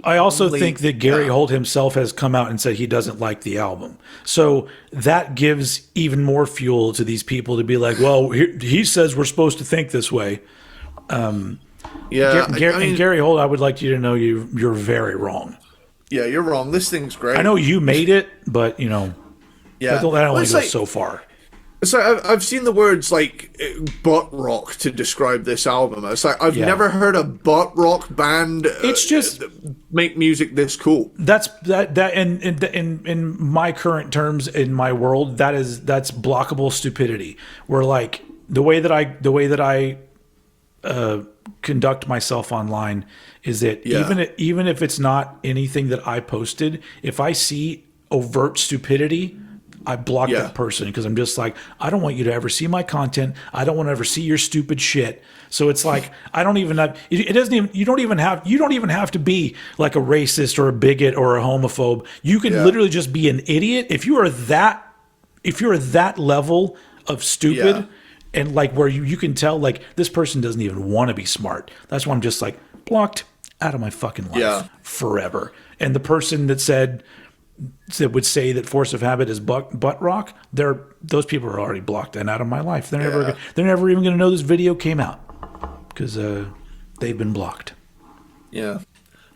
I also think that Gary Holt himself has come out and said he doesn't like the album. So that gives even more fuel to these people to be like, well, he says we're supposed to think this way. Yeah, and Gary Holt, I would like you to know you're very wrong. Yeah, you're wrong. This thing's great. I know you made it, but you know, that only goes so far. So I've seen the words like butt rock to describe this album. It's like I've never heard a butt rock band. It's just make music this cool. That's in my current terms in my world. That's blockable stupidity. Where like the way that I conduct myself online is that even if it's not anything that I posted, if I see overt stupidity, I block that person because I'm just like, I don't want you to ever see my content. I don't want to ever see your stupid shit. So it's like I don't even have. It doesn't even. You don't even have to be like a racist or a bigot or a homophobe. You can literally just be an idiot. If you are that level of stupid, and like where you can tell like this person doesn't even want to be smart. That's why I'm just like blocked out of my fucking life forever. And the person that would say that Force of Habit is butt rock, those people are already blocked and out of my life. They're never even going to know this video came out because they've been blocked. Yeah,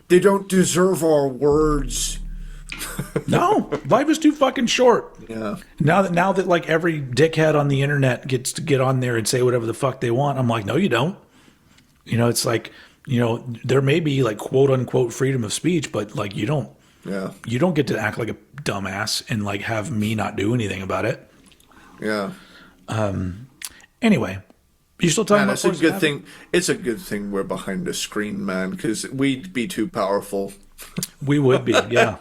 they don't deserve our words. No, life is too fucking short. Yeah. Now that like every dickhead on the internet gets to get on there and say whatever the fuck they want, I'm like, no, you don't. You know, it's like, you know, there may be like quote unquote freedom of speech, but like you don't. Yeah. You don't get to act like a dumbass and like have me not do anything about it. Yeah. Anyway, you still talking about it's a good thing. It's a good thing we're behind a screen, man, because we'd be too powerful. We would be, yeah.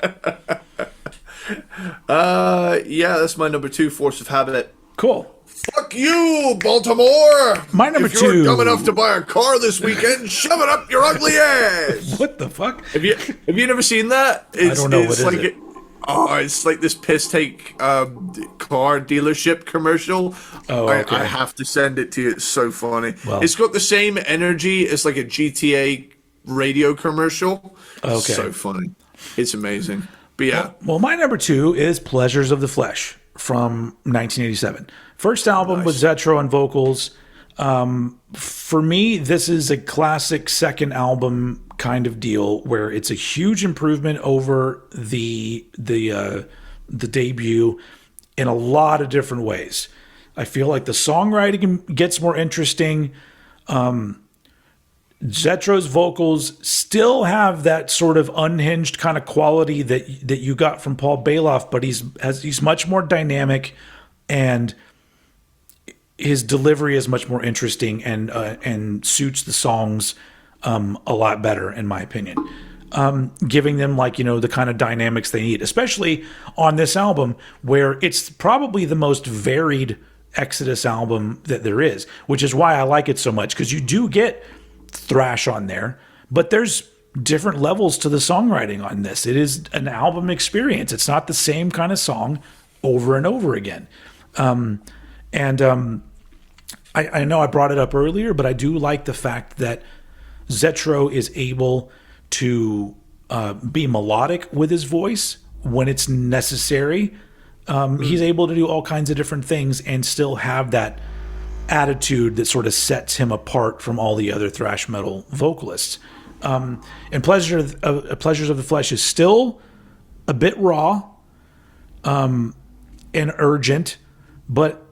That's my number 2, Force of Habit. Cool. Fuck you, Baltimore! My number if you're 2. dumb enough to buy a car this weekend, shove it up your ugly ass! What the fuck? Have you never seen that? I don't know. What is it? It's like this piss take car dealership commercial. Oh, okay. I have to send it to you. It's so funny. Well, it's got the same energy as like a GTA radio commercial. Okay. It's so funny. It's amazing. But yeah. Well, my number 2 is Pleasures of the Flesh from 1987. First album with Zetro on vocals. For me, this is a classic second album kind of deal where it's a huge improvement over the debut in a lot of different ways. I feel like the songwriting gets more interesting. Zetro's vocals still have that sort of unhinged kind of quality that you got from Paul Bailoff, but he's much more dynamic, and his delivery is much more interesting and suits the songs a lot better, in my opinion. Giving them like, you know, the kind of dynamics they need, especially on this album where it's probably the most varied Exodus album that there is, which is why I like it so much, because you do get thrash on there, but there's different levels to the songwriting on this. It is an album experience. It's not the same kind of song over and over again. I know I brought it up earlier, but I do like the fact that Zetro is able to be melodic with his voice when it's necessary. He's able to do all kinds of different things and still have that attitude that sort of sets him apart from all the other thrash metal vocalists. And Pleasures of the Flesh is still a bit raw and urgent, but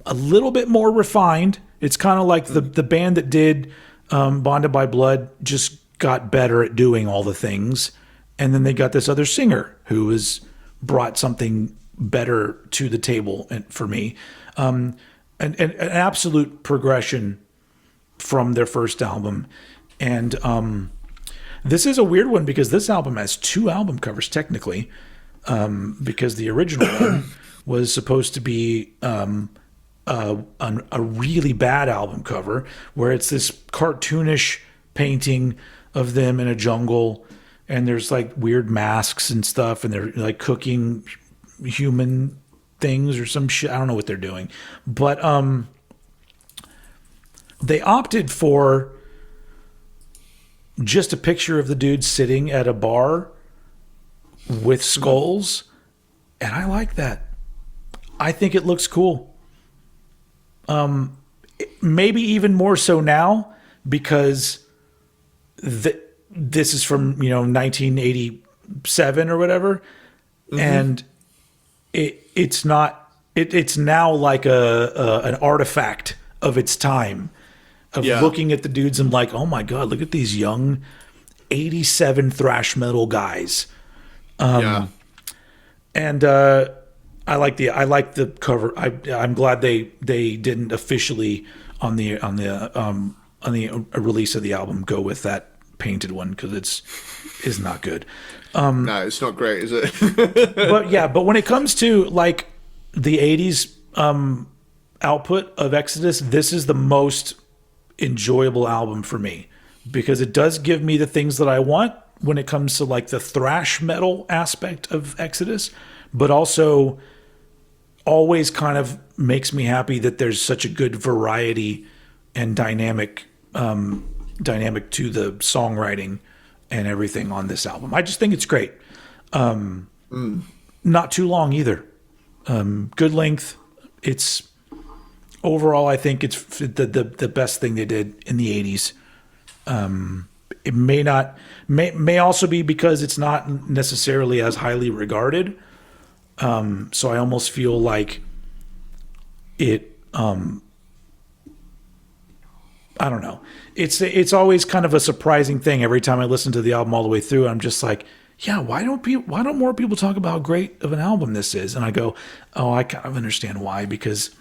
a little bit more refined. It's kind of like the band that did Bonded by Blood just got better at doing all the things. And then they got this other singer who has brought something better to the table for me. An absolute progression from their first album. And this is a weird one because this album has 2 album covers technically, because the original one was supposed to be a really bad album cover where it's this cartoonish painting of them in a jungle, and there's like weird masks and stuff, and they're like cooking human things or some shit. I don't know what they're doing, but they opted for just a picture of the dude sitting at a bar with skulls, and I like that. I think it looks cool. Maybe even more so now because this is from 1987 or whatever, and it's now like an artifact of its time. Looking at the dudes and like, oh my god, look at these young 87 thrash metal guys. And I like the cover. I'm glad they didn't officially on the release of the album go with that painted one because it's not good. No, it's not great, is it? but when it comes to like the 80s output of Exodus, this is the most enjoyable album for me because it does give me the things that I want when it comes to like the thrash metal aspect of Exodus, but also always kind of makes me happy that there's such a good variety and dynamic to the songwriting and everything on this album. I just think it's great. Not too long either. Good length. It's overall, I think it's the best thing they did in the 80s. It may also be because it's not necessarily as highly regarded. So I almost feel like it, I don't know. It's always kind of a surprising thing every time I listen to the album all the way through. I'm just like, yeah, why don't more people talk about how great of an album this is? And I go, oh, I kind of understand why, because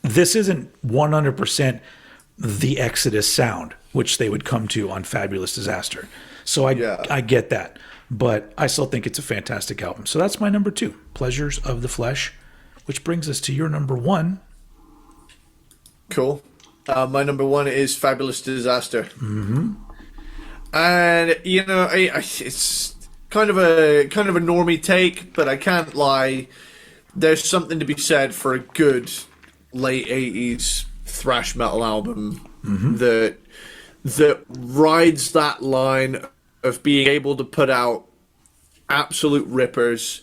this isn't 100% the Exodus sound, which they would come to on Fabulous Disaster. So I get that, but I still think it's a fantastic album. So that's my number 2, Pleasures of the Flesh, which brings us to your number 1. Cool. My number 1 is Fabulous Disaster. Mm-hmm. And it's kind of a normie take, but I can't lie. There's something to be said for a good late 80s thrash metal album that rides that line of being able to put out absolute rippers,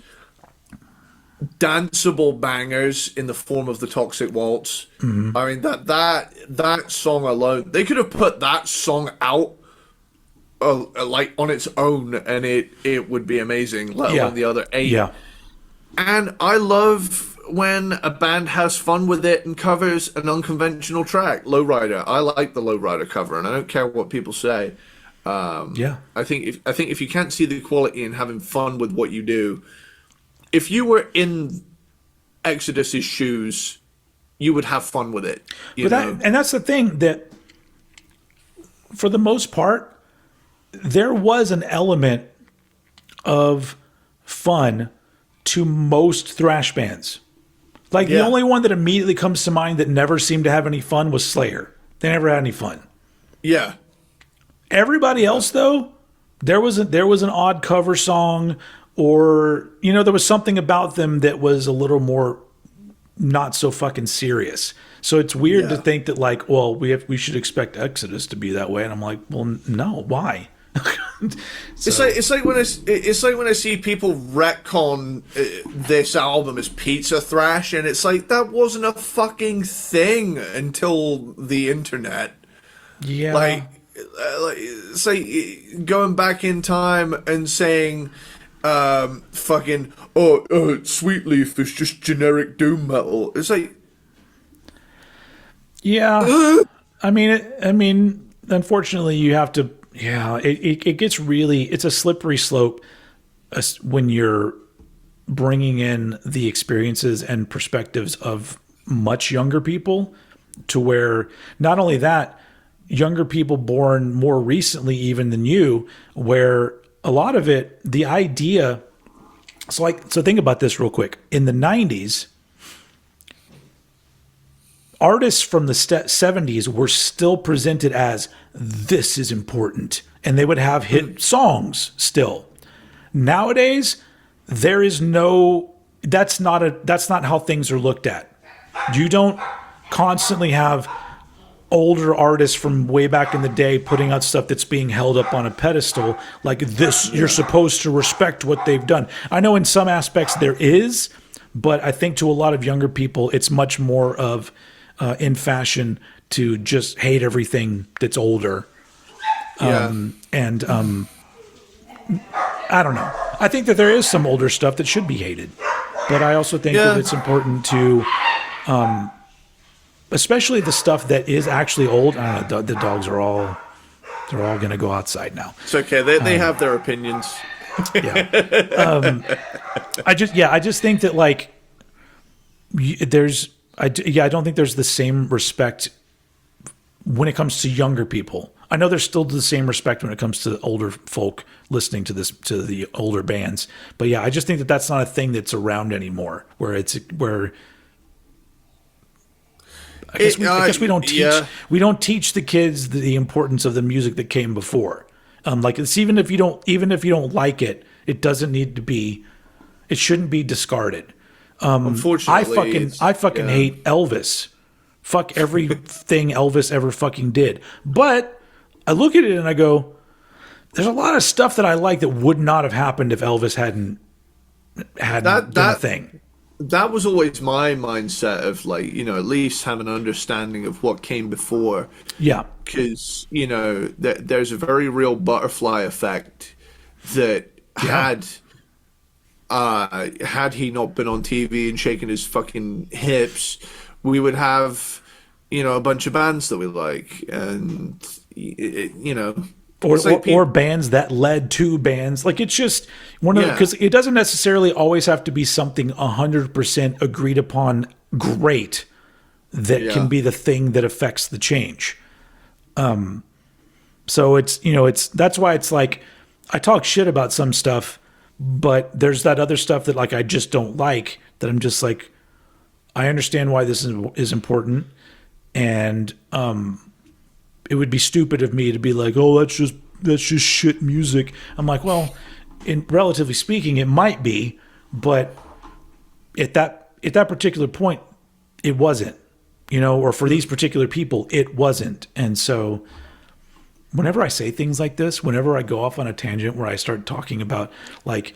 danceable bangers in the form of the Toxic Waltz. I mean, that song alone, they could have put that song out like on its own and it would be amazing, let alone the other 8. Yeah. And I love when a band has fun with it and covers an unconventional track. Lowrider. I like the Lowrider cover, and I don't care what people say. I think if you can't see the quality in having fun with what you do, if you were in Exodus's shoes, you would have fun with it. And that's the thing, that for the most part, there was an element of fun to most thrash bands. Like the only one that immediately comes to mind that never seemed to have any fun was Slayer. They never had any fun. Yeah. Everybody else, though, there was an odd cover song, or there was something about them that was a little more not so fucking serious. So it's weird to think that we should expect Exodus to be that way, and I'm like, well, no, why? It's like when I see people retcon this album as pizza thrash, and it's like that wasn't a fucking thing until the internet. Yeah. Like it's like going back in time and saying, fucking, Sweet Leaf is just generic doom metal. It's like, yeah. I mean, unfortunately, you have to. Yeah, it gets really. It's a slippery slope when you're bringing in the experiences and perspectives of much younger people, to where not only that, younger people born more recently even than you, where a lot of it, the idea. So think about this real quick. In the 90s, artists from the 70s were still presented as, this is important, and they would have hit songs still. Nowadays, there is no, that's not how things are looked at. You don't constantly have older artists from way back in the day putting out stuff that's being held up on a pedestal like this. You're supposed to respect what they've done. I know in some aspects there is, but I think to a lot of younger people, it's much more of in fashion to just hate everything that's older. I don't know. I think that there is some older stuff that should be hated, but I also think that it's important to, especially the stuff that is actually old. I don't know. The dogs are all, they're all going to go outside now. It's okay. They have their opinions. Yeah. I just think that like I don't think there's the same respect when it comes to younger people. I know there's still the same respect when it comes to older folk listening to the older bands. But yeah, I just think that that's not a thing that's around anymore. I guess we don't teach the kids the importance of the music that came before. Like it's even if you don't like it, it doesn't need to be. It shouldn't be discarded. Unfortunately, I fucking hate Elvis. Fuck everything Elvis ever fucking did. But I look at it and I go, there's a lot of stuff that I like that would not have happened if Elvis hadn't been a thing. That was always my mindset of like, at least have an understanding of what came before. Yeah. Because, there's a very real butterfly effect that had he not been on TV and shaking his fucking hips, we would have, a bunch of bands that we like, and or bands that led to bands. Like it's just one of because it doesn't necessarily always have to be something 100% agreed upon great that can be the thing that affects the change. So it's that's why it's like I talk shit about some stuff, but there's that other stuff that like I just don't like, that I'm just like, I understand why this is important, and it would be stupid of me to be like, oh, that's just shit music. I'm like, well, in relatively speaking, it might be, but at that particular point, it wasn't, or for these particular people, it wasn't. And so whenever I say things like this, whenever I go off on a tangent where I start talking about like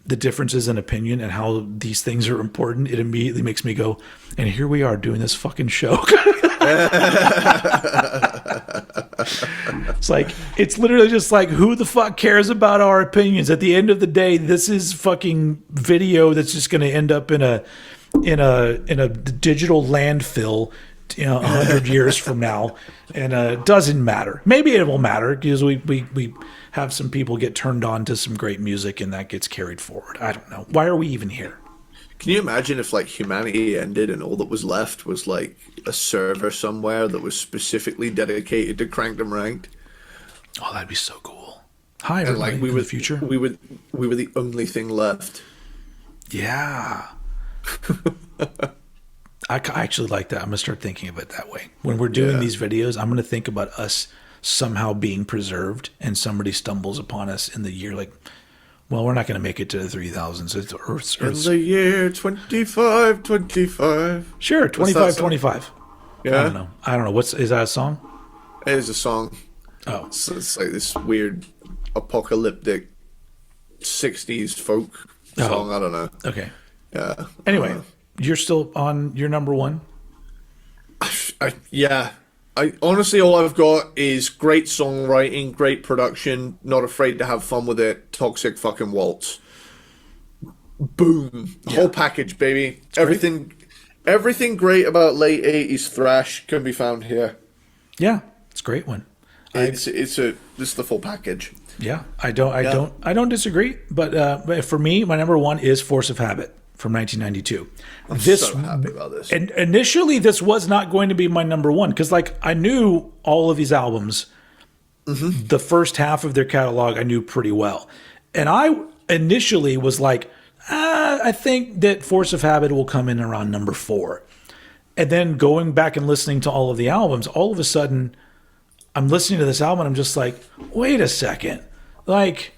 the differences in opinion and how these things are important, it immediately makes me go, and here we are doing this fucking show. It's literally just like, who the fuck cares about our opinions? At the end of the day, this is fucking video that's just going to end up in a digital landfill 100 years from now, and it doesn't matter. Maybe it will matter because we have some people get turned on to some great music and that gets carried forward. I don't know. Why are we even here? Can you imagine if like humanity ended and all that was left was like a server somewhere that was specifically dedicated to Crankdom Ranked? Oh, that'd be so cool. Hi, everybody. And like in the future, we were the only thing left. Yeah. I actually like that. I'm gonna start thinking of it that way. When we're doing these videos, I'm gonna think about us somehow being preserved, and somebody stumbles upon us in the year like, well, we're not going to make it to the 3000s. It's Earth's in the year 2525. Sure, 2525. Yeah. I don't know. Is that a song? It is a song. Oh. So it's like this weird apocalyptic 60s folk song. I don't know. Okay. Yeah. Anyway, you're still on your number one? I honestly, all I've got is great songwriting, great production, not afraid to have fun with it, toxic fucking waltz. Boom. Whole package, baby. Everything great about late 80s thrash can be found here. Yeah, it's a great one. It's the full package. Yeah, I don't disagree, but for me, my number one is Force of Habit from 1992. I'm so happy about this. And initially, this was not going to be my number one because, like, I knew all of these albums. Mm-hmm. The first half of their catalog, I knew pretty well, and I initially was like, I think that Force of Habit will come in around number 4, and then going back and listening to all of the albums, all of a sudden, I'm listening to this album, and I'm just like, wait a second, like,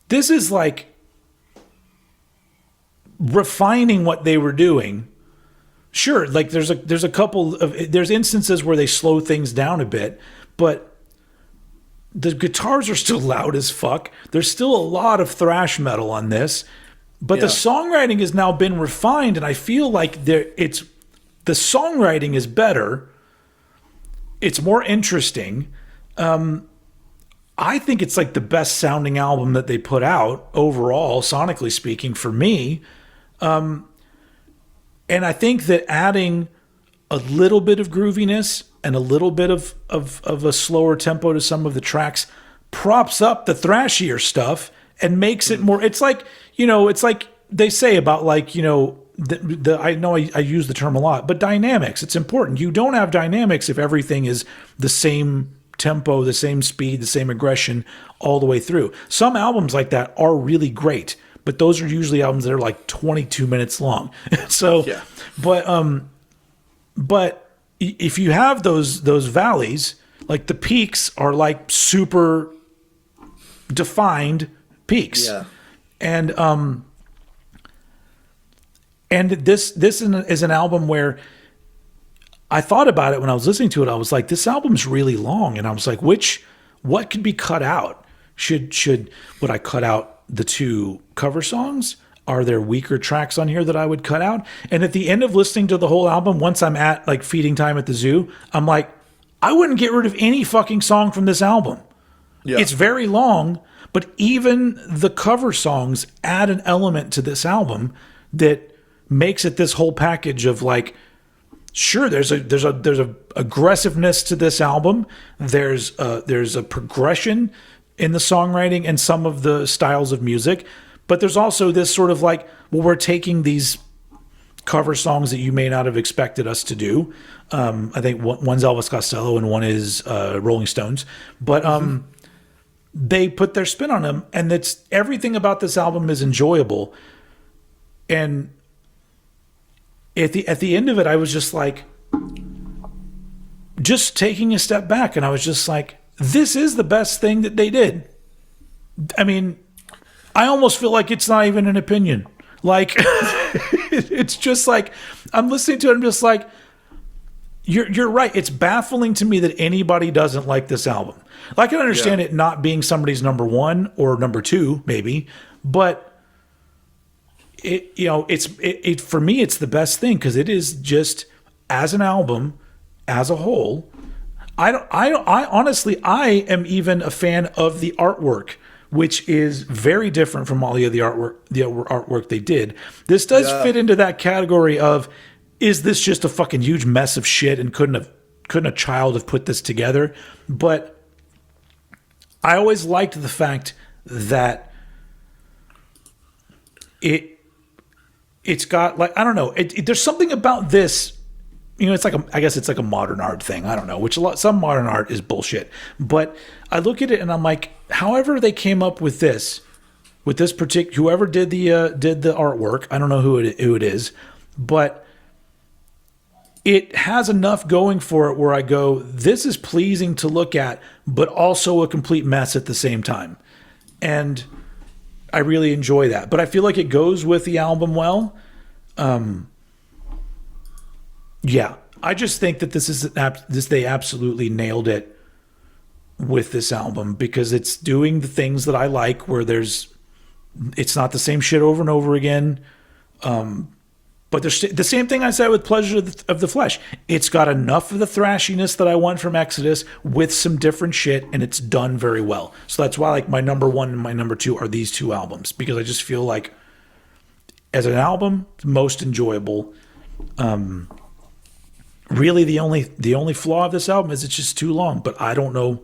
this is like refining what they were doing. Sure, like there's a couple of there's instances where they slow things down a bit, but the guitars are still loud as fuck. There's still a lot of thrash metal on this, but the songwriting has now been refined, and I feel like the songwriting is better. It's more interesting. I think it's like the best sounding album that they put out overall, sonically speaking, for me. And I think that adding a little bit of grooviness and a little bit of a slower tempo to some of the tracks props up the thrashier stuff and makes it more. It's like, it's like they say about, like, I know I use the term a lot, but dynamics, it's important. You don't have dynamics if everything is the same tempo, the same speed, the same aggression all the way through. Some albums like that are really great, but those are usually albums that are like 22 minutes long. So, yeah. But if you have those valleys, like the peaks are like super defined peaks. Yeah. And this is an album where I thought about it when I was listening to it. I was like, this album's really long. And I was like, what could be cut out? Would I cut out the 2 cover songs? Are there weaker tracks on here that I would cut out? And at the end of listening to the whole album, once I'm at like feeding time at the zoo, I'm like, I wouldn't get rid of any fucking song from this album. Yeah. It's very long, but even the cover songs add an element to this album that makes it this whole package of, like, sure, there's a aggressiveness to this album. There's a progression in the songwriting and some of the styles of music, but there's also this sort of like, well, we're taking these cover songs that you may not have expected us to do. I think one's Elvis Costello and one is Rolling Stones, but they put their spin on them, and it's everything about this album is enjoyable. And at the end of it, I was just like, just taking a step back, and I was just like, this is the best thing that they did. I mean, I almost feel like it's not even an opinion. Like, it's just like, I'm listening to it, I'm just like, you're right. It's baffling to me that anybody doesn't like this album. I can understand it not being somebody's number 1 or number 2, maybe, but it for me, it's the best thing because it is just, as an album, as a whole. I honestly, I am even a fan of the artwork, which is very different from all the other artwork they did. This does fit into that category of, is this just a fucking huge mess of shit and couldn't a child have put this together? But I always liked the fact that it's got, like, I don't know, there's something about this. It's like I guess it's like a modern art thing. I don't know, some modern art is bullshit. But I look at it and I'm like, however they came up with this particular, whoever did the artwork, I don't know who it is, but it has enough going for it where I go, this is pleasing to look at, but also a complete mess at the same time. And I really enjoy that. But I feel like it goes with the album well. Yeah, I just think that they absolutely nailed it with this album because it's doing the things that I like, where it's not the same shit over and over again. But there's the same thing I said with Pleasure of the Flesh. It's got enough of the thrashiness that I want from Exodus with some different shit, and it's done very well. So that's why like my number one and my number two are these two albums, because I just feel like as an album, most enjoyable. Really the only flaw of this album is it's just too long, but I don't know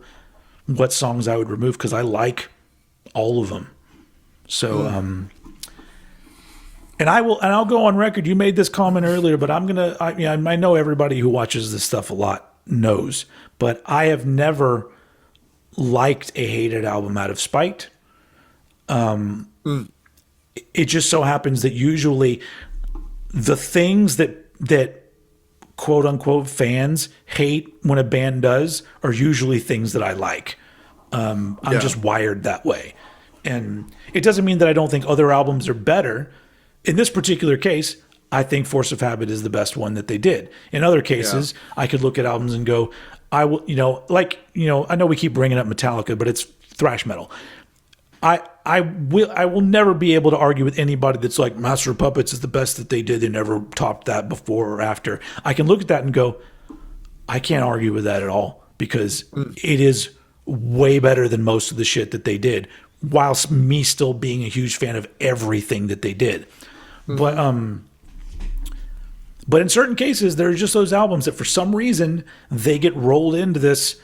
what songs I would remove because I like all of them. So and I'll go on record. You made this comment earlier, but I know everybody who watches this stuff a lot knows, but I have never liked a hated album out of spite. It just so happens that usually the things that quote unquote fans hate when a band does are usually things that I like. I'm just wired that way. And it doesn't mean that I don't think other albums are better. In this particular case, I think Force of Habit is the best one that they did. In other cases, I could look at albums and go, I know we keep bringing up Metallica, but it's thrash metal. I will never be able to argue with anybody that's like Master of Puppets is the best that they did. They never topped that before or after. I can look at that and go, I can't argue with that at all because it is way better than most of the shit that they did, whilst me still being a huge fan of everything that they did. But in certain cases, there are just those albums that for some reason they get rolled into this.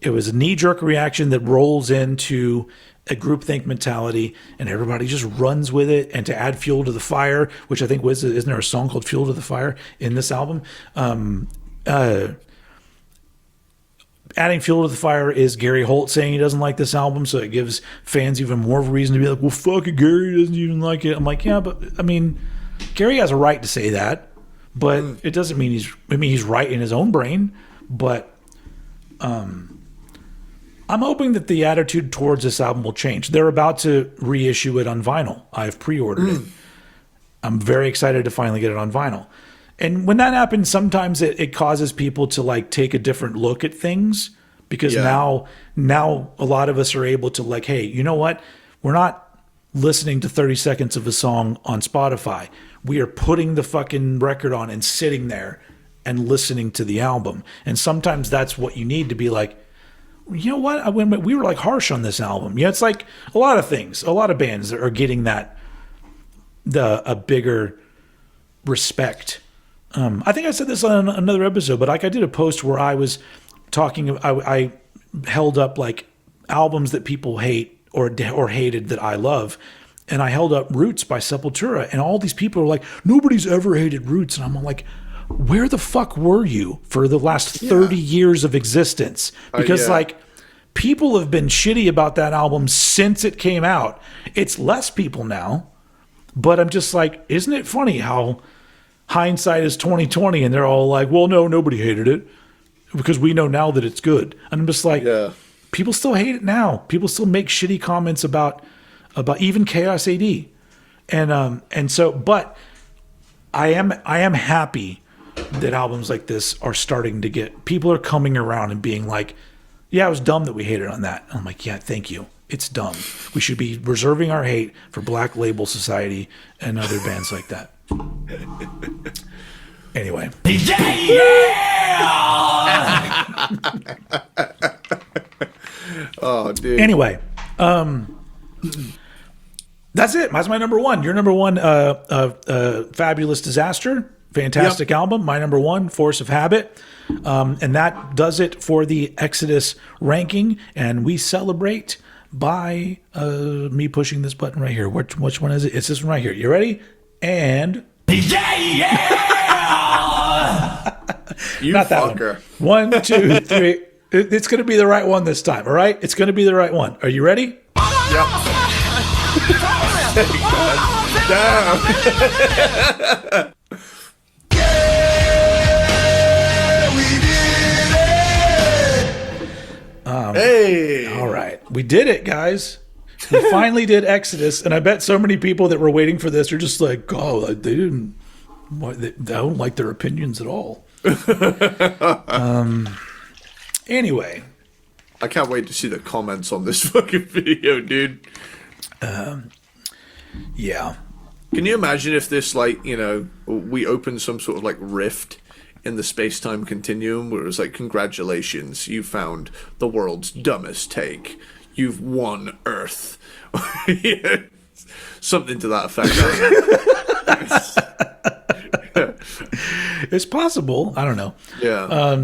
It was a knee-jerk reaction that rolls into a groupthink mentality, and everybody just runs with it. And to add fuel to the fire, which I think isn't there a song called "Fuel to the Fire" in this album? Adding fuel to the fire is Gary Holt saying he doesn't like this album, so it gives fans even more of a reason to be like, well, fuck it, Gary doesn't even like it. I'm like, yeah, but I mean, Gary has a right to say that, but it doesn't mean he's right in his own brain. But I'm hoping that the attitude towards this album will change. They're about to reissue it on vinyl. I've pre-ordered it. I'm very excited to finally get it on vinyl. And when that happens, sometimes it causes people to like take a different look at things because now a lot of us are able to like, hey, you know what? We're not listening to 30 seconds of a song on Spotify. We are putting the fucking record on and sitting there and listening to the album. And sometimes that's what you need to be like, you know what? We were like harsh on this album. Yeah, it's like a lot of things. A lot of bands are getting a bigger respect. I think I said this on another episode, but like I did a post where I was talking. I held up like albums that people hate or hated that I love, and I held up Roots by Sepultura, and all these people are like, nobody's ever hated Roots, and I'm like, where the fuck were you for the last 30 years of existence? Because like people have been shitty about that album since it came out. It's less people now, but I'm just like, isn't it funny how hindsight is 2020 and they're all like, well, no, nobody hated it because we know now that it's good. And I'm just like, people still hate it now. People still make shitty comments about even Chaos AD. And so, but I am happy that albums like this are starting to get, people are coming around and being like, yeah, it was dumb that we hated on that. And I'm like, yeah, thank you. It's dumb. We should be reserving our hate for Black Label Society and other bands like that. Anyway. Oh, dude. Anyway, that's it. That's my number one. Your number one, Fabulous Disaster. Fantastic album. My number one, Force of Habit. And that does it for the Exodus ranking. And we celebrate by me pushing this button right here. Which one is it? It's this one right here. You ready? And you not that fucker. One. 1, 2, 3. It's going to be the right one this time. All right, it's going to be the right one. Are you ready? Yep. Damn. Hey. All right, we did it, guys. We finally did Exodus, and I bet so many people that were waiting for this are just like, oh, they don't like their opinions at all. Anyway, I can't wait to see the comments on this fucking video, dude. Yeah. Can you imagine if this, like, you know, we open some sort of like rift in the space-time continuum where it was like, congratulations, you found the world's dumbest take. You've won Earth. Yeah. Something to that effect. It's possible. I don't know. Yeah.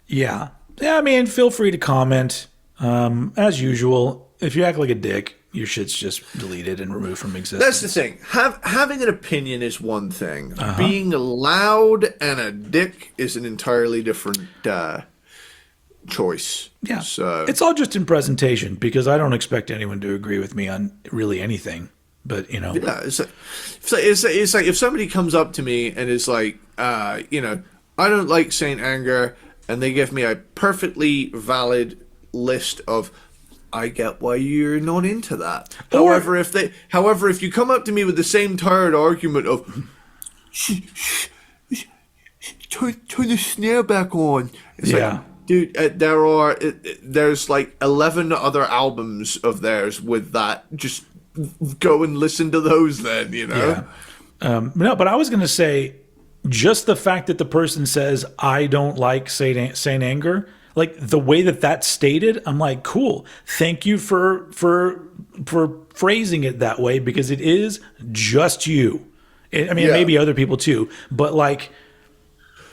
Yeah. I mean, feel free to comment. As usual, if you act like a dick, your shit's just deleted and removed from existence. That's the thing. Having an opinion is one thing. Being loud and a dick is an entirely different choice. Yeah. So it's all just in presentation, because I don't expect anyone to agree with me on really anything. But, you know. yeah, it's like if somebody comes up to me and is like, you know, I don't like Saint Anger, and they give me a perfectly valid list of, I get why you're not into that. However, if you come up to me with the same tired argument of turn the snare back on, it's like, dude, there's like 11 other albums of theirs with that. Just go and listen to those then, you know. No, but I was going to say, just the fact that the person says, I don't like Saint Anger, like the way that that's stated, I'm like, cool. Thank you for phrasing it that way, because it is just you. I mean, maybe other people too, but like,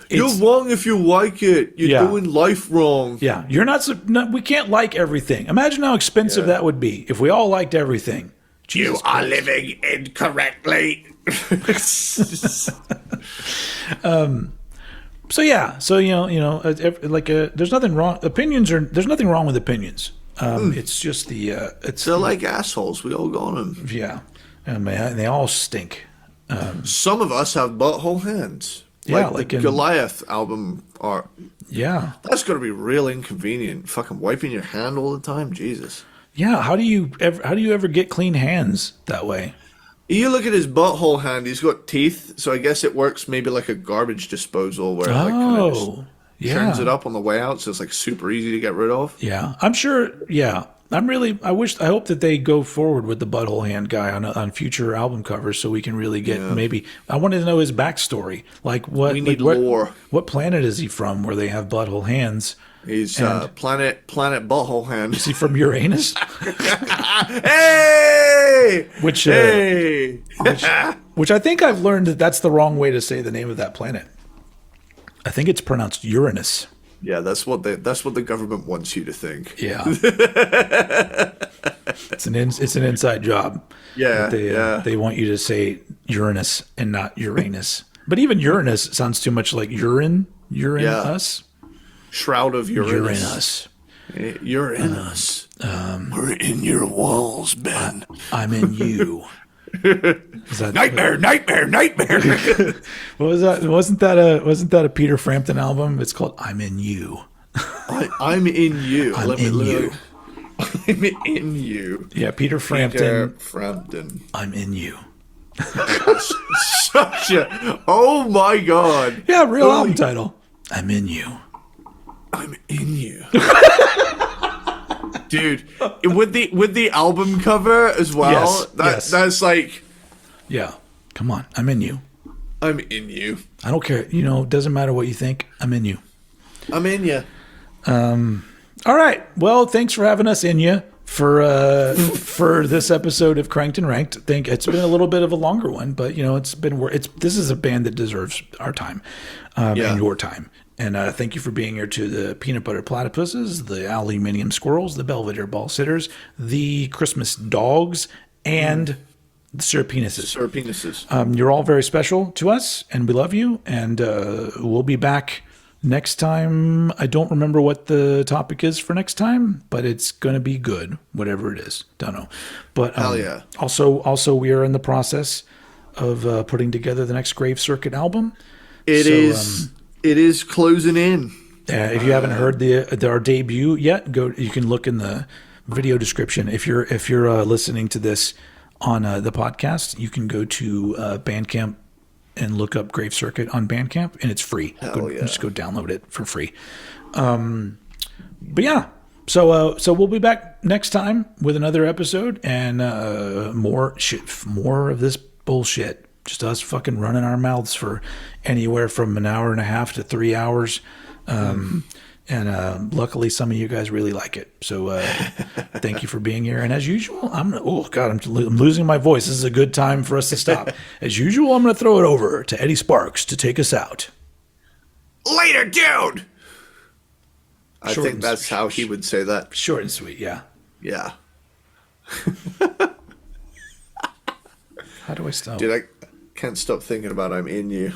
you're wrong if you like it. You're doing life wrong. Yeah, you're not. We can't like everything. Imagine how expensive that would be if we all liked everything. Jesus you are Christ. living incorrectly. So yeah, so there's nothing wrong. There's nothing wrong with opinions. It's just they're like assholes. We all got them. Yeah, and they all stink. Some of us have butthole hands. Yeah, like the Goliath album art. Yeah, that's gonna be real inconvenient. Fucking wiping your hand all the time, Jesus. Yeah, how do you ever get clean hands that way? You look at his butthole hand; he's got teeth, so I guess it works maybe like a garbage disposal where it like kind of turns it up on the way out, so it's like super easy to get rid of. Yeah, I'm sure. Yeah, I hope that they go forward with the butthole hand guy on future album covers, so we can really get maybe. I wanted to know his backstory. Like what? We need lore. What planet is he from, where they have butthole hands? He's planet butthole hand. Is he from Uranus? Hey! Which I think I've learned that's the wrong way to say the name of that planet. I think it's pronounced Uranus. Yeah, that's what the government wants you to think. Yeah, it's an inside job. Yeah, they want you to say Uranus and not Uranus. But even Uranus sounds too much like urine. Uranus. Shroud of Uranus. Uranus. We're in your walls, Ben. I'm in you. Nightmare. What was that? Wasn't that a Peter Frampton album? It's called "I'm in You." I'm in you. I'm in you. Yeah, Peter Frampton. I'm in you. Such a. Oh my God. Yeah, real album title. I'm in you. I'm in you. Dude, with the album cover as well, yes. That's like, yeah, come on, I'm in you. I'm in you. I don't care. It doesn't matter what you think. I'm in you. I'm in you. All right. Well, thanks for having us in you for this episode of Cranked and Ranked. I think it's been a little bit of a longer one, but this is a band that deserves our time and your time. And thank you for being here to the Peanut Butter Platypuses, the Aluminium Squirrels, the Belvedere Ball Sitters, the Christmas Dogs, and the Syrpenises. You're all very special to us, and we love you. And we'll be back next time. I don't remember what the topic is for next time, but it's going to be good, whatever it is. Don't know. But hell yeah. Also, we are in the process of putting together the next Grave Circuit album. It is closing in. If you haven't heard our debut yet, you can look in the video description. If you're listening to this on the podcast, you can go to Bandcamp and look up Grave Circuit on Bandcamp, and it's free. Just go download it for free. But yeah, So we'll be back next time with another episode and more of this bullshit. Just us fucking running our mouths for anywhere from an hour and a half to 3 hours. And luckily, some of you guys really like it. So thank you for being here. And as usual, I'm losing my voice. This is a good time for us to stop. As usual, I'm going to throw it over to Eddie Sparxx to take us out. Later, dude! I Short think that's how he would say that. Short and sweet, yeah. Yeah. How do I stop? Dude, I can't stop thinking about I'm in you.